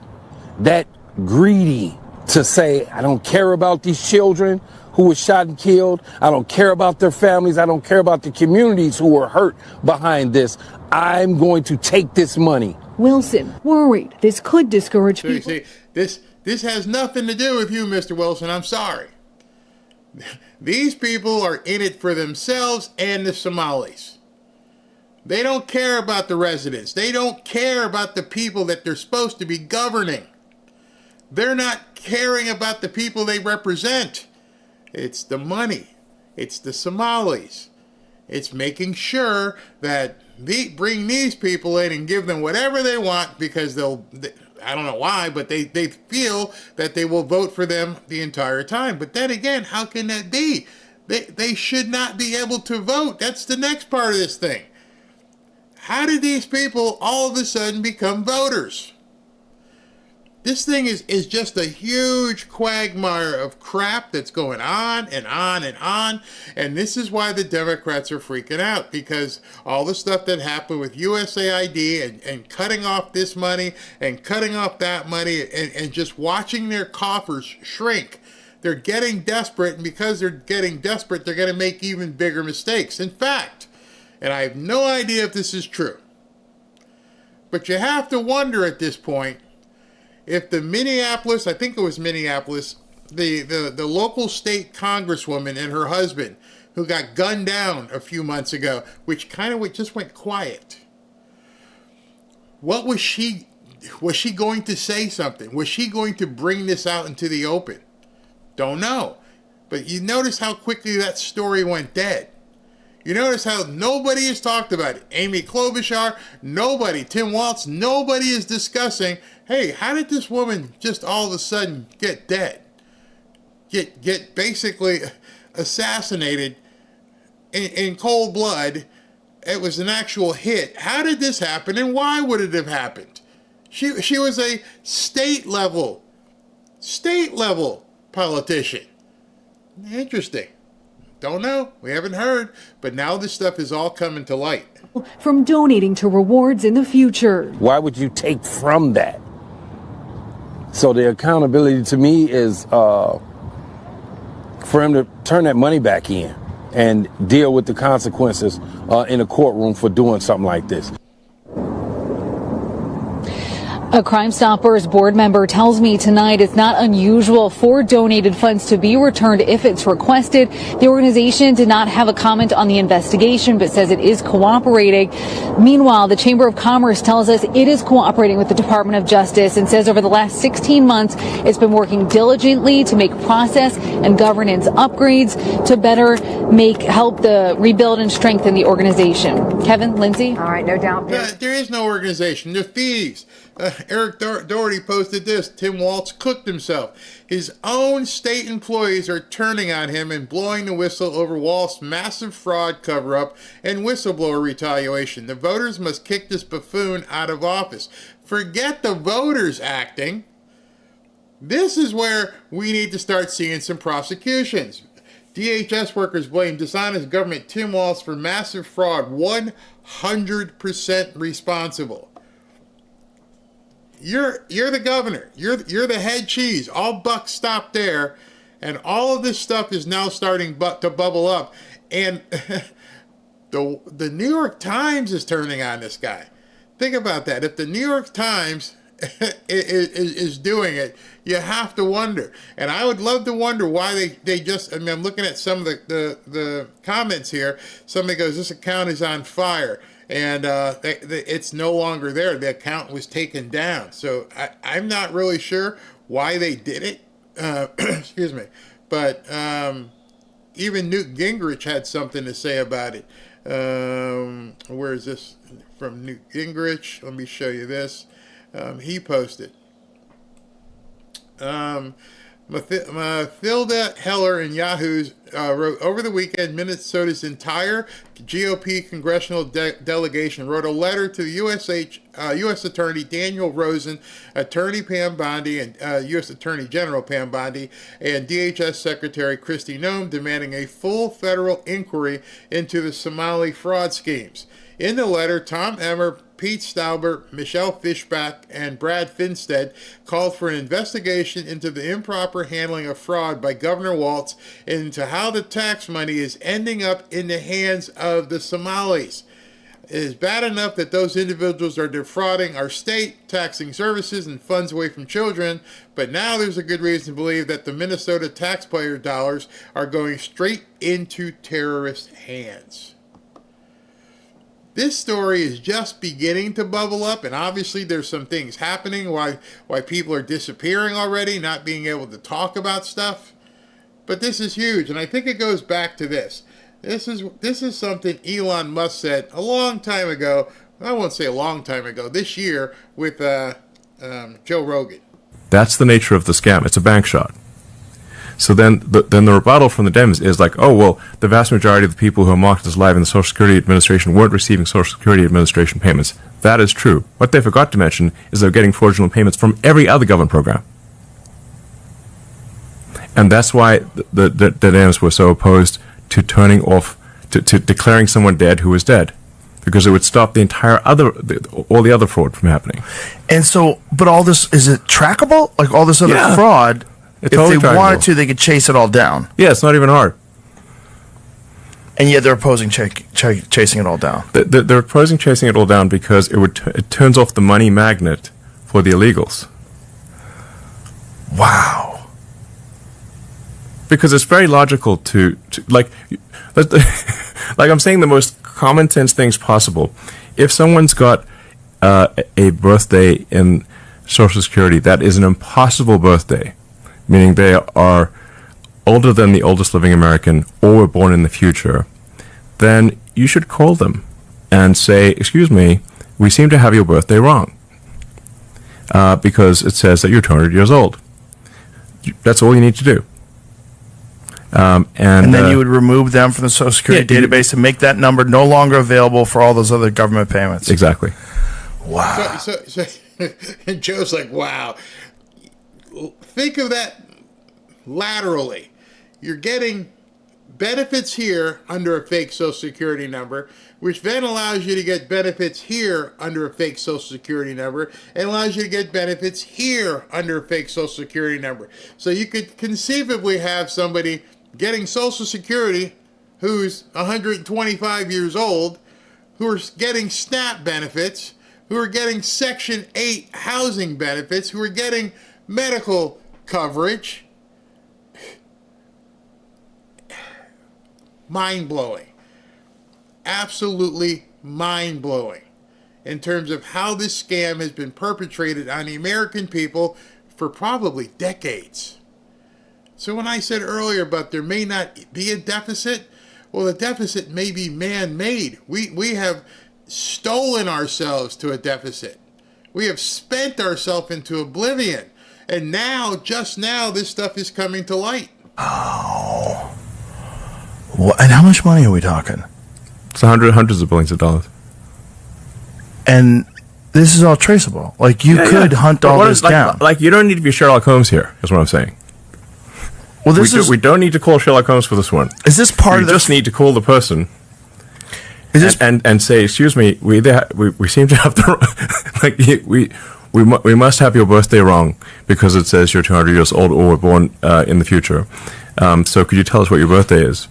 that greedy, to say, I don't care about these children who were shot and killed. I don't care about their families. I don't care about the communities who were hurt behind this. I'm going to take this money. Wilson worried this could discourage people. So you see, this has nothing to do with you, Mr. Wilson. I'm sorry. These people are in it for themselves and the Somalis. They don't care about the residents. They don't care about the people that they're supposed to be governing. They're not caring about the people they represent. It's the money. It's the Somalis. It's making sure that they bring these people in and give them whatever they want because I don't know why, but they feel that they will vote for them the entire time. But then again, how can that be? They should not be able to vote. That's the next part of this thing. How did these people all of a sudden become voters? This thing is just a huge quagmire of crap that's going on and on and on. And this is why the Democrats are freaking out, because all the stuff that happened with USAID and cutting off this money and cutting off that money and just watching their coffers shrink. They're getting desperate, and because they're getting desperate, they're going to make even bigger mistakes. In fact, and I have no idea if this is true, but you have to wonder at this point, if the Minneapolis, I think it was Minneapolis, the local state congresswoman and her husband, who got gunned down a few months ago, which kind of just went quiet. What was she going to say something? Was she going to bring this out into the open? Don't know. But you notice how quickly that story went dead. You notice how nobody has talked about it. Amy Klobuchar, nobody. Tim Walz, nobody is discussing, hey, how did this woman just all of a sudden get dead? Get basically assassinated in cold blood. It was an actual hit. How did this happen, and why would it have happened? She was a state level politician. Interesting. Don't know. We haven't heard. But now this stuff is all coming to light. From donating to rewards in the future. Why would you take from that? So the accountability to me is for him to turn that money back in and deal with the consequences in a courtroom for doing something like this. A Crime Stoppers board member tells me tonight it's not unusual for donated funds to be returned if it's requested. The organization did not have a comment on the investigation, but says it is cooperating. Meanwhile, the Chamber of Commerce tells us it is cooperating with the Department of Justice and says over the last 16 months, it's been working diligently to make process and governance upgrades to better help the rebuild and strengthen the organization. Kevin, Lindsay? All right, no doubt. There is no organization. They're thieves. Eric Doherty posted this. Tim Walz cooked himself. His own state employees are turning on him and blowing the whistle over Walz's massive fraud cover-up and whistleblower retaliation. The voters must kick this buffoon out of office. Forget the voters acting. This is where we need to start seeing some prosecutions. DHS workers blame dishonest government Tim Walz for massive fraud, 100% responsible. You're the governor. You're the head cheese. All bucks stop there, and all of this stuff is now starting to bubble up. And the New York Times is turning on this guy. Think about that. If the New York Times is doing it, you have to wonder. And I would love to wonder why they just, I mean, I'm looking at some of the comments here. Somebody goes, this account is on fire. And it's no longer there. The account was taken down. So I'm not really sure why they did it. Excuse me. But even Newt Gingrich had something to say about it. Where is this from Newt Gingrich? Let me show you this. He posted. Mathilda Heller in Yahoo's wrote, over the weekend, Minnesota's entire GOP congressional delegation wrote a letter to U.S. Attorney Daniel Rosen, Attorney Pam Bondi, and U.S. Attorney General Pam Bondi, and DHS Secretary Kristi Noem, demanding a full federal inquiry into the Somali fraud schemes. In the letter, Tom Emmer, Pete Stauber, Michelle Fishbach, and Brad Finstead called for an investigation into the improper handling of fraud by Governor Walz and into how the tax money is ending up in the hands of the Somalis. It is bad enough that those individuals are defrauding our state, taxing services and funds away from children, but now there's a good reason to believe that the Minnesota taxpayer dollars are going straight into terrorist hands. This story is just beginning to bubble up, and obviously there's some things happening why people are disappearing already, not being able to talk about stuff. But this is huge, and I think it goes back to this. This is something Elon Musk said a long time ago. I won't say a long time ago, this year with Joe Rogan. That's the nature of the scam. It's a bank shot. So then the rebuttal from the Dems is like, oh, well, the vast majority of the people who are marked as live in the Social Security Administration weren't receiving Social Security Administration payments. That is true. What they forgot to mention is they're getting fraudulent payments from every other government program. And that's why the Dems were so opposed to turning off, to declaring someone dead who was dead. Because it would stop the entire all the other fraud from happening. And so, but all this, is it trackable? Like all this other fraud, if totally they wanted to, they could chase it all down. Yeah, it's not even hard. And yet they're opposing chasing it all down. They're opposing chasing it all down because it turns off the money magnet for the illegals. Wow. Because it's very logical to like I'm saying the most common sense things possible. If someone's got a birthday in Social Security that is an impossible birthday, meaning they are older than the oldest living American or were born in the future, then you should call them and say, excuse me, we seem to have your birthday wrong. Because it says that you're 200 years old. That's all you need to do. And then you would remove them from the Social Security database and make that number no longer available for all those other government payments. Exactly. Wow. So and Joe's like, wow. Think of that laterally. You're getting benefits here under a fake Social Security number, which then allows you to get benefits here under a fake Social Security number, and allows you to get benefits here under a fake Social Security number. So you could conceivably have somebody getting Social Security who's 125 years old, who are getting SNAP benefits, who are getting Section 8 housing benefits, who are getting medical coverage. Mind-blowing. Absolutely mind-blowing in terms of how this scam has been perpetrated on the American people for probably decades. So when I said earlier about there may not be a deficit, well, the deficit may be man-made. We have stolen ourselves to a deficit. We have spent ourselves into oblivion. And now, just now, this stuff is coming to light. Oh. And how much money are we talking? It's hundreds of billions of dollars. And this is all traceable. Like, you could hunt all this down. Like, you don't need to be Sherlock Holmes here, is what I'm saying. Well, we don't need to call Sherlock Holmes for this one. Is this part of the... We just need to call the person and say, excuse me, we seem to have the... like, we must have your birthday wrong because it says you're 200 years old or were born in the future. So could you tell us what your birthday is?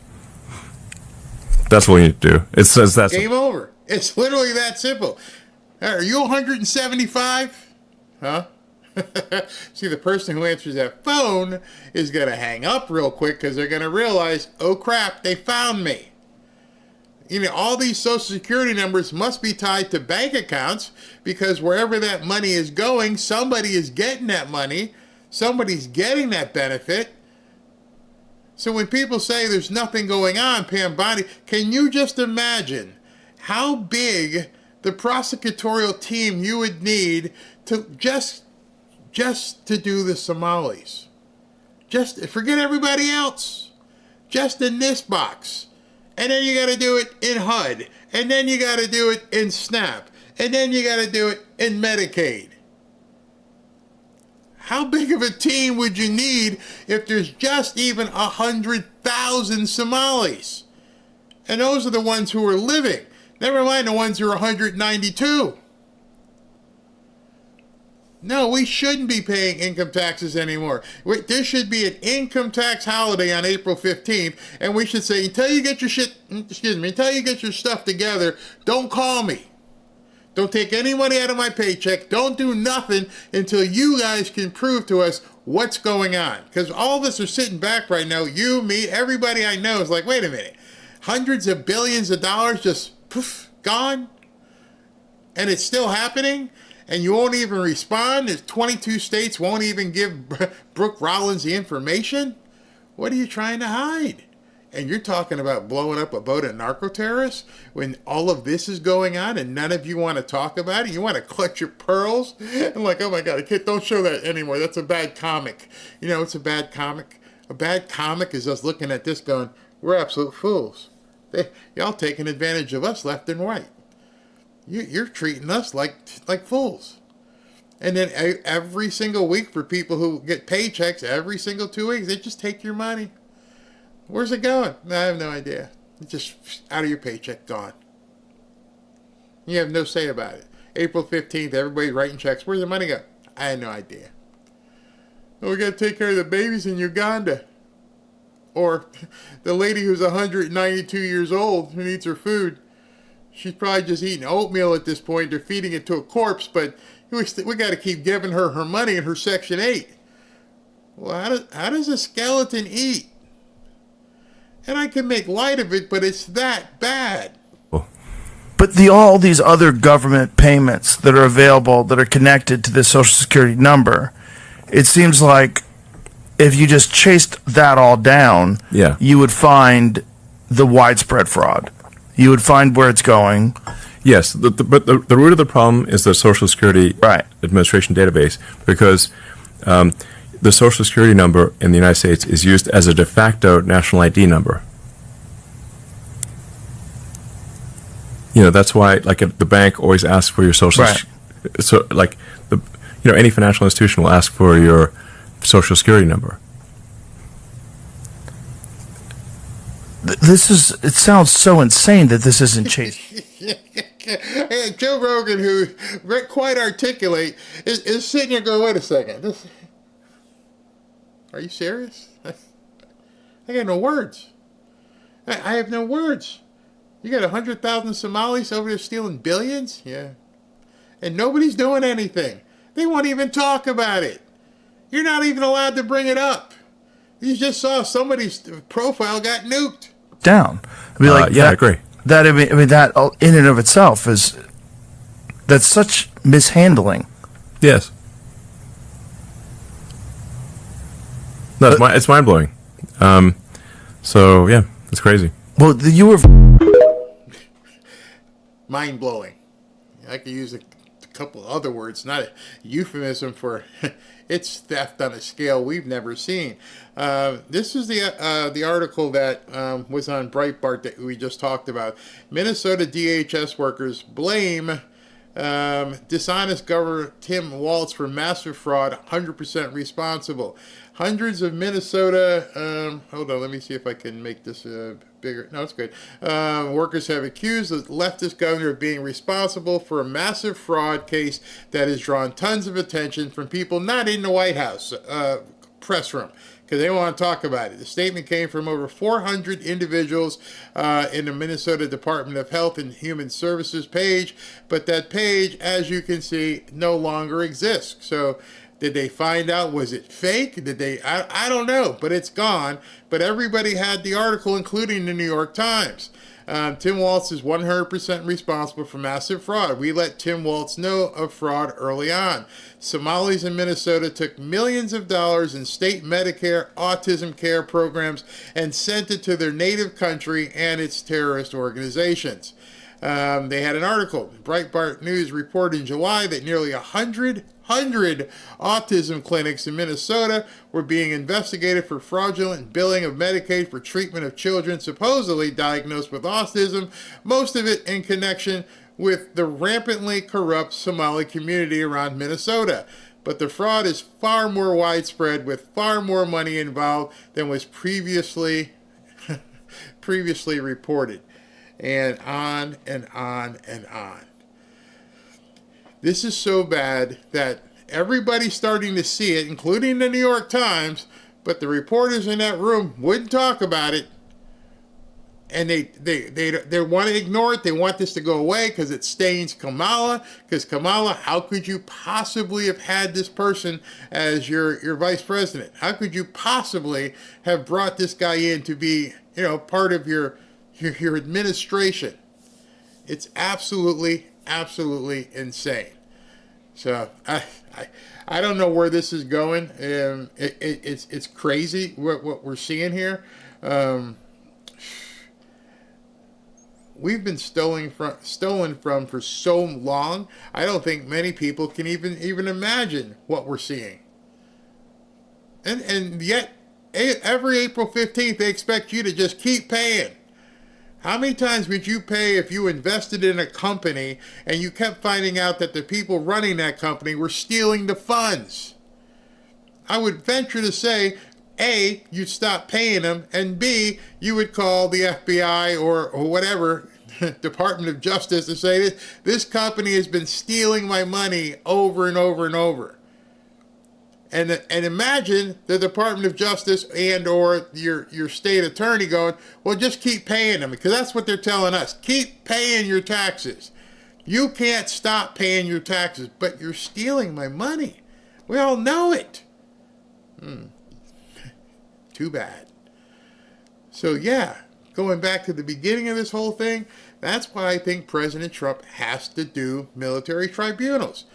That's what we need to do. It says that's... Game over. It's literally that simple. Are you 175? Huh? See, the person who answers that phone is going to hang up real quick because they're going to realize, oh crap, they found me. You know, all these Social Security numbers must be tied to bank accounts because wherever that money is going, somebody is getting that money. Somebody's getting that benefit. So when people say there's nothing going on, Pam Bondi, can you just imagine how big the prosecutorial team you would need to just to do the Somalis? Just forget everybody else. Just in this box. And then you got to do it in HUD. And then you got to do it in SNAP. And then you got to do it in Medicaid. How big of a team would you need if there's just even 100,000 Somalis? And those are the ones who are living. Never mind the ones who are 192. No, we shouldn't be paying income taxes anymore. There should be an income tax holiday on April 15th, and we should say, until you get your stuff together, don't call me. Don't take any money out of my paycheck. Don't do nothing until you guys can prove to us what's going on. Because all of us are sitting back right now, you, me, everybody I know is like, wait a minute, hundreds of billions of dollars just poof, gone? And it's still happening? And you won't even respond? There's 22 states won't even give Brooke Rollins the information? What are you trying to hide? And you're talking about blowing up a boat of narco-terrorists when all of this is going on and none of you want to talk about it? You want to clutch your pearls? And like, oh my God, don't show that anymore. That's a bad comic. You know, it's a bad comic. A bad comic is us looking at this going, we're absolute fools. Y'all taking advantage of us left and right. You're treating us like fools. And then every single week for people who get paychecks every single 2 weeks, they just take your money. Where's it going? I have no idea. It's just out of your paycheck, gone. You have no say about it. April 15th, everybody's writing checks. Where's the money go? I had no idea. Well, we got to take care of the babies in Uganda. Or the lady who's 192 years old who needs her food. She's probably just eating oatmeal at this point. They're feeding it to a corpse, but we got to keep giving her her money in her Section 8. Well, how does a skeleton eat? And I can make light of it, but it's that bad. But all these other government payments that are available that are connected to the Social Security number, it seems like if you just chased that all down, you would find the widespread fraud. You would find where it's going. Yes, but the root of the problem is the Social Security Administration database, because the Social Security number in the United States is used as a de facto national ID number. You know, that's why, like, the bank always asks for your Social so, like, any financial institution will ask for your Social Security number. It sounds so insane that this isn't chased. Hey, Joe Rogan, who quite articulate, is sitting here going, wait a second. Are you serious? I got no words. I have no words. You got 100,000 Somalis over there stealing billions? Yeah. and nobody's doing anything. They won't even talk about it. You're not even allowed to bring it up. You just saw somebody's profile got nuked. Down. I mean, I agree. That that in and of itself that's such mishandling. Yes. No, it's mind blowing. So yeah, it's crazy. Well, you were mind blowing. I could use a couple other words, not a euphemism for it's theft on a scale we've never seen. This is the article that was on Breitbart that we just talked about. Minnesota DHS workers blame dishonest Governor Tim Walz for massive fraud, 100% responsible. Hundreds of Minnesota, hold on, let me see if I can make this bigger. No, it's good. Workers have accused the leftist governor of being responsible for a massive fraud case that has drawn tons of attention from people not in the White House press room, because they want to talk about it. The statement came from over 400 individuals in the Minnesota Department of Health and Human Services page, but that page, as you can see, no longer exists. So did they find out, was it fake? Did they, I don't know, but it's gone. But everybody had the article, including the New York Times. Tim Walz is 100% responsible for massive fraud. We let Tim Walz know of fraud early on. Somalis in Minnesota took millions of dollars in state Medicare autism care programs and sent it to their native country and its terrorist organizations. They had an article. Breitbart News reported in July that nearly 100 autism clinics in Minnesota were being investigated for fraudulent billing of Medicaid for treatment of children supposedly diagnosed with autism, most of it in connection with the rampantly corrupt Somali community around Minnesota. But the fraud is far more widespread with far more money involved than was previously reported. And on and on and on. This is so bad that everybody's starting to see it, including the New York Times, but the reporters in that room wouldn't talk about it. And they want to ignore it. They want this to go away because it stains Kamala. Because Kamala, how could you possibly have had this person as your vice president? How could you possibly have brought this guy in to be, part of your administration? It's absolutely insane. So I don't know where this is going. It's crazy what we're seeing here. We've been stolen from for so long. I don't think many people can even imagine what we're seeing. And yet every April 15th they expect you to just keep paying. How many times would you pay if you invested in a company and you kept finding out that the people running that company were stealing the funds? I would venture to say, A, you'd stop paying them, and B, you would call the FBI or whatever Department of Justice to say, this company has been stealing my money over and over and over. And imagine the Department of Justice and or your state attorney going, well, just keep paying them, because that's what they're telling us. Keep paying your taxes. You can't stop paying your taxes, but you're stealing my money. We all know it. Too bad. So yeah, going back to the beginning of this whole thing, that's why I think President Trump has to do military tribunals.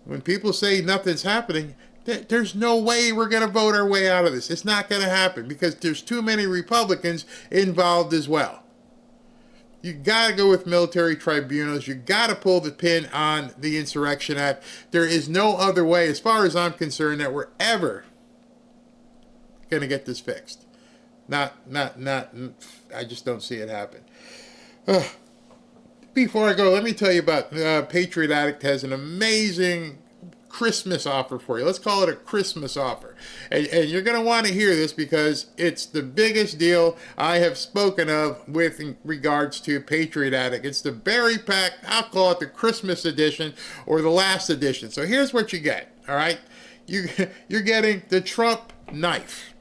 When people say nothing's happening, there's no way we're going to vote our way out of this. It's not going to happen because there's too many Republicans involved as well. You got to go with military tribunals. You got to pull the pin on the Insurrection Act. There is no other way, as far as I'm concerned, that we're ever going to get this fixed. I just don't see it happen. Before I go, let me tell you about Patriot Addict has an amazing Christmas offer for you. Let's call it a Christmas offer. And you're going to want to hear this because it's the biggest deal I have spoken of with in regards to Patriot Addict. It's the Berry Pack. I'll call it the Christmas edition or the last edition. So here's what you get. All right. You're getting the Trump knife.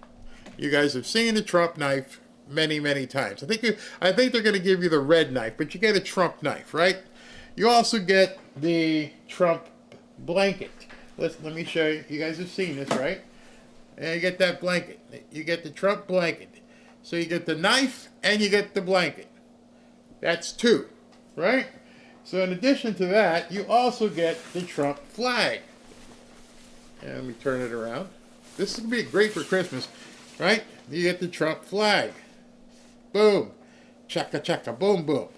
You guys have seen the Trump knife many times. I think they're going to give you the red knife, but you get a Trump knife, right? You also get the Trump blanket. Let me show you. You guys have seen this, right? And you get that blanket. You get the Trump blanket. So you get the knife and you get the blanket. That's two, right? So in addition to that, you also get the Trump flag. And let me turn it around. This is going to be great for Christmas, right? You get the Trump flag. Boom. Chaka chaka, boom boom.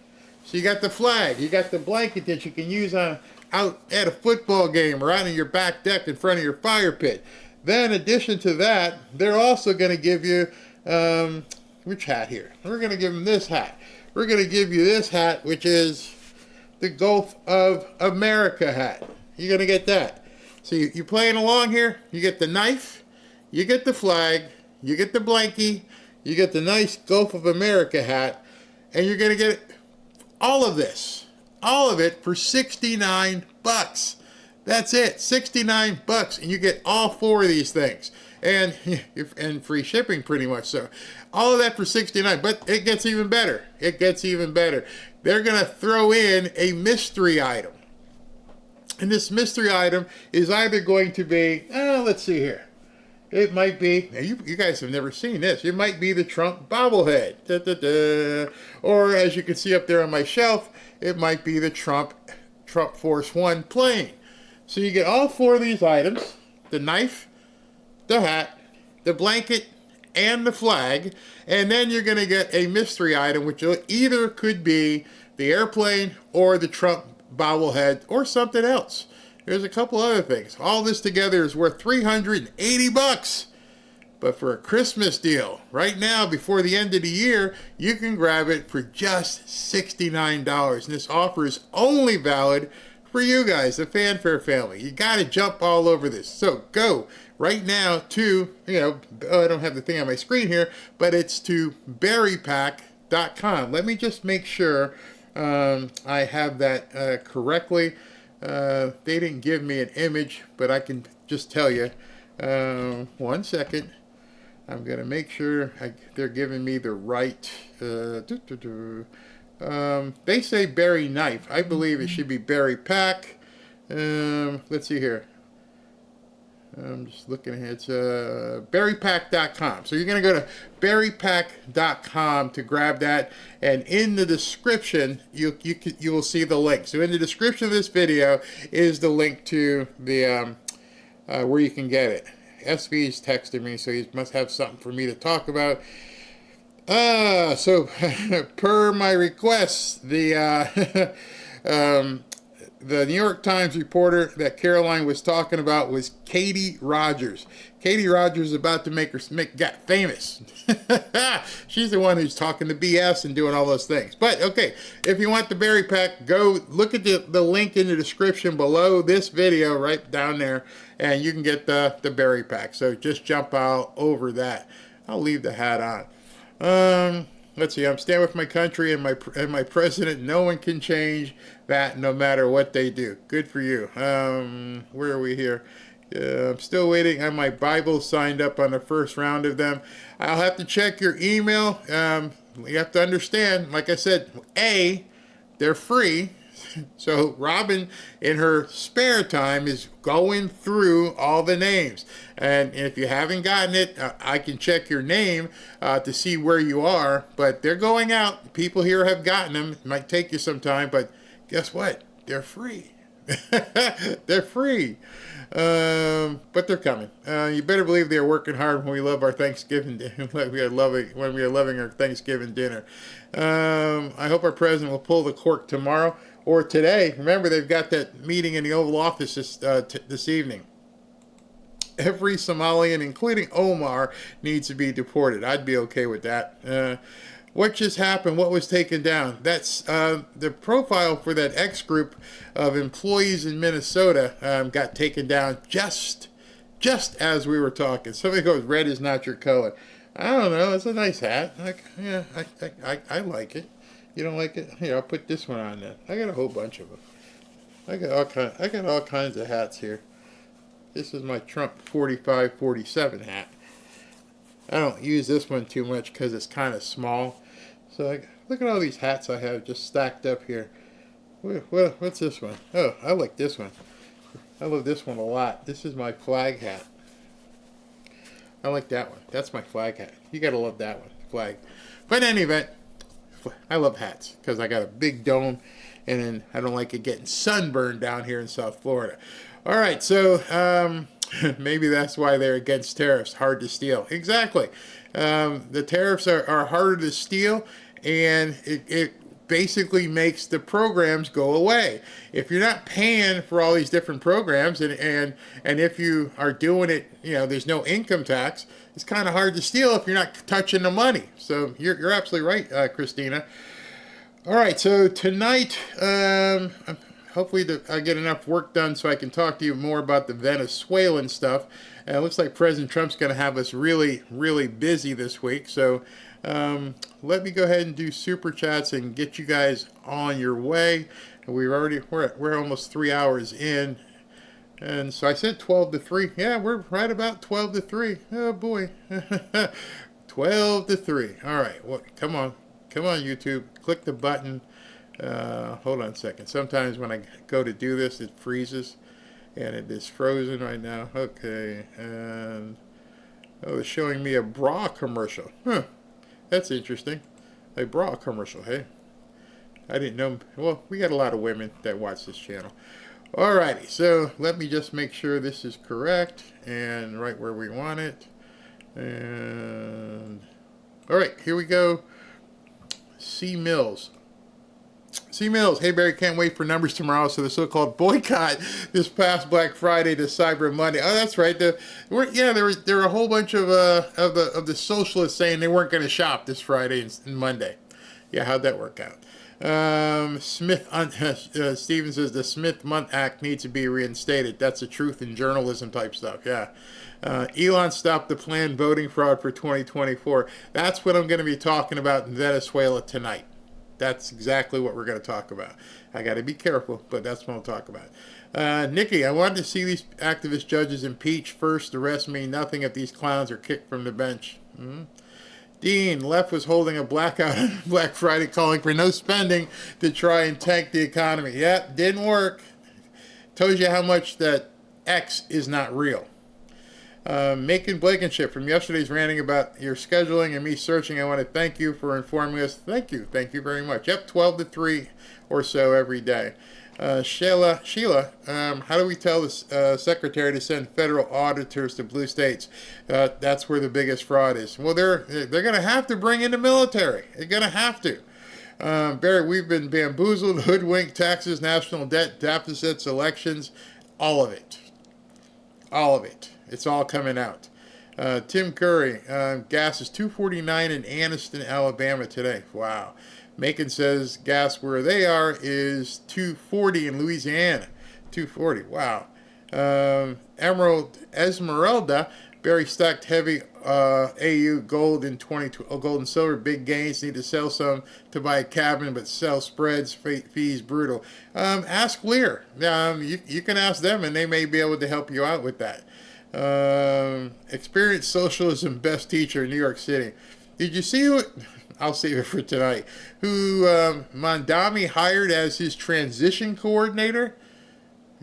So you got the flag. You got the blanket that you can use out at a football game or out on your back deck in front of your fire pit. Then in addition to that, they're also going to give you, which hat here? We're going to give them this hat. We're going to give you this hat, which is the Gulf of America hat. You're going to get that. So you're playing along here. You get the knife, you get the flag, you get the blankie, you get the nice Gulf of America hat, and you're going to get all of this, all of it for $69. That's it, $69, and you get all four of these things, and free shipping pretty much. So all of that for $69, but it gets even better. It gets even better. They're going to throw in a mystery item. And this mystery item is either going to be, let's see here. It might be, you guys have never seen this. It might be the Trump bobblehead. Da, da, da. Or as you can see up there on my shelf, it might be the Trump Force One plane. So you get all four of these items, the knife, the hat, the blanket, and the flag. And then you're going to get a mystery item, which either could be the airplane or the Trump bobblehead or something else. There's a couple other things. All this together is worth $380. But for a Christmas deal, right now, before the end of the year, you can grab it for just $69. And this offer is only valid for you guys, the Fanfare family. You got to jump all over this. So go right now to, I don't have the thing on my screen here, but it's to berrypack.com. Let me just make sure I have that correctly. They didn't give me an image, but I can just tell you. 1 second. I'm going to make sure they're giving me the right. They say berry knife. I believe it should be berry pack. Let's see here. I'm just looking ahead. It's berrypack.com. So you're going to go to berrypack.com to grab that. And in the description, you will see the link. So in the description of this video is the link to the where you can get it. SV is texting me, so he must have something for me to talk about. So per my request, the New York Times reporter that Karoline was talking about was Katie Rogers. Katie Rogers is about to get famous. She's the one who's talking the BS and doing all those things. But okay, if you want the berry pack, go look at the link in the description below this video right down there, and you can get the berry pack. So just jump all over that. I'll leave the hat on. Let's see. I'm standing with my country and my president. No one can change that, no matter what they do. Good for you. Where are we here? I'm still waiting on my Bible signed up on the first round of them. I'll have to check your email. You have to understand, like I said, they're free. So Robin, in her spare time, is going through all the names. And if you haven't gotten it, I can check your name to see where you are. But they're going out. People here have gotten them. It might take you some time, but guess what? They're free. They're free. But they're coming. You better believe they're working hard when we love our Thanksgiving when we are loving our Thanksgiving dinner. I hope our president will pull the cork tomorrow or today. Remember, they've got that meeting in the Oval Office this evening. Every Somalian, including Omar, needs to be deported. I'd be okay with that. What just happened? What was taken down? That's the profile for that X group of employees in Minnesota got taken down just as we were talking. Somebody goes, "Red is not your color." I don't know. It's a nice hat. I like it. You don't like it? Here, I'll put this one on then. I got a whole bunch of them. I got all kinds of hats here. This is my Trump 45-47 hat. I don't use this one too much because it's kind of small. So look at all these hats I have just stacked up here. What's this one? Oh, I like this one. I love this one a lot. This is my flag hat. I like that one. That's my flag hat. You gotta love that one, flag. But in any event, I love hats because I got a big dome, and then I don't like it getting sunburned down here in South Florida. All right, so maybe that's why they're against tariffs. Hard to steal. Exactly. The tariffs are harder to steal, and it basically makes the programs go away. If you're not paying for all these different programs, and if you are doing it, there's no income tax, it's kind of hard to steal if you're not touching the money. So you're absolutely right, Christina. All right, so tonight, hopefully I get enough work done so I can talk to you more about the Venezuelan stuff. It looks like President Trump's going to have us really, really busy this week. So let me go ahead and do super chats and get you guys on your way. We're almost 3 hours in, and so I said 12 to 3. Yeah, we're right about 12 to 3. Oh boy, 12 to 3. All right, well, come on, YouTube, click the button. Hold on a second. Sometimes when I go to do this, it freezes, and it is frozen right now. Okay, and it's showing me a bra commercial. Huh. That's interesting. A bra commercial, hey? I didn't know. Well, we got a lot of women that watch this channel. Alrighty, so let me just make sure this is correct and right where we want it. And alright, here we go. C. Mills. Hey Barry, can't wait for numbers tomorrow. So the so-called boycott this past Black Friday to Cyber Monday. Oh, that's right. There were a whole bunch of the socialists saying they weren't going to shop this Friday and Monday. Yeah, how'd that work out? Steven says the Smith-Mundt Act needs to be reinstated. That's the truth in journalism type stuff. Yeah. Elon stopped the planned voting fraud for 2024. That's what I'm going to be talking about in Venezuela tonight. That's exactly what we're going to talk about. I got to be careful, but that's what I'll talk about. Nikki, I wanted to see these activist judges impeached first. The rest mean nothing if these clowns are kicked from the bench. Dean, left was holding a blackout on Black Friday, calling for no spending to try and tank the economy. Yep, didn't work. Tells you how much that X is not real. Macon Blankenship from yesterday's ranting about your scheduling and me searching. I want to thank you for informing us. Thank you very much. Yep, 12 to 3 or so every day. Sheila, how do we tell the secretary to send federal auditors to blue states? That's where the biggest fraud is. Well, they're going to have to bring in the military. They're going to have to. Barry, we've been bamboozled, hoodwinked, taxes, national debt, deficits, elections, all of it. All of it. It's all coming out. Tim Curry, gas is $2.49 in Anniston, Alabama today. Wow. Macon says gas where they are is $2.40 in Louisiana. $2.40. Wow. Esmeralda, Barry stacked heavy AU gold in gold and silver. Big gains. Need to sell some to buy a cabin, but sell spreads. Fees brutal. Ask Lear. You can ask them, and they may be able to help you out with that. Experienced socialism best teacher in New York City. Did you see who? I'll save it for tonight. Who Mondami hired as his transition coordinator?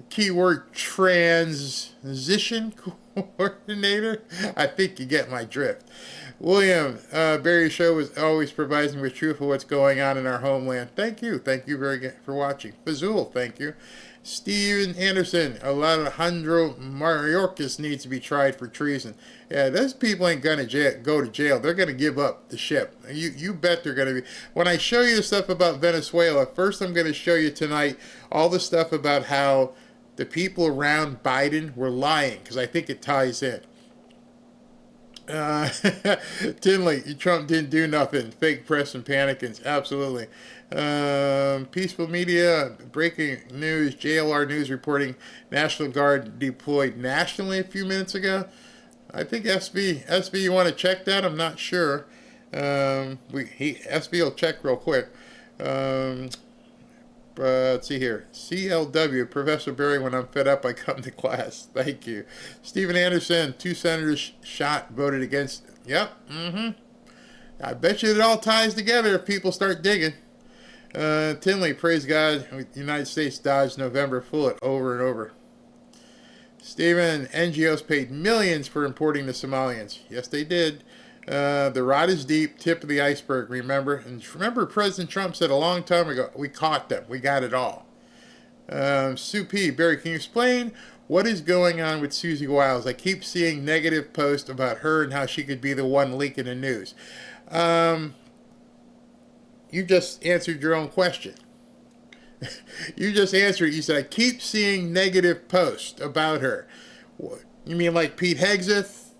Keyword transition coordinator. I think you get my drift. William, Barry's show always provides me with truth of what's going on in our homeland. Thank you very much for watching. Fazul, thank you. Steven Anderson, Alejandro Mayorkas needs to be tried for treason. Yeah, those people ain't going to go to jail. They're going to give up the ship. You bet they're going to be. When I show you the stuff about Venezuela, first I'm going to show you tonight all the stuff about how the people around Biden were lying, because I think it ties in. Tinley, Trump didn't do nothing. Fake press and panicking. Absolutely. Peaceful Media, breaking news. JLR News reporting National Guard deployed nationally a few minutes ago. I think SB, you want to check that? I'm not sure. SB will check real quick. Let's see here. CLW, Professor Barry, when I'm fed up, I come to class. Thank you. Stephen Anderson, 2 senators shot, voted against. Yep. I bet you it all ties together if people start digging. Tinley, praise God, the United States dodged November bullet over and over. Stephen, NGOs paid millions for importing the Somalians. Yes, they did. The rot is deep, tip of the iceberg, remember? And remember President Trump said a long time ago, we caught them, we got it all. Sue P. Barry, can you explain what is going on with Susie Wiles? I keep seeing negative posts about her and how she could be the one leaking the news. You just answered your own question. You just answered it. You said, I keep seeing negative posts about her. You mean like Pete Hegseth?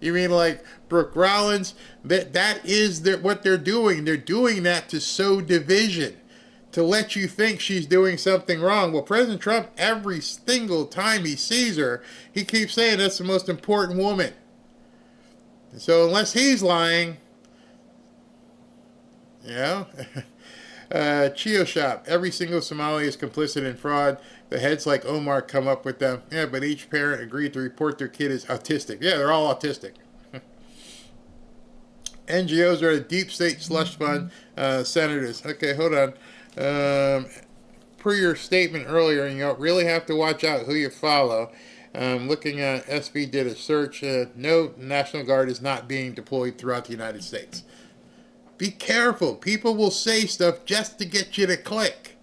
You mean like Brooke Rollins? That is what they're doing. They're doing that to sow division, to let you think she's doing something wrong. Well, President Trump, every single time he sees her, he keeps saying that's the most important woman. So unless he's lying, you know. Chio Shop, every single Somali is complicit in fraud. The heads like Omar come up with them. Yeah, but each parent agreed to report their kid as autistic. Yeah, they're all autistic. NGOs are a deep state slush fund. Senators. Okay, hold on. Per your statement earlier, you really have to watch out who you follow. Looking at SV did a search. No, National Guard is not being deployed throughout the United States. Be careful. People will say stuff just to get you to click.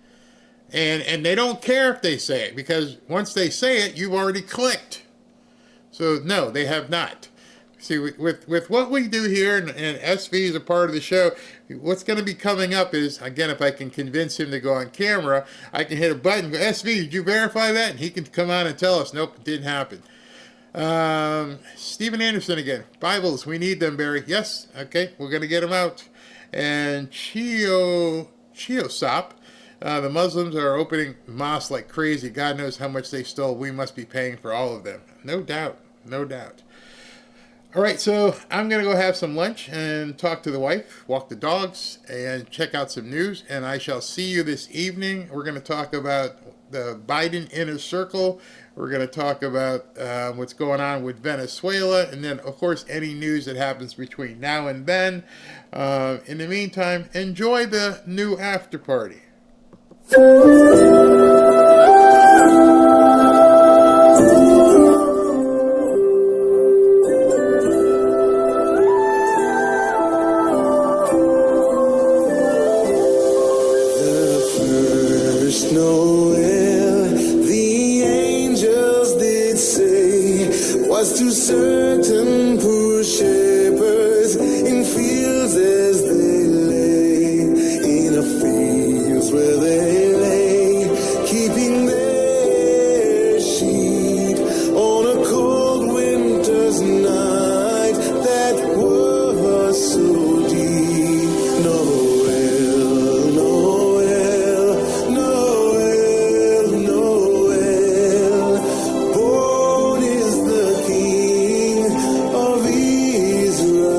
And they don't care if they say it, because once they say it, you've already clicked. So, no, they have not. See, with what we do here, and SV is a part of the show, what's going to be coming up is, again, if I can convince him to go on camera, I can hit a button, go, SV, did you verify that? And he can come out and tell us, nope, it didn't happen. Stephen Anderson again. Bibles, we need them, Barry. Yes, okay, we're going to get them out. And Chiosop, the Muslims are opening mosques like crazy. God knows how much they stole. We must be paying for all of them. No doubt, no doubt. All right, so I'm going to go have some lunch and talk to the wife, walk the dogs, and check out some news. And I shall see you this evening. We're going to talk about the Biden inner circle. We're going to talk about what's going on with Venezuela. And then, of course, any news that happens between now and then. In the meantime, enjoy the new after party. To certain poor shepherds in fields as they lay, in a fields where they lay, keeping their sheep on a cold winter's night that was so deep. Noel, Noel, Noel, Noel, born is the King of Israel.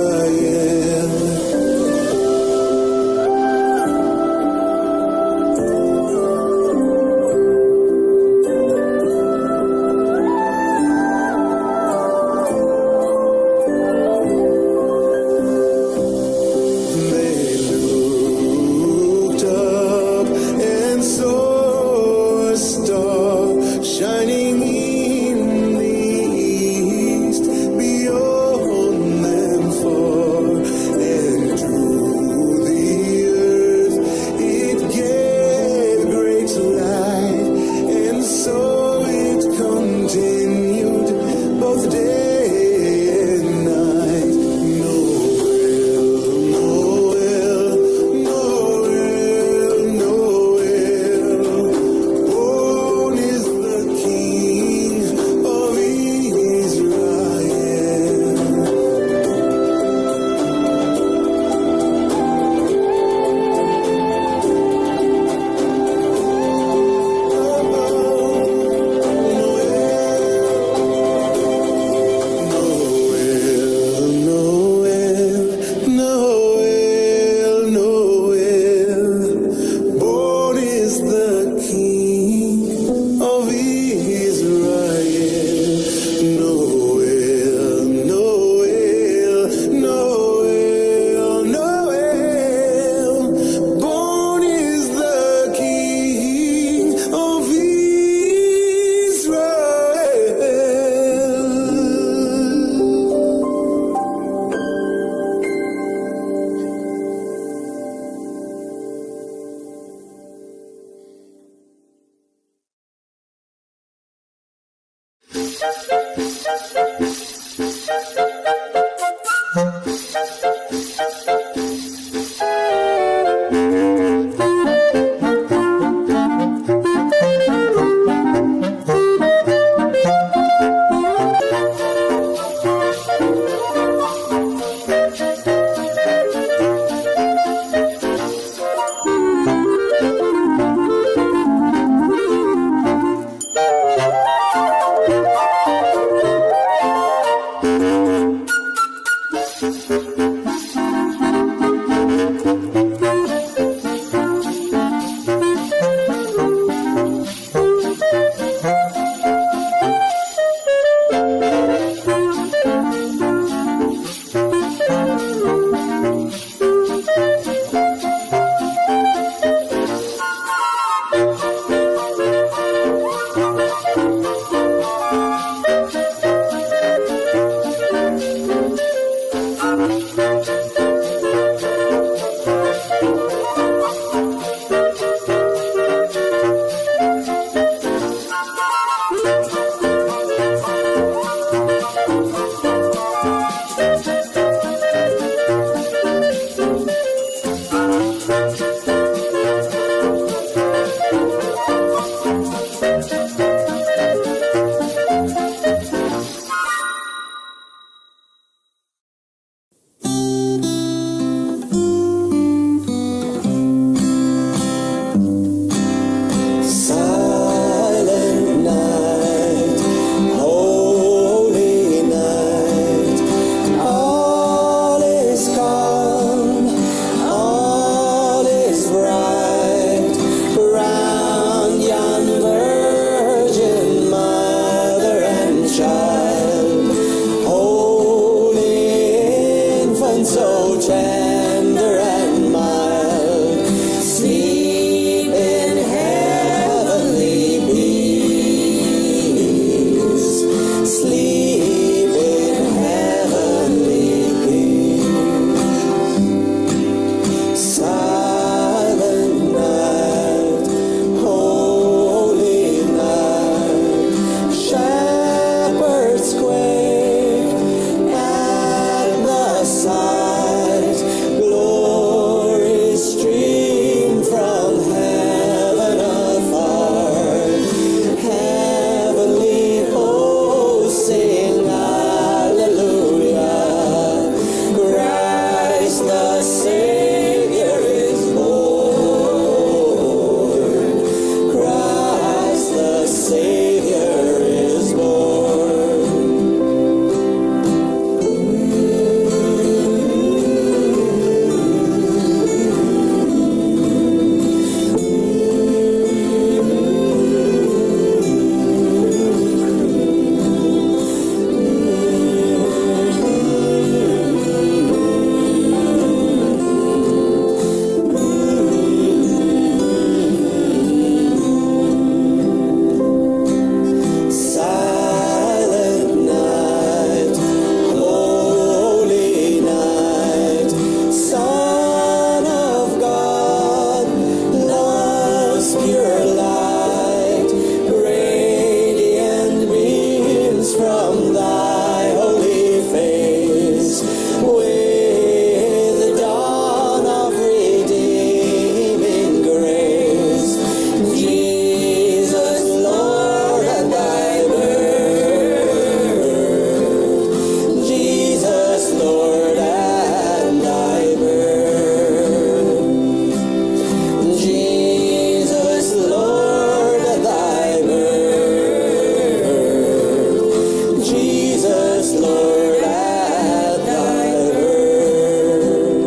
Lord, at thy word.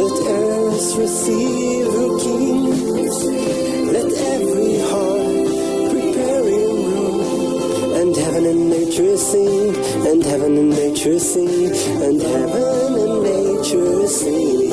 let earth receive her King. Let every heart prepare him room, and heaven and nature sing, and heaven and nature sing, and heaven and nature sing.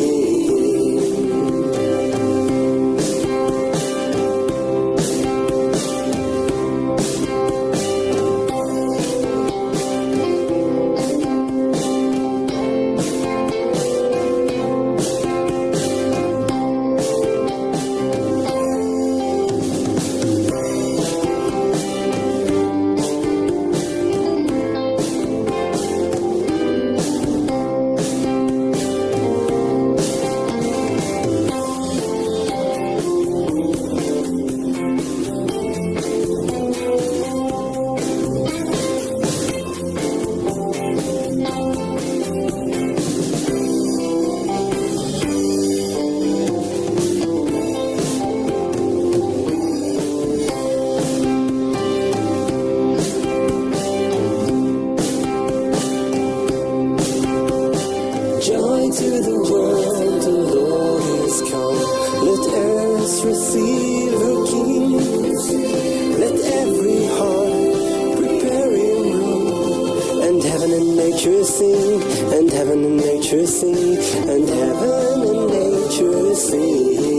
Receive her King. Let every heart prepare him room, and heaven and nature sing, and heaven and nature sing, and heaven and nature sing.